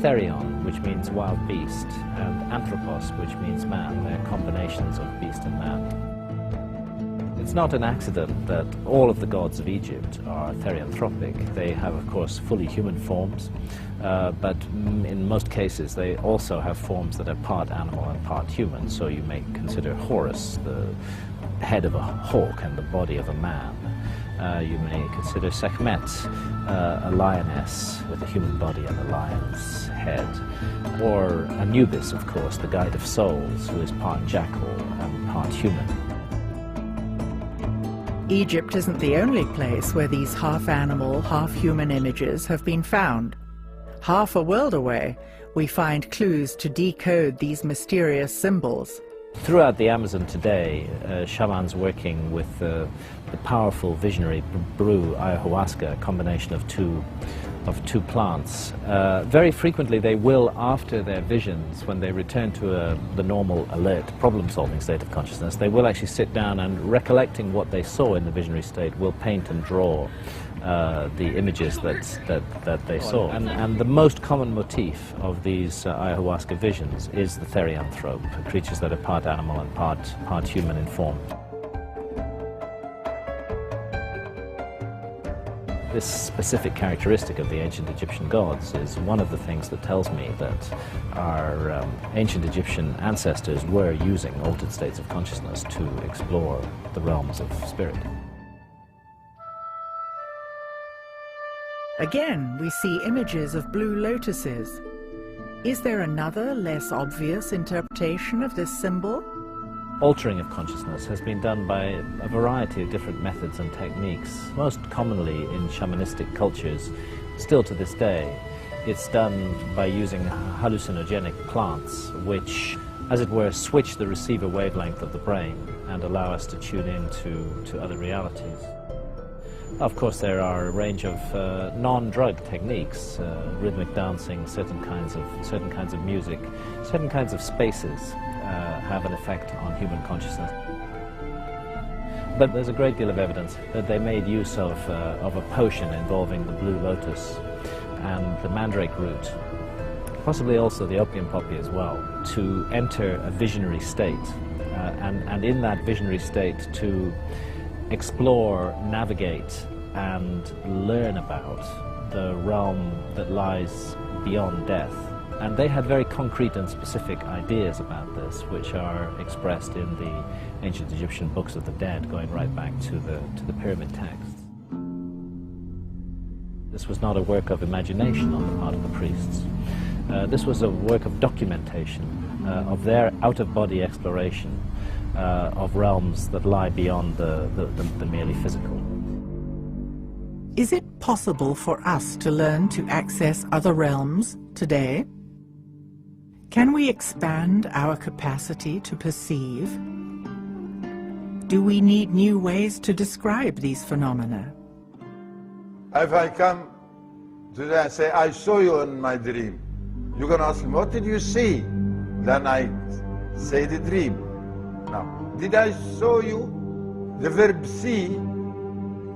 therion, which means wild beast, and anthropos, which means man. They're combinations of beast and man. It's not an accident that all of the gods of Egypt are therianthropic. They have, of course, fully human forms, but in most cases they also have forms that are part animal and part human. So you may consider Horus the head of a hawk and the body of a man. You may consider Sekhmet a lioness with a human body and a lion's head. Or Anubis, of course, the guide of souls, who is part jackal and part human. Egypt isn't the only place where these half-animal, half-human images have been found. Half a world away, we find clues to decode these mysterious symbols. Throughout the Amazon today, shamans working with the powerful visionary brew ayahuasca, a combination of two plants. Very frequently they will, after their visions, when they return to the normal, alert, problem-solving state of consciousness, they will actually sit down and, recollecting what they saw in the visionary state, will paint and draw the images that they saw. And the most common motif of these ayahuasca visions is the therianthrope, creatures that are part animal and part human in form. This specific characteristic of the ancient Egyptian gods is one of the things that tells me that our ancient Egyptian ancestors were using altered states of consciousness to explore the realms of spirit. Again, we see images of blue lotuses. Is there another, less obvious interpretation of this symbol? Altering of consciousness has been done by a variety of different methods and techniques. Most commonly in shamanistic cultures, still to this day, it's done by using hallucinogenic plants which, as it were, switch the receiver wavelength of the brain and allow us to tune in to other realities. Of course, there are a range of non-drug techniques, rhythmic dancing, certain kinds of music, certain kinds of spaces have an effect on human consciousness. But there's a great deal of evidence that they made use of a potion involving the blue lotus and the mandrake root, possibly also the opium poppy as well, to enter a visionary state, and in that visionary state to explore, navigate, and learn about the realm that lies beyond death. And they had very concrete and specific ideas about this, which are expressed in the ancient Egyptian books of the dead, going right back to the pyramid texts. This was not a work of imagination on the part of the priests. This was a work of documentation, of their out-of-body exploration of realms that lie beyond the merely physical. Is it possible for us to learn to access other realms today? Can we expand our capacity to perceive? Do we need new ways to describe these phenomena? If I come today and say, I saw you in my dream, you're going to ask me, what did you see? Then I say the dream. Now, did I show you? The verb see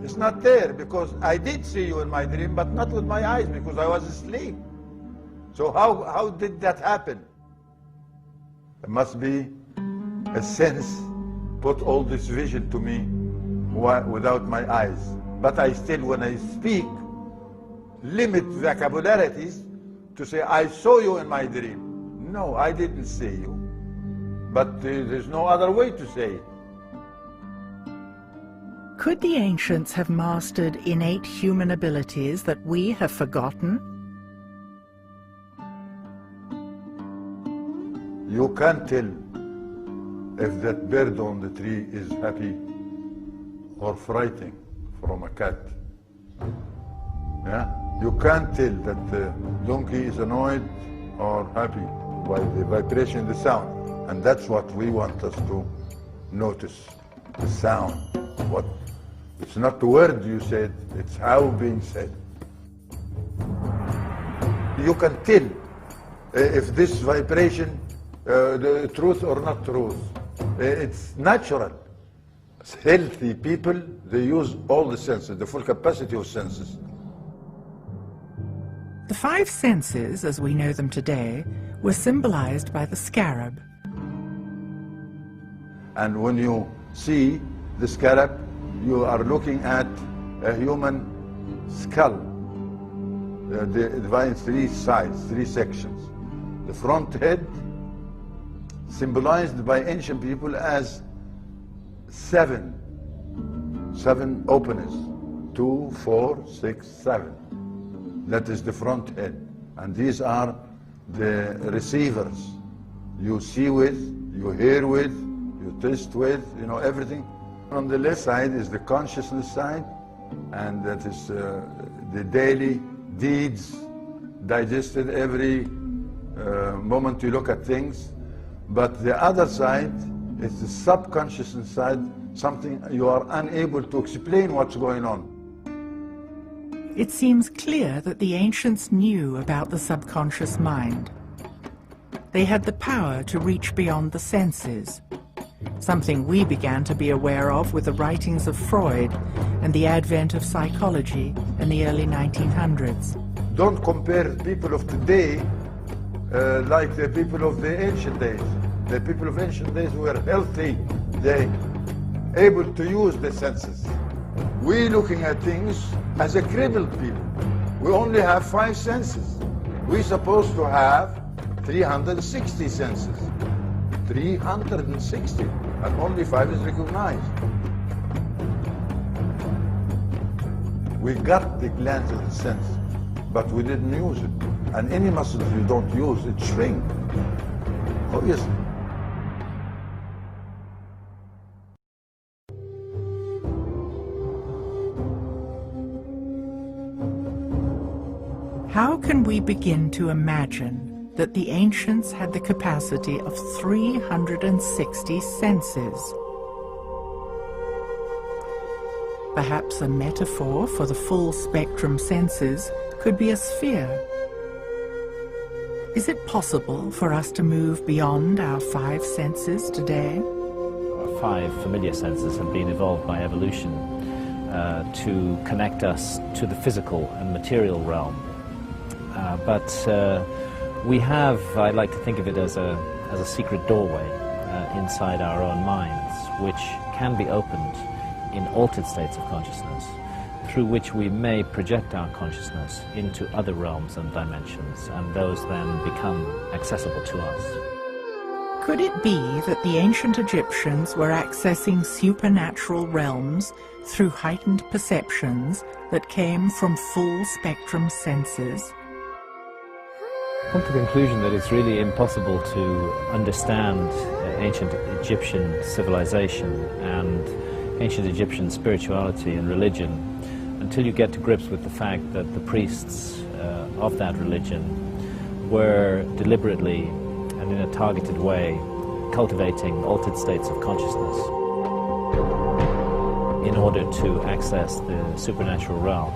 is not there, because I did see you in my dream, but not with my eyes, because I was asleep. So how did that happen? There must be a sense put all this vision to me without my eyes. But I still, when I speak, limit vocabularities to say, I saw you in my dream. No, I didn't see you. But there's no other way to say it. Could the ancients have mastered innate human abilities that we have forgotten? You can't tell if that bird on the tree is happy or frightened from a cat. Yeah? You can't tell that the donkey is annoyed or happy by the vibration, the sound. And that's what we want us to notice, the sound. It's not the word you said, it's how being said. You can tell if this vibration, the truth or not truth. It's natural. Healthy people, they use all the senses, the full capacity of senses. The five senses, as we know them today, were symbolized by the scarab. And when you see the scalp, you are looking at a human skull, divided in three sides, three sections. The front head, symbolized by ancient people as seven openers. 2, 4, 6, 7. That is the front head. And these are the receivers. You see with, you hear with, you taste with, you know, everything. On the left side is the consciousness side, and that is the daily deeds digested every moment you look at things. But the other side is the subconsciousness side, something you are unable to explain what's going on. It seems clear that the ancients knew about the subconscious mind. They had the power to reach beyond the senses, something we began to be aware of with the writings of Freud and the advent of psychology in the early 1900s. Don't compare people of today like the people of the ancient days. The people of ancient days were healthy. They able to use the senses. We looking at things as a crippled people. We only have 5 senses. We're supposed to have 360 senses. 360, and only 5 is recognized. We got the glands of the sense, but we didn't use it. And any muscles you don't use, it shrinks. Obviously. How can we begin to imagine that the ancients had the capacity of 360 senses? Perhaps a metaphor for the full spectrum senses could be a sphere. Is it possible for us to move beyond our 5 senses today? Our 5 familiar senses have been evolved by evolution to connect us to the physical and material realm. But we have, I'd like to think of it as a secret doorway inside our own minds, which can be opened in altered states of consciousness, through which we may project our consciousness into other realms and dimensions, and those then become accessible to us. Could it be that the ancient Egyptians were accessing supernatural realms through heightened perceptions that came from full spectrum senses? I've come to the conclusion that it's really impossible to understand ancient Egyptian civilization and ancient Egyptian spirituality and religion until you get to grips with the fact that the priests of that religion were deliberately and in a targeted way cultivating altered states of consciousness in order to access the supernatural realm.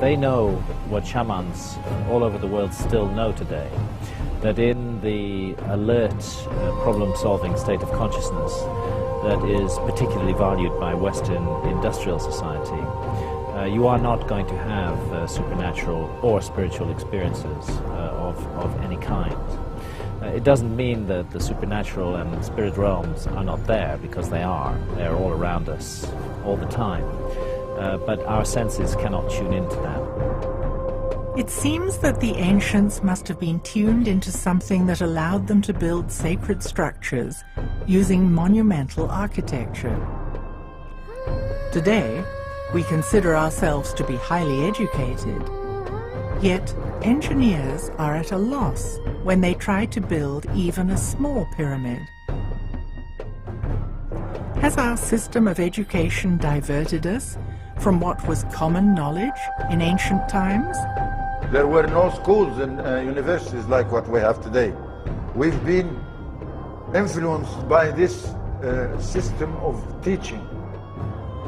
They know what shamans all over the world still know today, that in the alert, problem-solving state of consciousness that is particularly valued by Western industrial society, you are not going to have supernatural or spiritual experiences of any kind. It doesn't mean that the supernatural and spirit realms are not there, because they are. They're all around us all the time. But our senses cannot tune into that. It seems that the ancients must have been tuned into something that allowed them to build sacred structures using monumental architecture. Today, we consider ourselves to be highly educated, yet engineers are at a loss when they try to build even a small pyramid. Has our system of education diverted us from what was common knowledge in ancient times? There were no schools and universities like what we have today. We've been influenced by this system of teaching.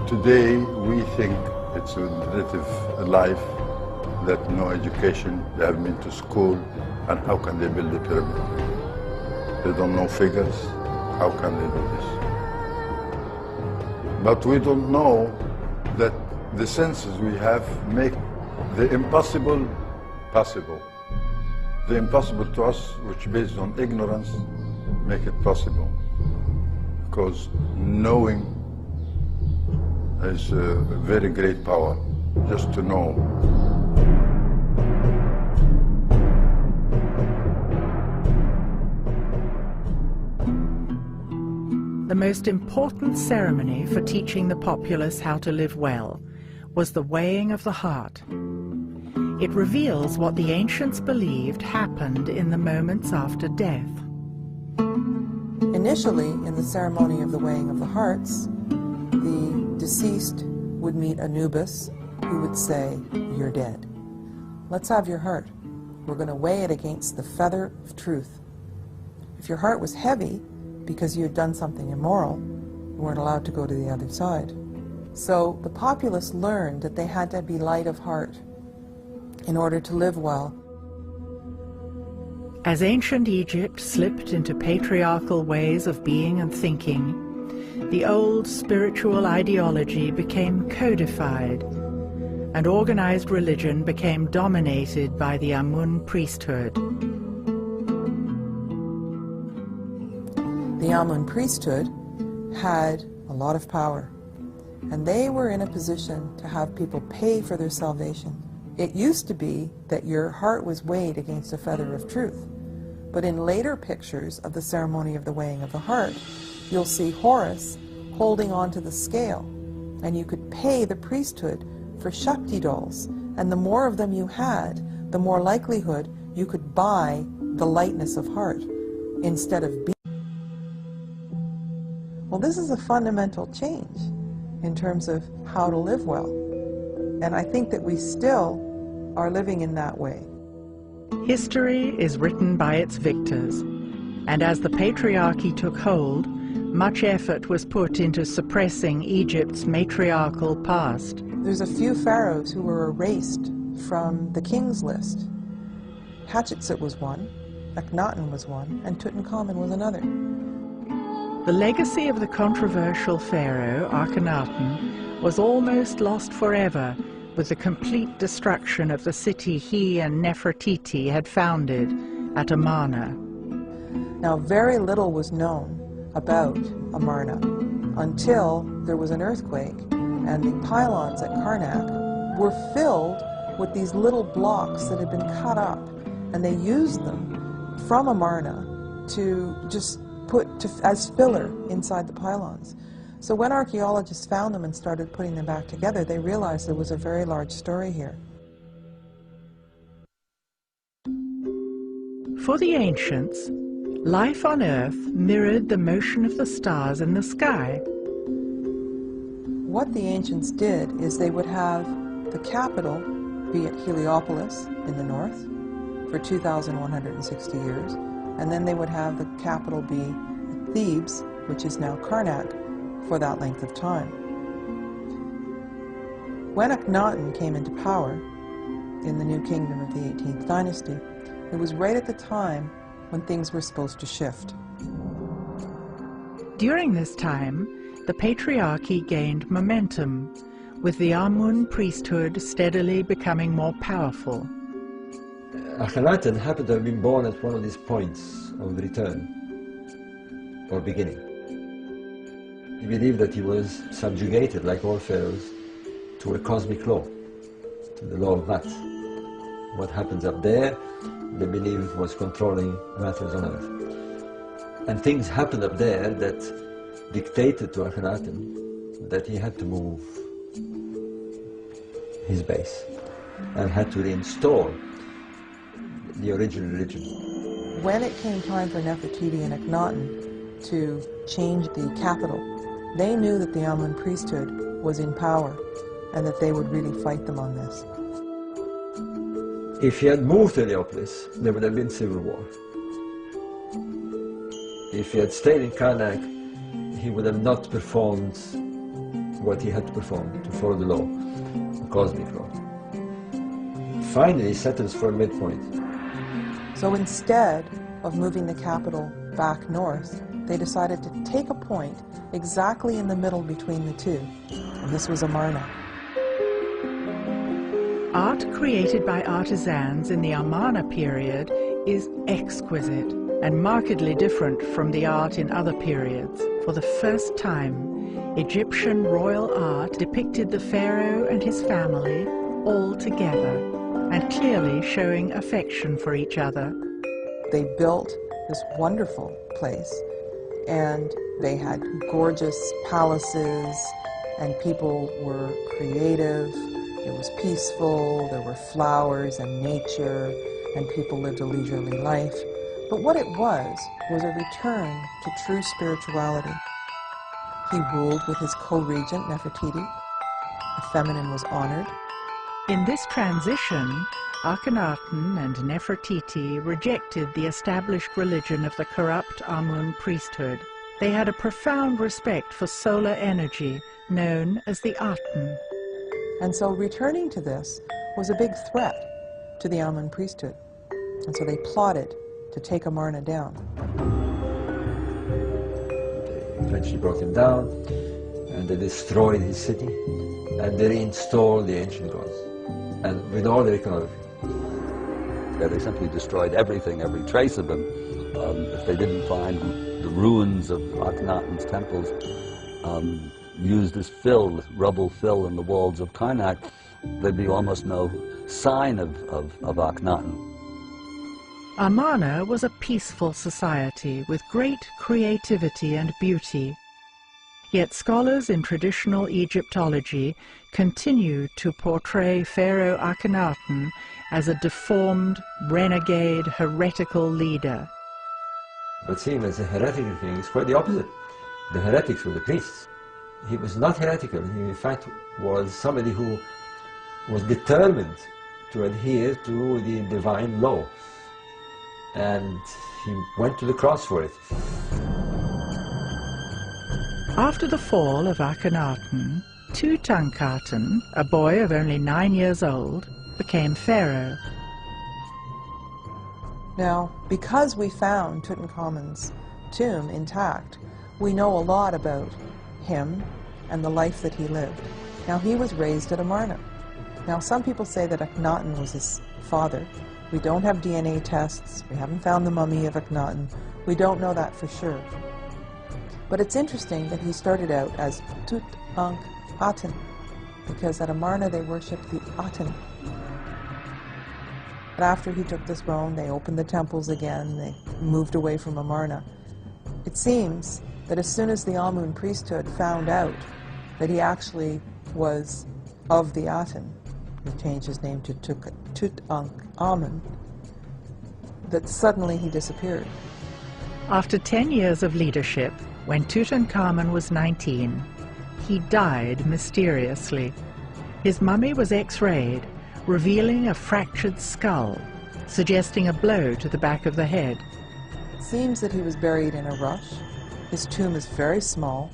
Today we think it's a relative life, that no education, they haven't been to school, and how can they build a pyramid? They don't know figures, how can they do this? But we don't know that the senses we have make the impossible possible. The impossible to us, which based on ignorance, make it possible. Because knowing is a very great power, just to know. The most important ceremony for teaching the populace how to live well was the weighing of the heart. It reveals what the ancients believed happened in the moments after death. Initially, in the ceremony of the weighing of the hearts, the deceased would meet Anubis, who would say, "You're dead. Let's have your heart. We're going to weigh it against the feather of truth." If your heart was heavy, because you had done something immoral, you weren't allowed to go to the other side. So the populace learned that they had to be light of heart in order to live well. As ancient Egypt slipped into patriarchal ways of being and thinking, the old spiritual ideology became codified, and organized religion became dominated by the Amun priesthood. The Amun priesthood had a lot of power, and they were in a position to have people pay for their salvation. It used to be that your heart was weighed against a feather of truth, but in later pictures of the ceremony of the weighing of the heart, you'll see Horus holding onto the scale, and you could pay the priesthood for Shakti dolls, and the more of them you had, the more likelihood you could buy the lightness of heart instead of being. Well, this is a fundamental change in terms of how to live well, and I think that we still are living in that way. History is written by its victors, and as the patriarchy took hold, much effort was put into suppressing Egypt's matriarchal past. There's a few pharaohs who were erased from the king's list. Hatshepsut was one, Akhenaten was one, and Tutankhamun was another. The legacy of the controversial pharaoh, Akhenaten, was almost lost forever with the complete destruction of the city he and Nefertiti had founded at Amarna. Now, very little was known about Amarna until there was an earthquake, and the pylons at Karnak were filled with these little blocks that had been cut up, and they used them from Amarna to just put as filler inside the pylons. So when archaeologists found them and started putting them back together, they realized there was a very large story here. For the ancients, life on Earth mirrored the motion of the stars in the sky. What the ancients did is they would have the capital be at Heliopolis in the north for 2,160 years, and then they would have the capital be at Thebes, which is now Karnak, for that length of time. When Akhenaten came into power in the new kingdom of the 18th dynasty, it was right at the time when things were supposed to shift. During this time, the patriarchy gained momentum, with the Amun priesthood steadily becoming more powerful. Akhenaten happened to have been born at one of these points of return, or beginning. He believed that he was subjugated, like all pharaohs, to a cosmic law, to the law of math. What happens up there, they believed was controlling matters on Earth. And things happened up there that dictated to Akhenaten that he had to move his base and had to reinstall the original religion. When it came time for Nefertiti and Akhenaten to change the capital, they knew that the Amun priesthood was in power and that they would really fight them on this. If he had moved to Heliopolis, there would have been civil war. If he had stayed in Karnak, he would have not performed what he had to perform to follow the law, the cosmic law. Finally, he settles for a midpoint. So instead of moving the capital back north, they decided to take a point exactly in the middle between the two, and this was Amarna. Art created by artisans in the Amarna period is exquisite and markedly different from the art in other periods. For the first time, Egyptian royal art depicted the pharaoh and his family all together and clearly showing affection for each other. They built this wonderful place, and they had gorgeous palaces, and people were creative. It was peaceful, there were flowers and nature, and people lived a leisurely life. But what it was a return to true spirituality. He ruled with his co-regent, Nefertiti. The feminine was honored. In this transition, Akhenaten and Nefertiti rejected the established religion of the corrupt Amun priesthood. They had a profound respect for solar energy, known as the Aten. And so returning to this was a big threat to the Amun priesthood. And so they plotted to take Amarna down. They eventually broke him down, and they destroyed his city, and they reinstalled the ancient gods, and with all the iconography. Yeah, they simply destroyed everything, every trace of him. If they didn't find the ruins of Akhenaten's temples used as fill, rubble fill in the walls of Karnak, there'd be almost no sign of Akhenaten. Amarna was a peaceful society with great creativity and beauty. Yet scholars in traditional Egyptology continue to portray Pharaoh Akhenaten as a deformed, renegade, heretical leader. But seeing as a heretical king is quite the opposite. The heretics were the priests. He was not heretical. He, in fact, was somebody who was determined to adhere to the divine law. And he went to the cross for it. After the fall of Akhenaten, Tutankhaten, a boy of only 9 years old, became pharaoh. Now, because we found Tutankhamun's tomb intact, we know a lot about him and the life that he lived. Now, he was raised at Amarna. Now, some people say that Akhenaten was his father. We don't have DNA tests. We haven't found the mummy of Akhenaten. We don't know that for sure. But it's interesting that he started out as Tutankhaten, because at Amarna they worshipped the Aten. But after he took the throne, they opened the temples again. They moved away from Amarna. It seems that as soon as the Amun priesthood found out that he actually was of the Aten, he changed his name to Tutankhamun, that suddenly he disappeared. After 10 years of leadership, when Tutankhamun was 19, he died mysteriously. His mummy was X-rayed, revealing a fractured skull, suggesting a blow to the back of the head. It seems that he was buried in a rush. His tomb is very small,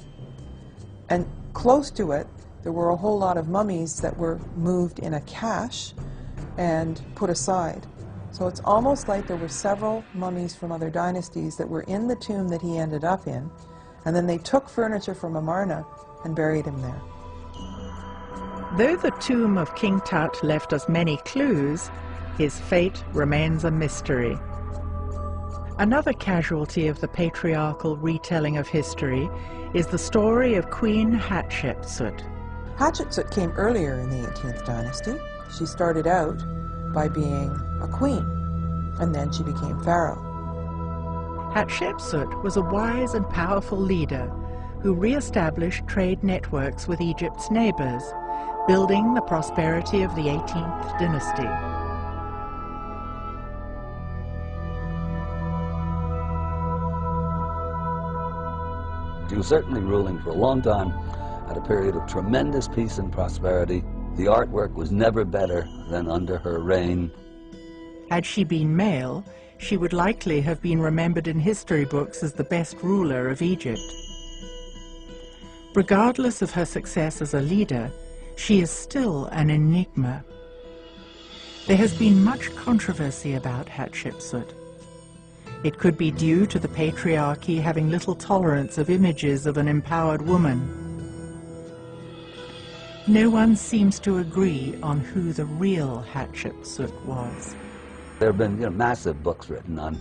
and close to it there were a whole lot of mummies that were moved in a cache and put aside. So it's almost like there were several mummies from other dynasties that were in the tomb that he ended up in, and then they took furniture from Amarna and buried him there. Though the tomb of King Tut left us many clues, his fate remains a mystery. Another casualty of the patriarchal retelling of history is the story of Queen Hatshepsut. Hatshepsut came earlier in the 18th dynasty. She started out by being a queen, and then she became pharaoh. Hatshepsut was a wise and powerful leader who re-established trade networks with Egypt's neighbors, building the prosperity of the 18th dynasty. She was certainly ruling for a long time at a period of tremendous peace and prosperity. The artwork was never better than under her reign. Had she been male, she would likely have been remembered in history books as the best ruler of Egypt. Regardless of her success as a leader, she is still an enigma. There has been much controversy about Hatshepsut. It could be due to the patriarchy having little tolerance of images of an empowered woman. No one seems to agree on who the real Hatshepsut was. There have been massive books written on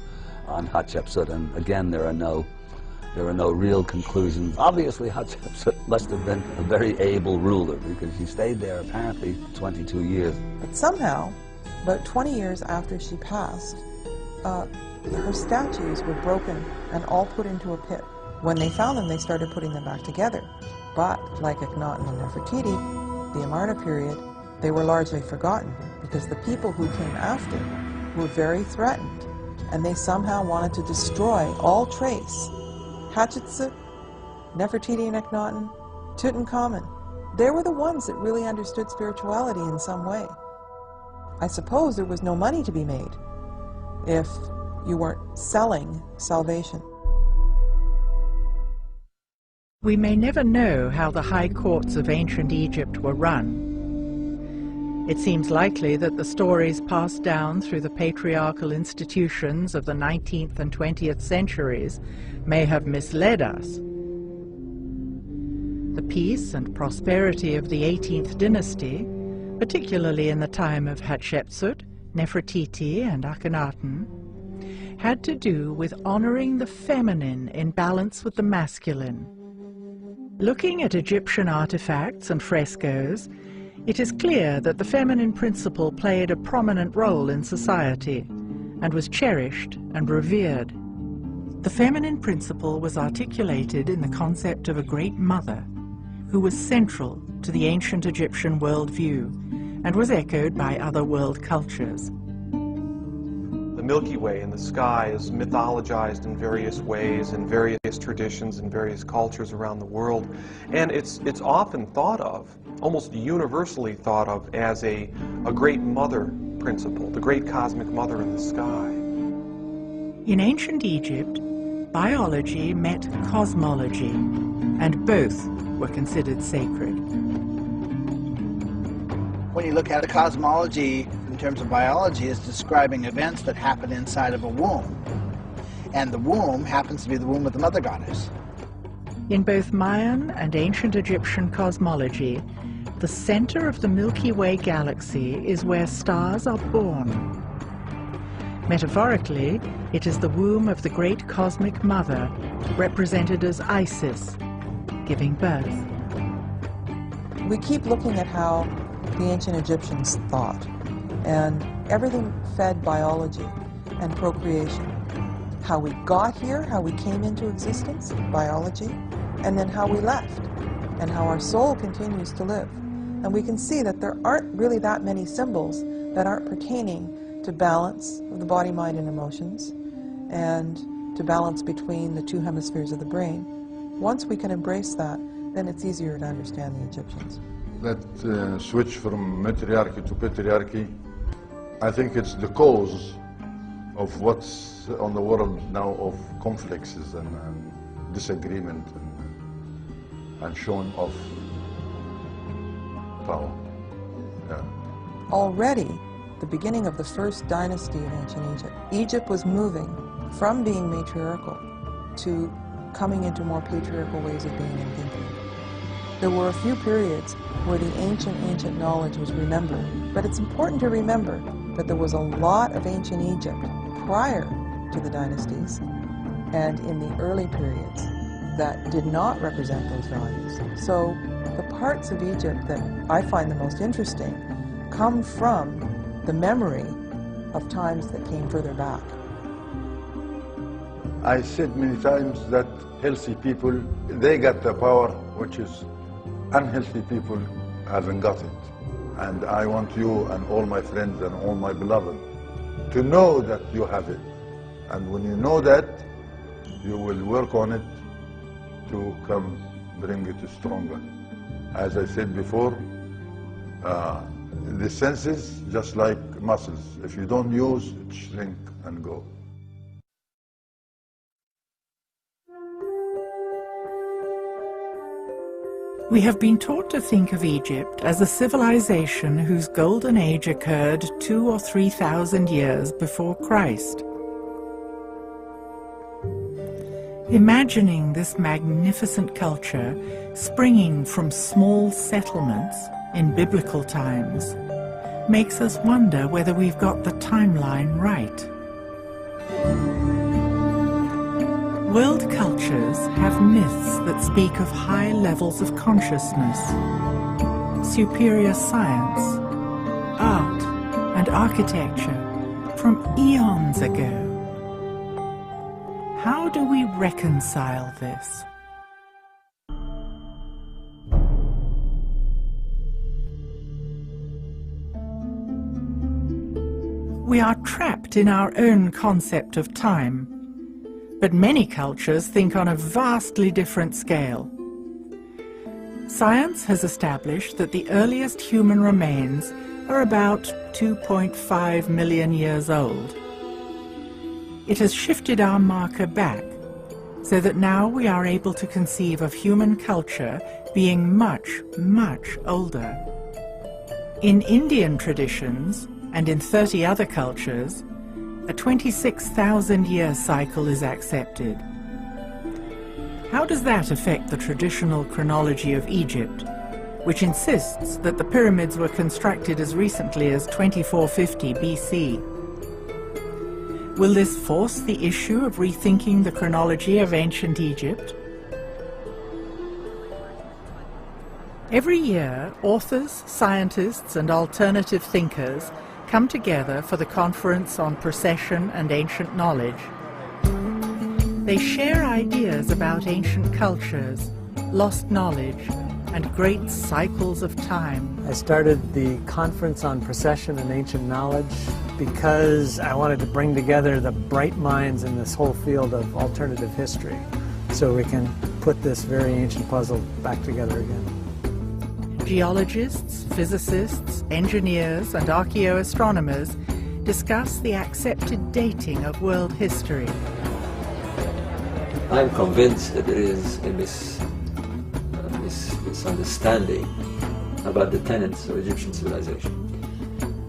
Hatshepsut, and again there are no There are no real conclusions. Obviously, Hatshepsut must have been a very able ruler because she stayed there apparently 22 years. But somehow, about 20 years after she passed, her statues were broken and all put into a pit. When they found them, they started putting them back together. But, like Akhenaten and Nefertiti, the Amarna period, they were largely forgotten because the people who came after were very threatened, and they somehow wanted to destroy all trace. Hatshepsut, Nefertiti and Akhenaten, Tutankhamun, they were the ones that really understood spirituality in some way. I suppose there was no money to be made if you weren't selling salvation. We may never know how the high courts of ancient Egypt were run. It seems likely that the stories passed down through the patriarchal institutions of the 19th and 20th centuries may have misled us. The peace and prosperity of the 18th dynasty, particularly in the time of Hatshepsut, Nefertiti, and Akhenaten, had to do with honoring the feminine in balance with the masculine. Looking at Egyptian artifacts and frescoes, it is clear that the feminine principle played a prominent role in society and was cherished and revered. The feminine principle was articulated in the concept of a great mother who was central to the ancient Egyptian worldview and was echoed by other world cultures. The Milky Way in the sky is mythologized in various ways, in various traditions, in various cultures around the world. And it's often thought of, almost universally thought of, as a great mother principle, the great cosmic mother in the sky. In ancient Egypt, biology met cosmology, and both were considered sacred. When you look at cosmology in terms of biology, it's describing events that happen inside of a womb. And the womb happens to be the womb of the mother goddess. In both Mayan and ancient Egyptian cosmology, the center of the Milky Way galaxy is where stars are born. Metaphorically, it is the womb of the great cosmic mother, represented as Isis, giving birth. We keep looking at how the ancient Egyptians thought, and everything fed biology and procreation. How we got here, how we came into existence, biology, and then how we left, and how our soul continues to live. And we can see that there aren't really that many symbols that aren't pertaining to balance of the body, mind, and emotions, and to balance between the two hemispheres of the brain. Once we can embrace that, then it's easier to understand the Egyptians. That switch from matriarchy to patriarchy, I think it's the cause of what's on the world now of conflicts and disagreement and showing off power. Yeah. Already, the beginning of the first dynasty of ancient Egypt, Egypt was moving from being matriarchal to coming into more patriarchal ways of being and thinking. There were a few periods where the ancient knowledge was remembered, but it's important to remember that there was a lot of ancient Egypt prior to the dynasties and in the early periods that did not represent those values. So the parts of Egypt that I find the most interesting come from the memory of times that came further back. I said many times that healthy people, they got the power, which is unhealthy people haven't got it. And I want you and all my friends and all my beloved to know that you have it. And when you know that, you will work on it to come bring it stronger. As I said before, the senses, just like muscles, if you don't use, it shrink and go. We have been taught to think of Egypt as a civilization whose golden age occurred 2,000 or 3,000 years before Christ. Imagining this magnificent culture springing from small settlements in biblical times makes us wonder whether we've got the timeline right. World cultures have myths that speak of high levels of consciousness, superior science, art, and architecture from eons ago. How do we reconcile this? We are trapped in our own concept of time, but many cultures think on a vastly different scale. Science has established that the earliest human remains are about 2.5 million years old. It has shifted our marker back, so that now we are able to conceive of human culture being much, much older. In Indian traditions, and in 30 other cultures, a 26,000-year cycle is accepted. How does that affect the traditional chronology of Egypt, which insists that the pyramids were constructed as recently as 2450 BC? Will this force the issue of rethinking the chronology of ancient Egypt? Every year, authors, scientists, and alternative thinkers come together for the Conference on Precession and Ancient Knowledge. They share ideas about ancient cultures, lost knowledge, and great cycles of time. I started the Conference on Precession and Ancient Knowledge because I wanted to bring together the bright minds in this whole field of alternative history so we can put this very ancient puzzle back together again. Geologists, physicists, engineers, and archaeoastronomers discuss the accepted dating of world history. I'm convinced that there is a misunderstanding about the tenets of Egyptian civilization.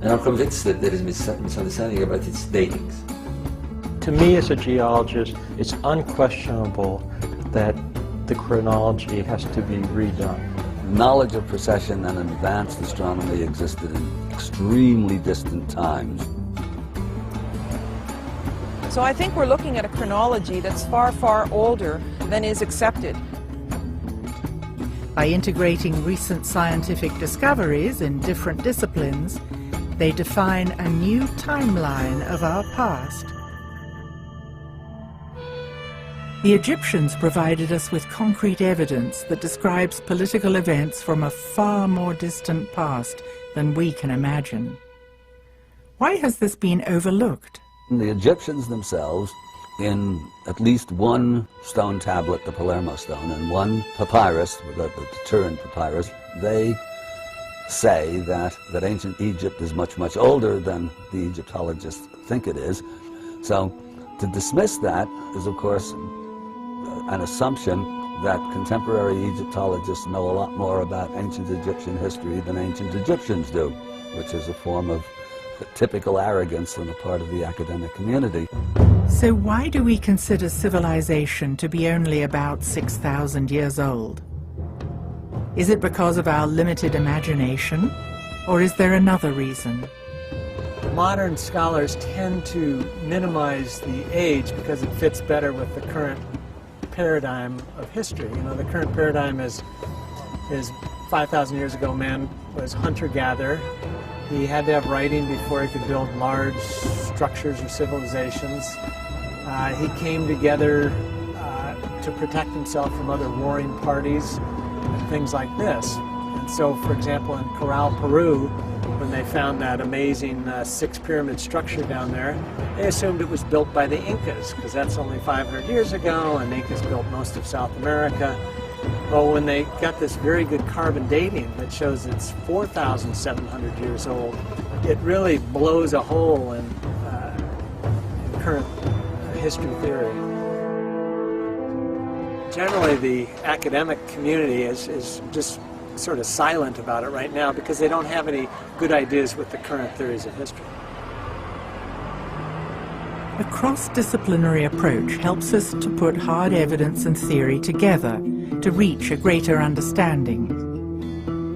And I'm convinced that there is misunderstanding about its datings. To me as a geologist, it's unquestionable that the chronology has to be redone. Knowledge of precession and advanced astronomy existed in extremely distant times. So I think we're looking at a chronology that's far, far older than is accepted. By integrating recent scientific discoveries in different disciplines, they define a new timeline of our past. The Egyptians provided us with concrete evidence that describes political events from a far more distant past than we can imagine. Why has this been overlooked? The Egyptians themselves, in at least one stone tablet, the Palermo stone, and one papyrus, the Turin papyrus, they say that ancient Egypt is much, much older than the Egyptologists think it is. So to dismiss that is, of course, an assumption that contemporary Egyptologists know a lot more about ancient Egyptian history than ancient Egyptians do, which is a form of typical arrogance on the part of the academic community. So why do we consider civilization to be only about 6,000 years old? Is it because of our limited imagination, or is there another reason? Modern scholars tend to minimize the age because it fits better with the current paradigm of history. You know, the current paradigm is 5,000 years ago, man was hunter-gatherer. He had to have writing before he could build large structures or civilizations. He came together to protect himself from other warring parties and things like this. And so, for example, in Corral, Peru, when they found that amazing six-pyramid structure down there, they assumed it was built by the Incas, because that's only 500 years ago, and the Incas built most of South America. Well, when they got this very good carbon dating that shows it's 4,700 years old, it really blows a hole in current history theory. Generally, the academic community is just sort of silent about it right now because they don't have any good ideas with the current theories of history. A cross-disciplinary approach helps us to put hard evidence and theory together to reach a greater understanding.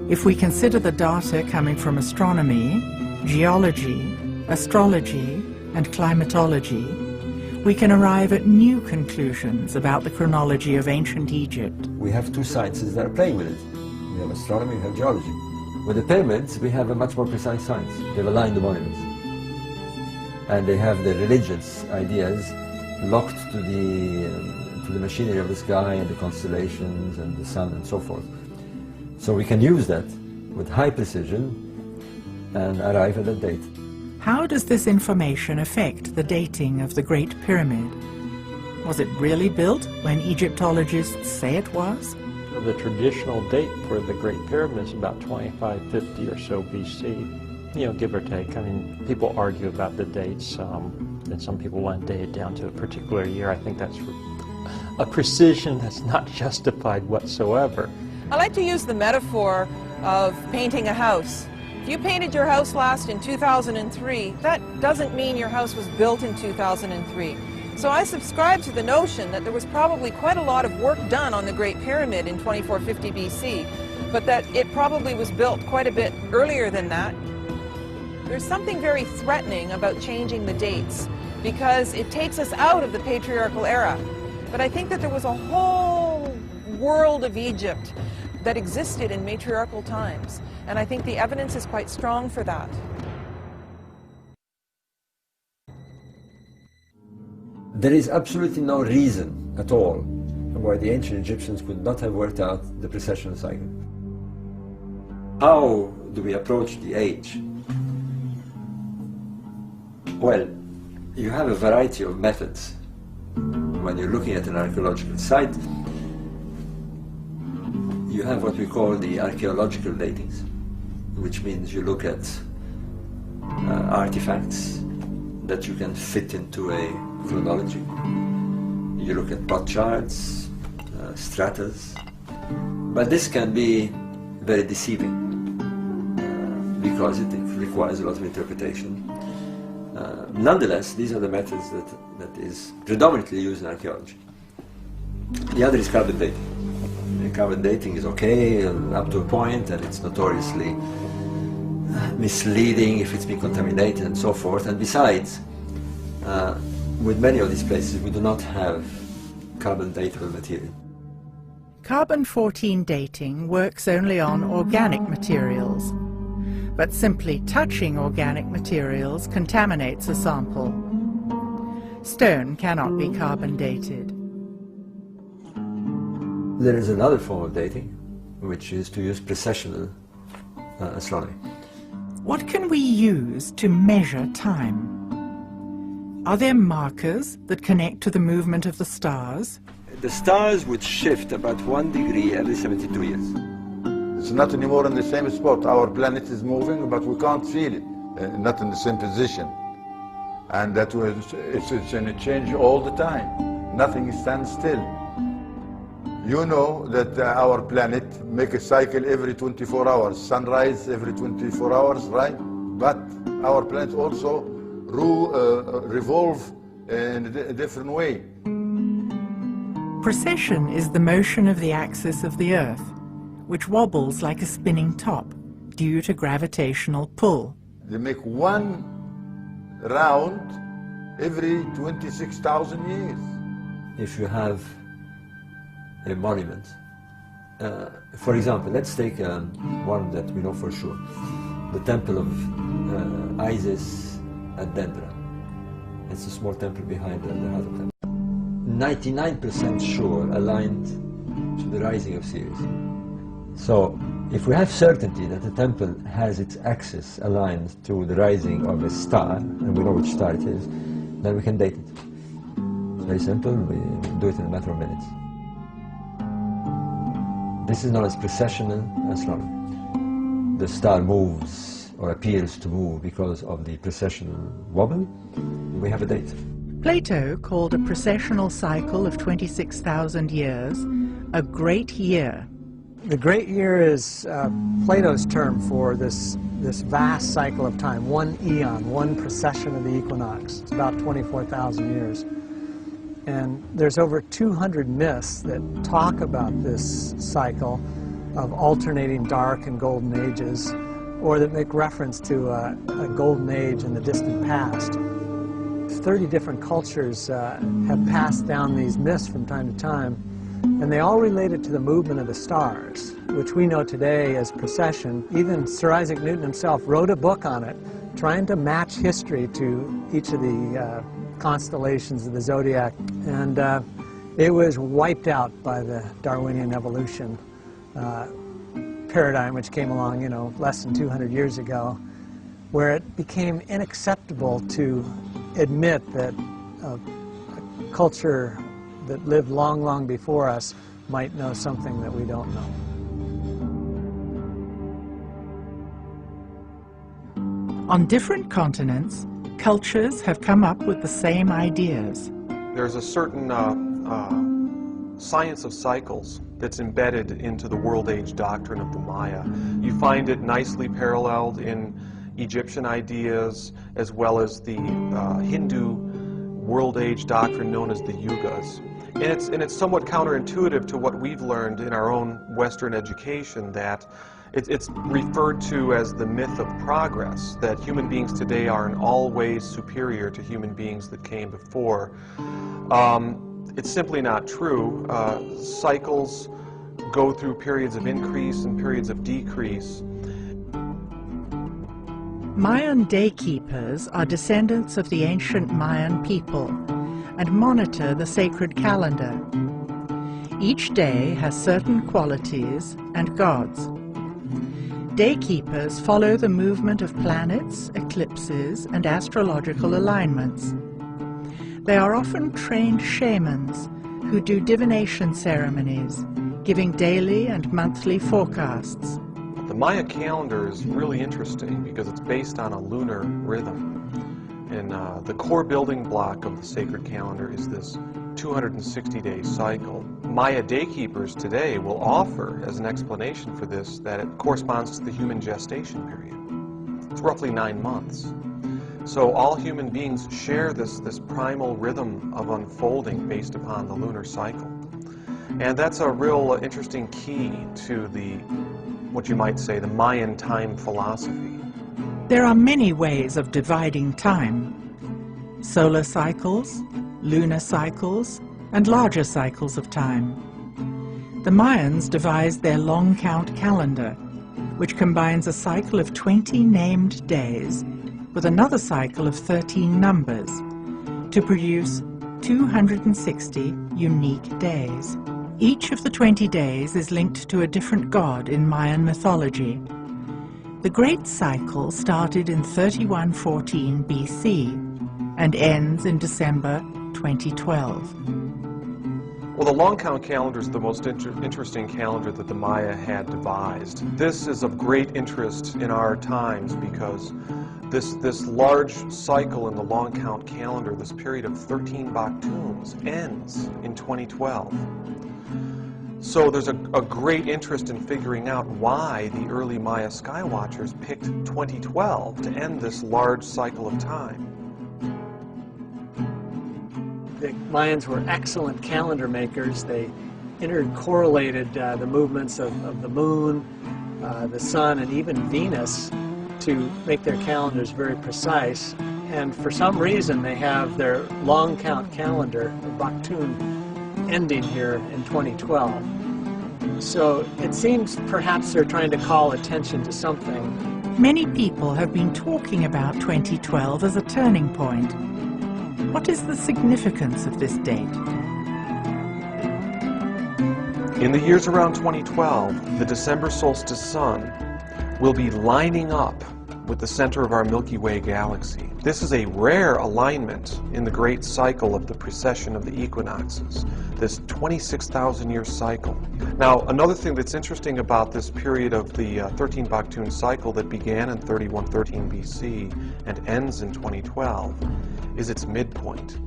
If we consider the data coming from astronomy, geology, astrology, and climatology, we can arrive at new conclusions about the chronology of ancient Egypt. We have two sciences that are playing with it. We have astronomy, we have geology. With the pyramids, we have a much more precise science. They've aligned the monuments. And they have the religious ideas locked to the machinery of the sky and the constellations and the sun and so forth. So we can use that with high precision and arrive at a date. How does this information affect the dating of the Great Pyramid? Was it really built when Egyptologists say it was? The traditional date for the Great Pyramid is about 2550 or so BC, give or take. I mean, people argue about the dates, and some people want to date it down to a particular year. I think that's a precision that's not justified whatsoever. I like to use the metaphor of painting a house. If you painted your house last in 2003, that doesn't mean your house was built in 2003. So I subscribe to the notion that there was probably quite a lot of work done on the Great Pyramid in 2450 BC, but that it probably was built quite a bit earlier than that. There's something very threatening about changing the dates because it takes us out of the patriarchal era. But I think that there was a whole world of Egypt that existed in matriarchal times, and I think the evidence is quite strong for that. There is absolutely no reason at all why the ancient Egyptians could not have worked out the precessional cycle. How do we approach the age? Well, you have a variety of methods. When you're looking at an archaeological site, you have what we call the archaeological datings, which means you look at artifacts that you can fit into a chronology. You look at potsherds, stratas, but this can be very deceiving because it requires a lot of interpretation. Nonetheless, these are the methods that is predominantly used in archaeology. The other is carbon dating. Carbon dating is okay up to a point, and it's notoriously misleading if it's been contaminated and so forth. And besides, with many of these places, we do not have carbon datable material. Carbon-14 dating works only on organic materials, but simply touching organic materials contaminates a sample. Stone cannot be carbon dated. There is another form of dating, which is to use precessional astronomy. What can we use to measure time? Are there markers that connect to the movement of the stars? The stars would shift about 1 degree every 72 years. It's not anymore in the same spot. Our planet is moving, but we can't feel it, not in the same position. And that was, it's in a change all the time. Nothing stands still. You know that our planet make a cycle every 24 hours, sunrise every 24 hours, right? But our planet also revolve in a different way. Precession is the motion of the axis of the Earth, which wobbles like a spinning top due to gravitational pull. They make one round every 26,000 years. If you have a monument, for example, let's take one that we know for sure, the temple of Isis at Dendra. It's a small temple behind the Hathor temple. 99% sure aligned to the rising of Sirius. So if we have certainty that the temple has its axis aligned to the rising of a star, and we know which star it is, then we can date it. It's very simple, we do it in a matter of minutes. This is known as precessional astronomy. The star moves or appears to move because of the precessional wobble. We have a date. Plato called a precessional cycle of 26,000 years a great year. The great year is Plato's term for this vast cycle of time, one eon, one precession of the equinox. It's about 24,000 years. And there's over 200 myths that talk about this cycle of alternating dark and golden ages, or that make reference to a golden age in the distant past. 30 different cultures have passed down these myths from time to time, and they all related to the movement of the stars, which we know today as precession. Even Sir Isaac Newton himself wrote a book on it, trying to match history to each of the constellations of the zodiac, and it was wiped out by the Darwinian evolution paradigm, which came along, you know, less than 200 years ago, where it became unacceptable to admit that a culture that lived long, long before us might know something that we don't know. On different continents, cultures have come up with the same ideas. There's a certain science of cycles that's embedded into the World Age doctrine of the Maya. You find it nicely paralleled in Egyptian ideas, as well as the Hindu World Age doctrine known as the Yugas. And it's somewhat counterintuitive to what we've learned in our own Western education, that it's referred to as the myth of progress, that human beings today are in all ways superior to human beings that came before. It's simply not true. Cycles go through periods of increase and periods of decrease. Mayan day keepers are descendants of the ancient Mayan people and monitor the sacred calendar. Each day has certain qualities and gods. Day keepers follow the movement of planets, eclipses, and astrological alignments. They are often trained shamans who do divination ceremonies, giving daily and monthly forecasts. The Maya calendar is really interesting because it's based on a lunar rhythm. And the core building block of the sacred calendar is this 260-day cycle. Maya daykeepers today will offer as an explanation for this that it corresponds to the human gestation period. It's roughly 9 months. So all human beings share this primal rhythm of unfolding based upon the lunar cycle. And that's a real interesting key to what you might say, the Mayan time philosophy. There are many ways of dividing time: solar cycles, lunar cycles, and larger cycles of time. The Mayans devised their long count calendar, which combines a cycle of 20 named days with another cycle of 13 numbers to produce 260 unique days. Each of the 20 days is linked to a different god in Mayan mythology. The Great Cycle started in 3114 BC and ends in December 2012. Well, the long count calendar is the most interesting calendar that the Maya had devised. This is of great interest in our times because this large cycle in the long count calendar, this period of 13 Baktuns, ends in 2012. So there's a great interest in figuring out why the early Maya skywatchers picked 2012 to end this large cycle of time. The Mayans were excellent calendar makers. They intercorrelated the movements of the moon, the sun, and even Venus to make their calendars very precise. And for some reason, they have their long count calendar, the Baktun, ending here in 2012. So it seems perhaps they're trying to call attention to something. Many people have been talking about 2012 as a turning point. What is the significance of this date? In the years around 2012, the December solstice sun will be lining up with the center of our Milky Way galaxy. This is a rare alignment in the great cycle of the precession of the equinoxes, this 26,000-year cycle. Now, another thing that's interesting about this period of the 13 Baktun cycle that began in 3113 BC and ends in 2012 is its midpoint,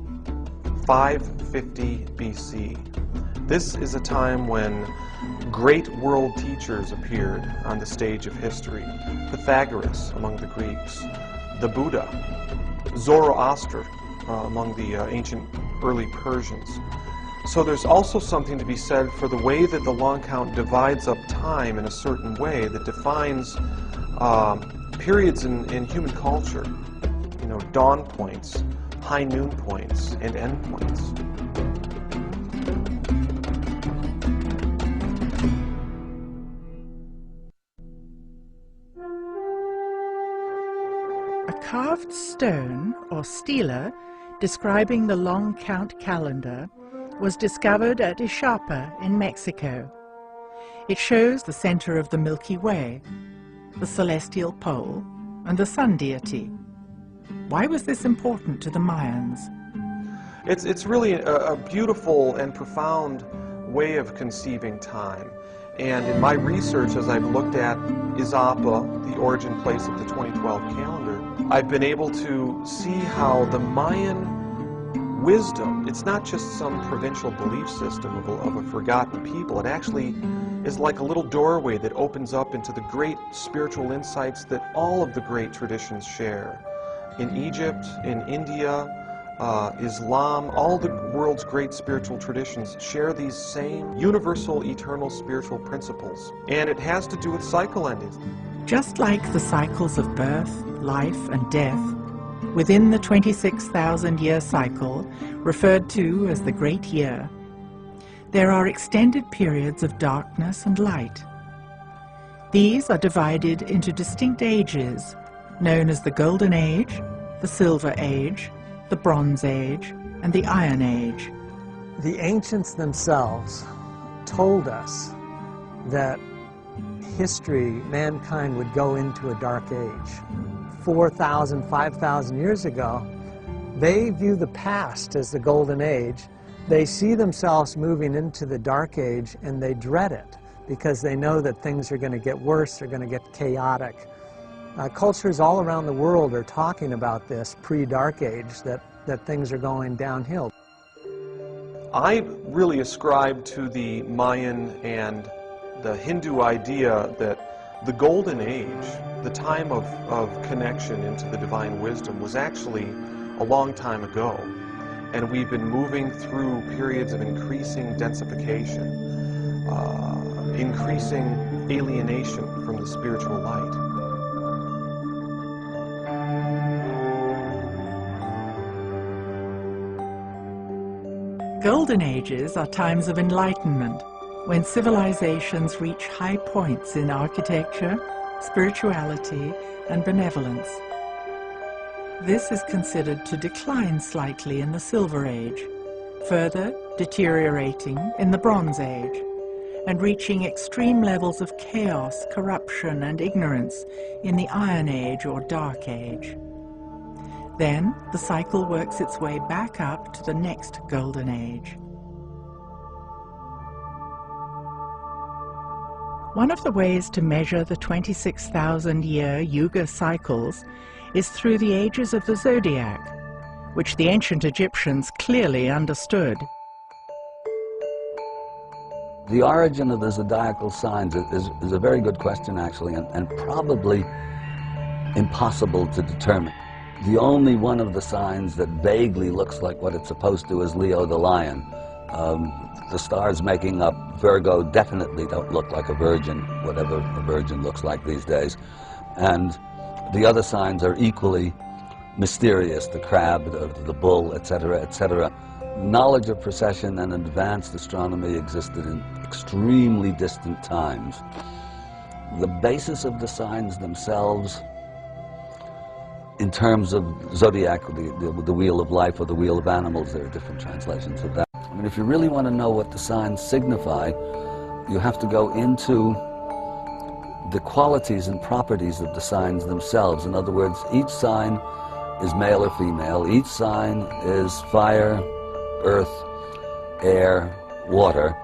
550 BC. This is a time when great world teachers appeared on the stage of history. Pythagoras among the Greeks, the Buddha, Zoroaster among the ancient early Persians. So there's also something to be said for the way that the long count divides up time in a certain way that defines periods in human culture, dawn points. high noon points and end points. A carved stone, or stela, describing the long count calendar was discovered at Ixapa in Mexico. It shows the center of the Milky Way, the celestial pole, and the sun deity. Why was this important to the Mayans? It's really a beautiful and profound way of conceiving time. And in my research, as I've looked at Ixapa, the origin place of the 2012 calendar, I've been able to see how the Mayan wisdom, it's not just some provincial belief system of a forgotten people. It actually is like a little doorway that opens up into the great spiritual insights that all of the great traditions share. In Egypt, in India, Islam, all the world's great spiritual traditions share these same universal, eternal spiritual principles. And it has to do with cycle endings. Just like the cycles of birth, life, and death, within the 26,000-year cycle, referred to as the Great Year, there are extended periods of darkness and light. These are divided into distinct ages, known as the Golden Age, the Silver Age, the Bronze Age, and the Iron Age. The ancients themselves told us that history, mankind would go into a dark age. 4,000, 5,000 years ago, they view the past as the Golden Age. They see themselves moving into the Dark Age, and they dread it because they know that things are going to get worse, they're going to get chaotic. Cultures all around the world are talking about this pre-Dark Age, that things are going downhill. I really ascribe to the Mayan and the Hindu idea that the Golden Age, the time of connection into the divine wisdom, was actually a long time ago. And we've been moving through periods of increasing densification, increasing alienation from the spiritual light. Golden Ages are times of enlightenment, when civilizations reach high points in architecture, spirituality, and benevolence. This is considered to decline slightly in the Silver Age, further deteriorating in the Bronze Age, and reaching extreme levels of chaos, corruption, and ignorance in the Iron Age or Dark Age. Then the cycle works its way back up to the next Golden Age. One of the ways to measure the 26,000-year Yuga cycles is through the ages of the zodiac, which the ancient Egyptians clearly understood. The origin of the zodiacal signs is a very good question, actually, and probably impossible to determine. The only one of the signs that vaguely looks like what it's supposed to is Leo the lion. The stars making up Virgo definitely don't look like a virgin, whatever a virgin looks like these days. And the other signs are equally mysterious, the crab, the bull, etc., etc. Knowledge of precession and advanced astronomy existed in extremely distant times. The basis of the signs themselves, in terms of zodiac, the wheel of life or the wheel of animals, there are different translations of that. I mean, if you really want to know what the signs signify, you have to go into the qualities and properties of the signs themselves. In other words, each sign is male or female. Each sign is fire, earth, air, water.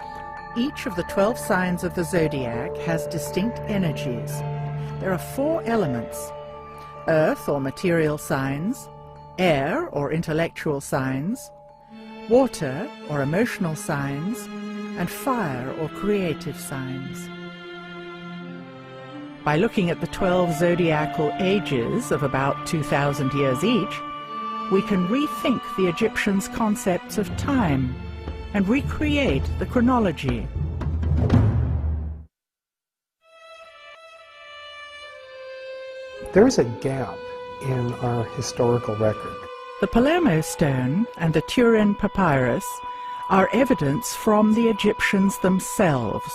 Each of the 12 signs of the zodiac has distinct energies. There are 4 elements: earth or material signs, air or intellectual signs, water or emotional signs, and fire or creative signs. By looking at the 12 zodiacal ages of about 2,000 years each, we can rethink the Egyptians' concepts of time and recreate the chronology. There is a gap in our historical record. The Palermo stone and the Turin papyrus are evidence from the Egyptians themselves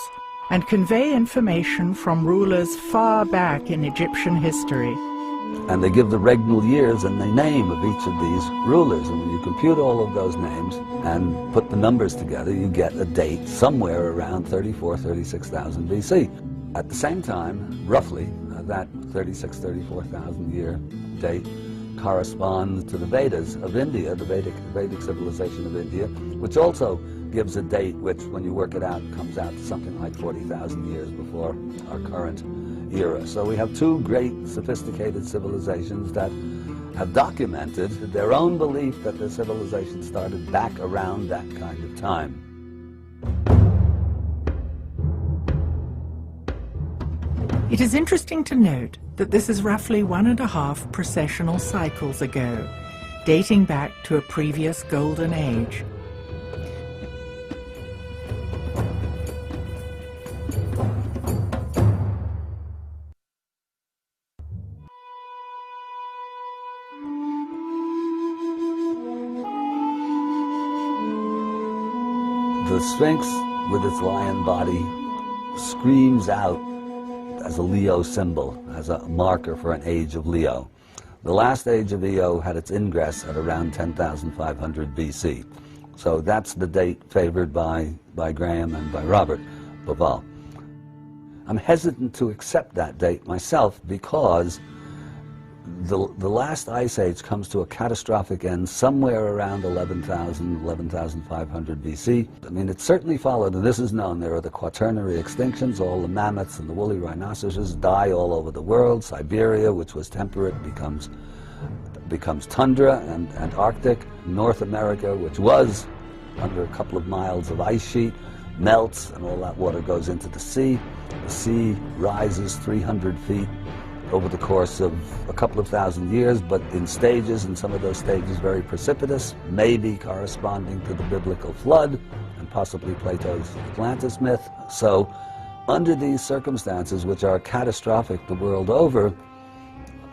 and convey information from rulers far back in Egyptian history. And they give the regnal years and the name of each of these rulers. And when you compute all of those names and put the numbers together, you get a date somewhere around 36,000 BC. At the same time, roughly, that 34,000 year date corresponds to the Vedas of India, the Vedic civilization of India, which also gives a date which, when you work it out, comes out to something like 40,000 years before our current era. So we have two great sophisticated civilizations that have documented their own belief that their civilization started back around that kind of time. It is interesting to note that this is roughly 1.5 precessional cycles ago, dating back to a previous golden age. The Sphinx, with its lion body, screams out as a Leo symbol, as a marker for an age of Leo. The last age of Leo had its ingress at around 10,500 BC. So that's the date favored by Graham and by Robert Bauval. I'm hesitant to accept that date myself because the last ice age comes to a catastrophic end somewhere around 11,500 BC. I mean, it certainly followed, and this is known, there are the quaternary extinctions. All the mammoths and the woolly rhinoceroses die all over the world. Siberia, which was temperate, becomes tundra and Arctic. North America, which was under a couple of miles of ice sheet, melts, and all that water goes into the sea. The sea rises 300 feet over the course of a couple of thousand years, but in stages, and some of those stages very precipitous, maybe corresponding to the biblical flood and possibly Plato's Atlantis myth. So under these circumstances, which are catastrophic the world over,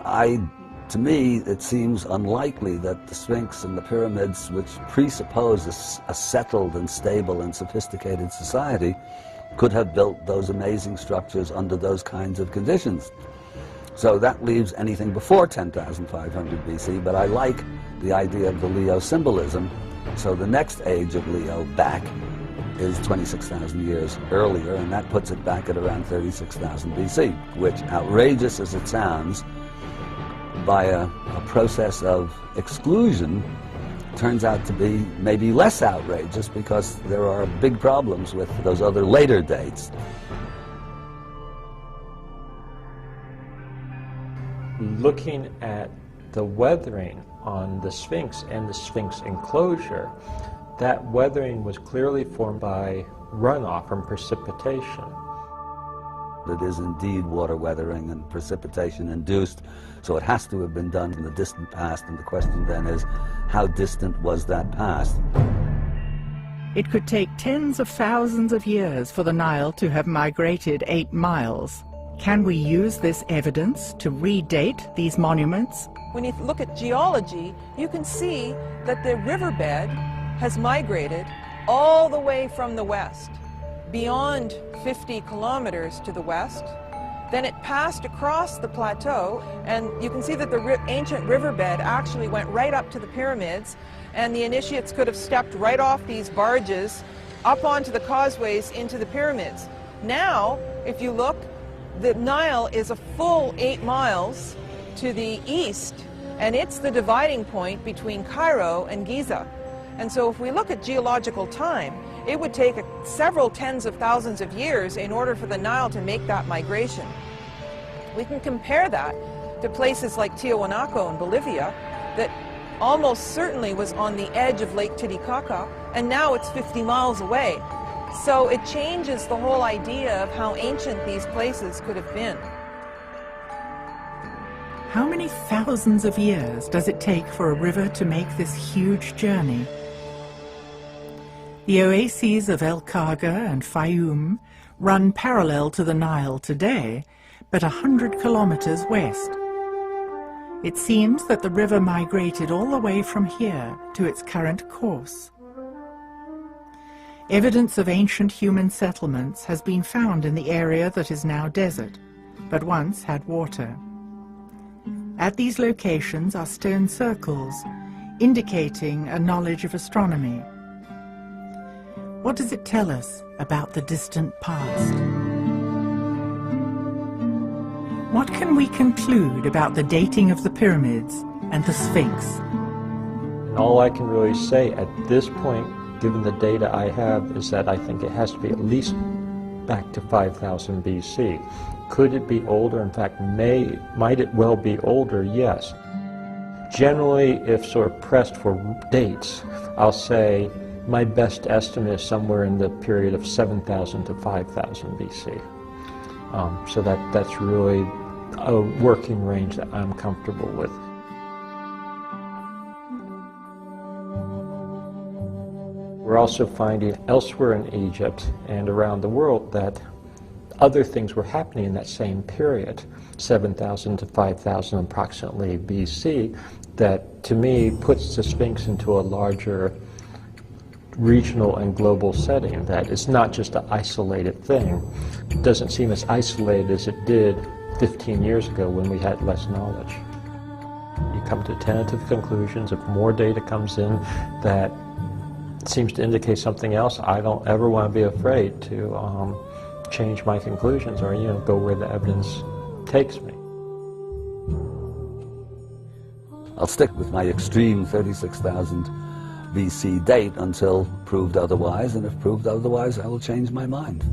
to me, it seems unlikely that the Sphinx and the pyramids, which presuppose a settled and stable and sophisticated society, could have built those amazing structures under those kinds of conditions. So that leaves anything before 10,500 BC, but I like the idea of the Leo symbolism. So the next age of Leo back is 26,000 years earlier, and that puts it back at around 36,000 BC, which, outrageous as it sounds, by a process of exclusion, turns out to be maybe less outrageous because there are big problems with those other later dates. Looking at the weathering on the Sphinx and the Sphinx enclosure, that weathering was clearly formed by runoff from precipitation. It is indeed water weathering and precipitation induced, so it has to have been done in the distant past, and the question then is, how distant was that past? It could take tens of thousands of years for the Nile to have migrated 8 miles. Can we use this evidence to redate these monuments? When you look at geology, you can see that the riverbed has migrated all the way from the west, beyond 50 kilometers to the west. Then it passed across the plateau, and you can see that the ancient riverbed actually went right up to the pyramids, and the initiates could have stepped right off these barges up onto the causeways into the pyramids. Now, if you look, the Nile is a full 8 miles to the east, and it's the dividing point between Cairo and Giza. And so if we look at geological time, it would take several tens of thousands of years in order for the Nile to make that migration. We can compare that to places like Tiahuanaco in Bolivia that almost certainly was on the edge of Lake Titicaca, and now it's 50 miles away. So it changes the whole idea of how ancient these places could have been. How many thousands of years does it take for a river to make this huge journey? The oases of El Khaga and Fayoum run parallel to the Nile today, but 100 kilometers west. It seems that the river migrated all the way from here to its current course. Evidence of ancient human settlements has been found in the area that is now desert, but once had water. At these locations are stone circles, indicating a knowledge of astronomy. What does it tell us about the distant past? What can we conclude about the dating of the pyramids and the Sphinx? And all I can really say at this point, given the data I have, is that I think it has to be at least back to 5000 BC. Could it be older? In fact, might it well be older? Yes. Generally, if sort of pressed for dates, I'll say my best estimate is somewhere in the period of 7000 to 5000 BC. So that's really a working range that I'm comfortable with. We're also finding elsewhere in Egypt and around the world that other things were happening in that same period, 7,000 to 5,000 approximately BC, that to me puts the Sphinx into a larger regional and global setting, that it's not just an isolated thing. It doesn't seem as isolated as it did 15 years ago when we had less knowledge. You come to tentative conclusions. If more data comes in that seems to indicate something else, I don't ever want to be afraid to change my conclusions or go where the evidence takes me. I'll stick with my extreme 36,000 BC date until proved otherwise, and if proved otherwise, I will change my mind.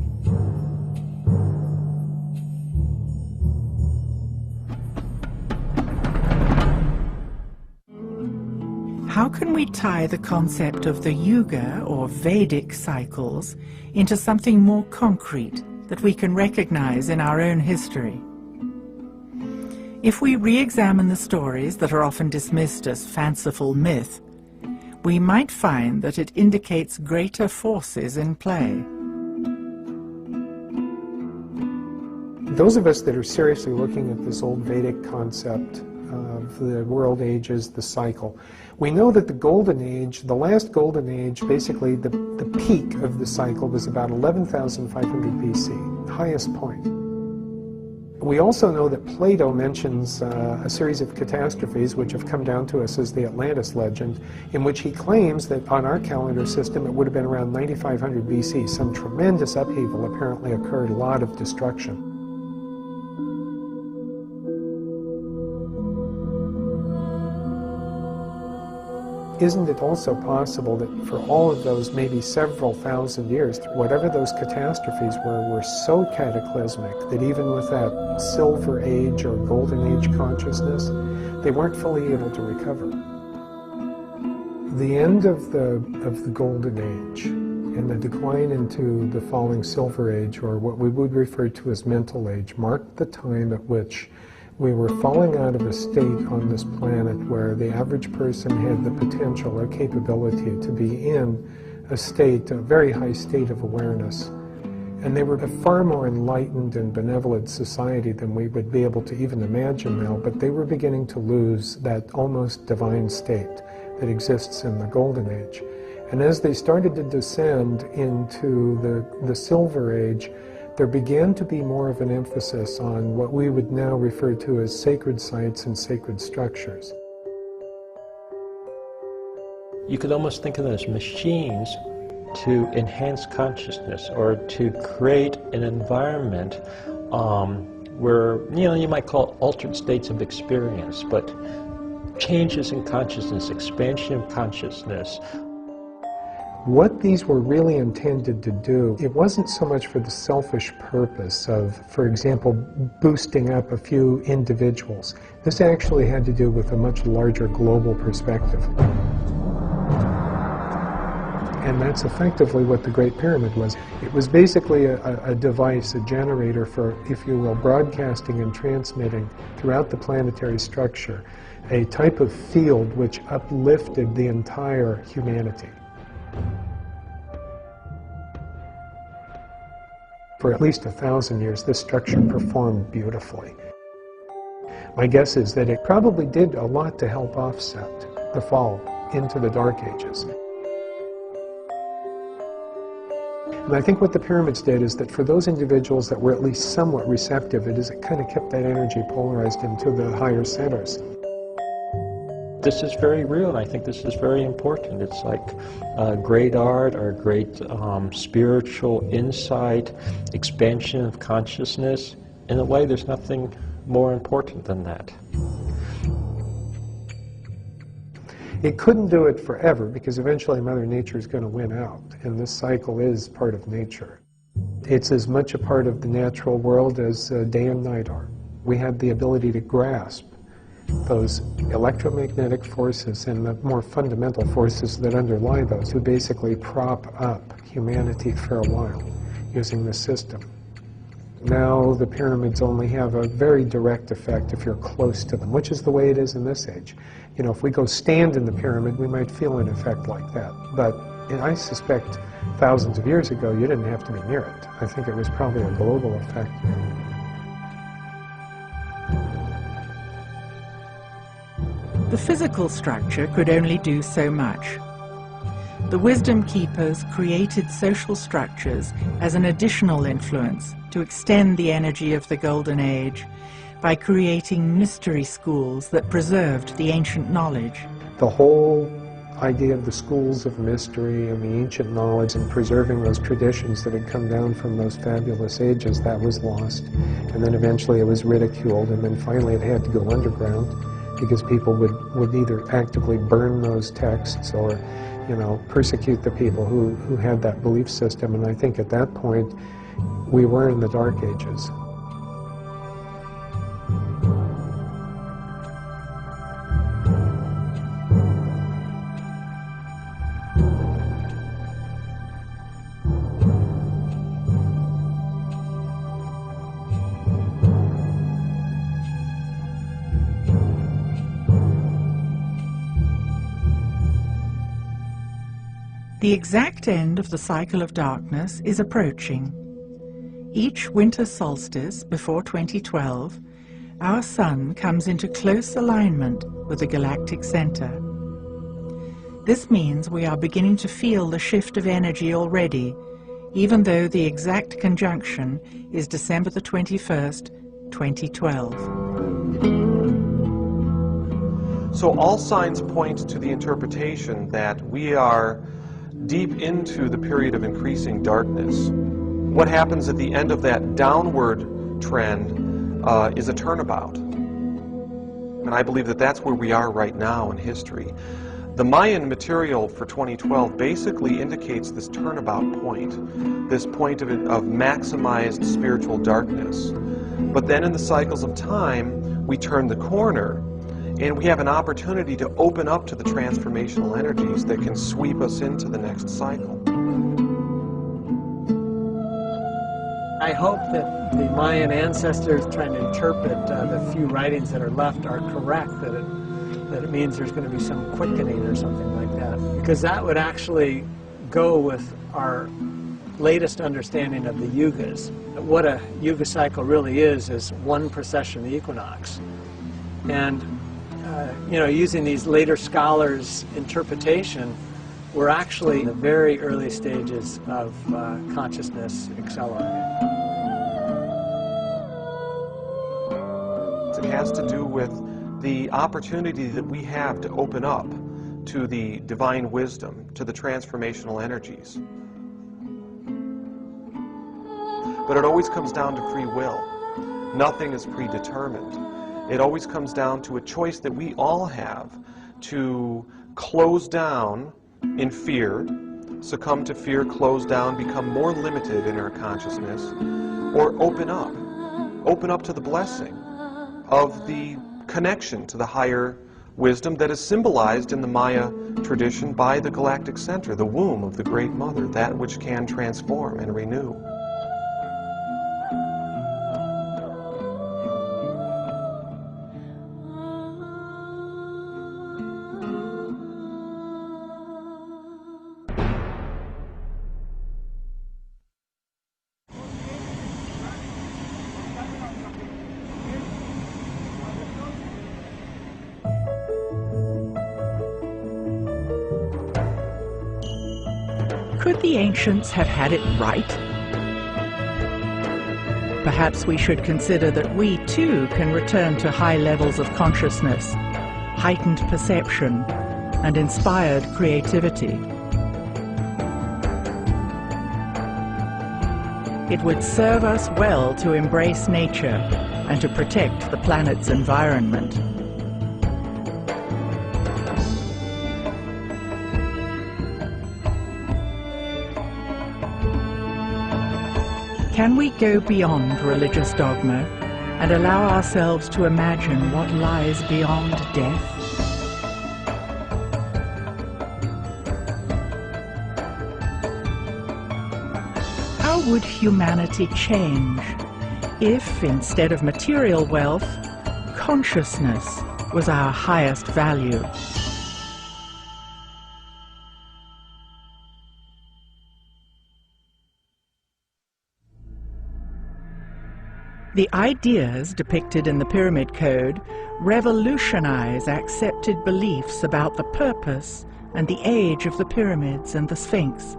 How can we tie the concept of the Yuga or Vedic cycles into something more concrete that we can recognize in our own history? If we re-examine the stories that are often dismissed as fanciful myth, we might find that it indicates greater forces in play. Those of us that are seriously looking at this old Vedic concept of the world ages, the cycle, we know that the Golden Age, the last Golden Age, basically the peak of the cycle was about 11,500 BC, the highest point. We also know that Plato mentions a series of catastrophes which have come down to us as the Atlantis legend, in which he claims that on our calendar system it would have been around 9500 BC. Some tremendous upheaval apparently occurred, a lot of destruction. Isn't it also possible that for all of those maybe several thousand years, whatever those catastrophes were so cataclysmic that even with that Silver Age or Golden Age consciousness, they weren't fully able to recover? The end of the Golden Age and the decline into the falling Silver Age, or what we would refer to as Mental Age, marked the time at which we were falling out of a state on this planet where the average person had the potential or capability to be in a state, a very high state of awareness. And they were a far more enlightened and benevolent society than we would be able to even imagine now, but they were beginning to lose that almost divine state that exists in the Golden Age. And as they started to descend into the Silver Age, there began to be more of an emphasis on what we would now refer to as sacred sites and sacred structures. You could almost think of them as machines to enhance consciousness or to create an environment where, you might call it altered states of experience, but changes in consciousness, expansion of consciousness. What these were really intended to do, it wasn't so much for the selfish purpose of, for example, boosting up a few individuals. This actually had to do with a much larger global perspective. And that's effectively what the Great Pyramid was. It was basically a device, a generator for, if you will, broadcasting and transmitting throughout the planetary structure, a type of field which uplifted the entire humanity. For at least 1,000 years, this structure performed beautifully. My guess is that it probably did a lot to help offset the fall into the Dark Ages. And I think what the pyramids did is that for those individuals that were at least somewhat receptive, it kind of kept that energy polarized into the higher centers. This is very real, and I think this is very important. It's like great art or great spiritual insight, expansion of consciousness. In a way, there's nothing more important than that. It couldn't do it forever because eventually Mother Nature is going to win out, and this cycle is part of nature. It's as much a part of the natural world as day and night are. We have the ability to grasp those electromagnetic forces and the more fundamental forces that underlie those to basically prop up humanity for a while using the system. Now the pyramids only have a very direct effect if you're close to them, which is the way it is in this age. You know, if we go stand in the pyramid, we might feel an effect like that. But I suspect thousands of years ago, you didn't have to be near it. I think it was probably a global effect. The physical structure could only do so much. The Wisdom Keepers created social structures as an additional influence to extend the energy of the Golden Age by creating mystery schools that preserved the ancient knowledge. The whole idea of the schools of mystery and the ancient knowledge and preserving those traditions that had come down from those fabulous ages, that was lost. And then eventually it was ridiculed, and then finally it had to go underground because people would either actively burn those texts or, you know, persecute the people who had that belief system. And I think at that point we were in the Dark Ages. The exact end of the cycle of darkness is approaching. Each winter solstice before 2012, our sun comes into close alignment with the galactic center. This means we are beginning to feel the shift of energy already, even though the exact conjunction is December the 21st, 2012. So all signs point to the interpretation that we are deep into the period of increasing darkness. What happens at the end of that downward trend is a turnabout. And I believe that that's where we are right now in history. The Mayan material for 2012 basically indicates this turnabout point, this point of maximized spiritual darkness. But then in the cycles of time, we turn the corner and we have an opportunity to open up to the transformational energies that can sweep us into the next cycle. I hope that the Mayan ancestors trying to interpret the few writings that are left are correct, that it means there's going to be some quickening or something like that. Because that would actually go with our latest understanding of the yugas. What a yuga cycle really is one precession equinox. And you know, using these later scholars' interpretation, we're actually in the very early stages of consciousness accelerating. It has to do with the opportunity that we have to open up to the divine wisdom, to the transformational energies. But it always comes down to free will. Nothing is predetermined. It always comes down to a choice that we all have to close down in fear, succumb to fear, close down, become more limited in our consciousness, or open up to the blessing of the connection to the higher wisdom that is symbolized in the Maya tradition by the galactic center, the womb of the Great Mother, that which can transform and renew. Could the ancients have had it right? Perhaps we should consider that we too can return to high levels of consciousness, heightened perception, and inspired creativity. It would serve us well to embrace nature and to protect the planet's environment. Can we go beyond religious dogma and allow ourselves to imagine what lies beyond death? How would humanity change if, instead of material wealth, consciousness was our highest value? The ideas depicted in the Pyramid Code revolutionize accepted beliefs about the purpose and the age of the pyramids and the Sphinx.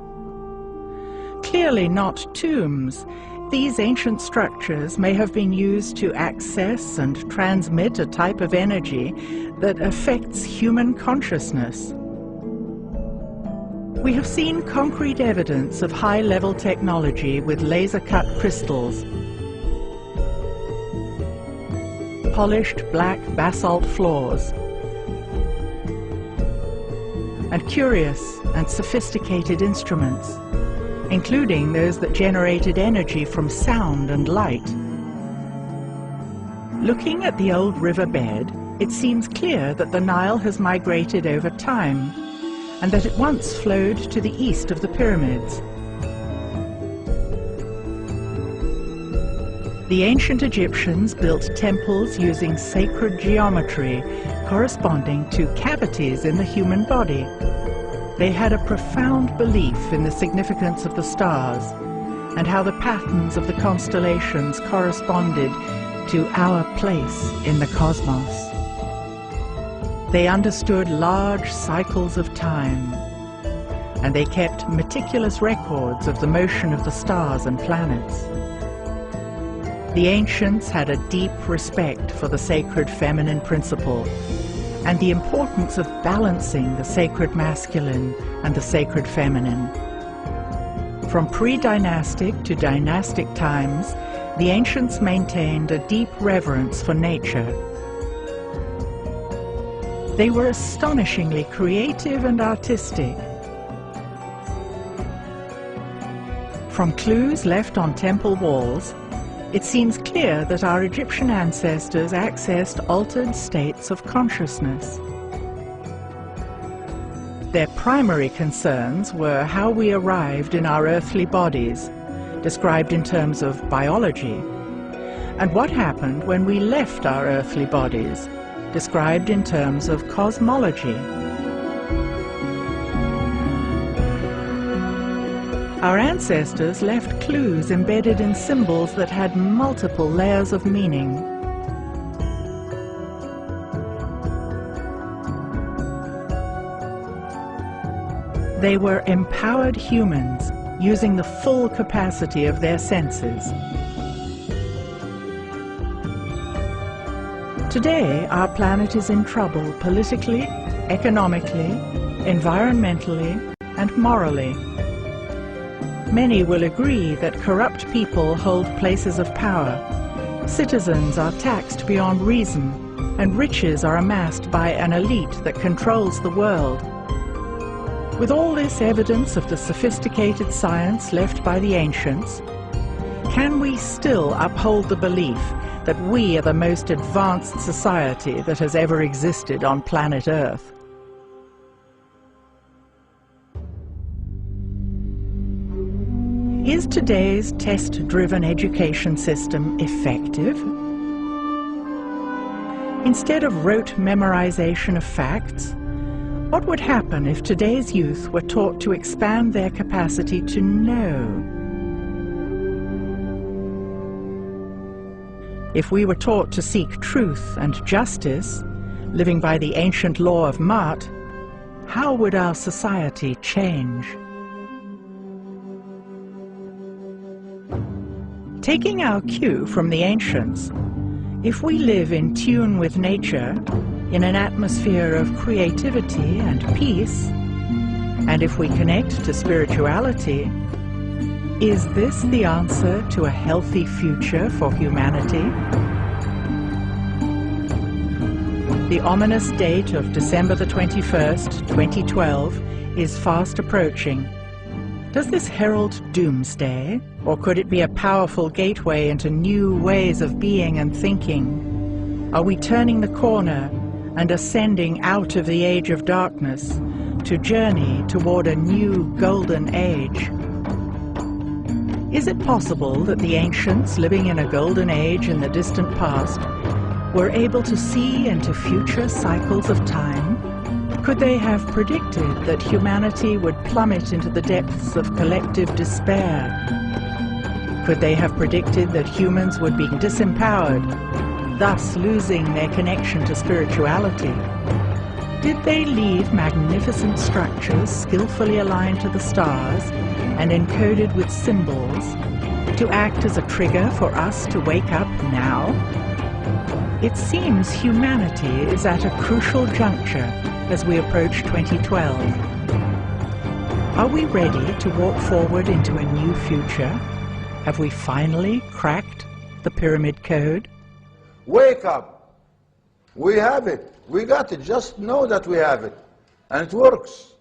Clearly not tombs, these ancient structures may have been used to access and transmit a type of energy that affects human consciousness. We have seen concrete evidence of high-level technology with laser-cut crystals, polished black basalt floors, and curious and sophisticated instruments, including those that generated energy from sound and light. Looking at the old riverbed, it seems clear that the Nile has migrated over time, and that it once flowed to the east of the pyramids. The ancient Egyptians built temples using sacred geometry corresponding to cavities in the human body. They had a profound belief in the significance of the stars and how the patterns of the constellations corresponded to our place in the cosmos. They understood large cycles of time, and they kept meticulous records of the motion of the stars and planets. The ancients had a deep respect for the sacred feminine principle and the importance of balancing the sacred masculine and the sacred feminine. From pre-dynastic to dynastic times, the ancients maintained a deep reverence for nature. They were astonishingly creative and artistic. From clues left on temple walls, it seems clear that our Egyptian ancestors accessed altered states of consciousness. Their primary concerns were how we arrived in our earthly bodies, described in terms of biology, and what happened when we left our earthly bodies, described in terms of cosmology. Our ancestors left clues embedded in symbols that had multiple layers of meaning. They were empowered humans, using the full capacity of their senses. Today, our planet is in trouble politically, economically, environmentally, and morally. Many will agree that corrupt people hold places of power. Citizens are taxed beyond reason, and riches are amassed by an elite that controls the world. With all this evidence of the sophisticated science left by the ancients, can we still uphold the belief that we are the most advanced society that has ever existed on planet Earth? Is today's test-driven education system effective? Instead of rote memorization of facts, what would happen if today's youth were taught to expand their capacity to know? If we were taught to seek truth and justice, living by the ancient law of Ma'at, how would our society change? Taking our cue from the ancients, if we live in tune with nature, in an atmosphere of creativity and peace, and if we connect to spirituality, is this the answer to a healthy future for humanity? The ominous date of December the 21st, 2012 is fast approaching. Does this herald doomsday, or could it be a powerful gateway into new ways of being and thinking? Are we turning the corner and ascending out of the age of darkness to journey toward a new golden age? Is it possible that the ancients living in a golden age in the distant past were able to see into future cycles of time? Could they have predicted that humanity would plummet into the depths of collective despair? Could they have predicted that humans would be disempowered, thus losing their connection to spirituality? Did they leave magnificent structures skillfully aligned to the stars and encoded with symbols to act as a trigger for us to wake up now? It seems humanity is at a crucial juncture as we approach 2012. Are we ready to walk forward into a new future? Have we finally cracked the pyramid code? Wake up. We have it. We got it. Just know that we have it. And it works.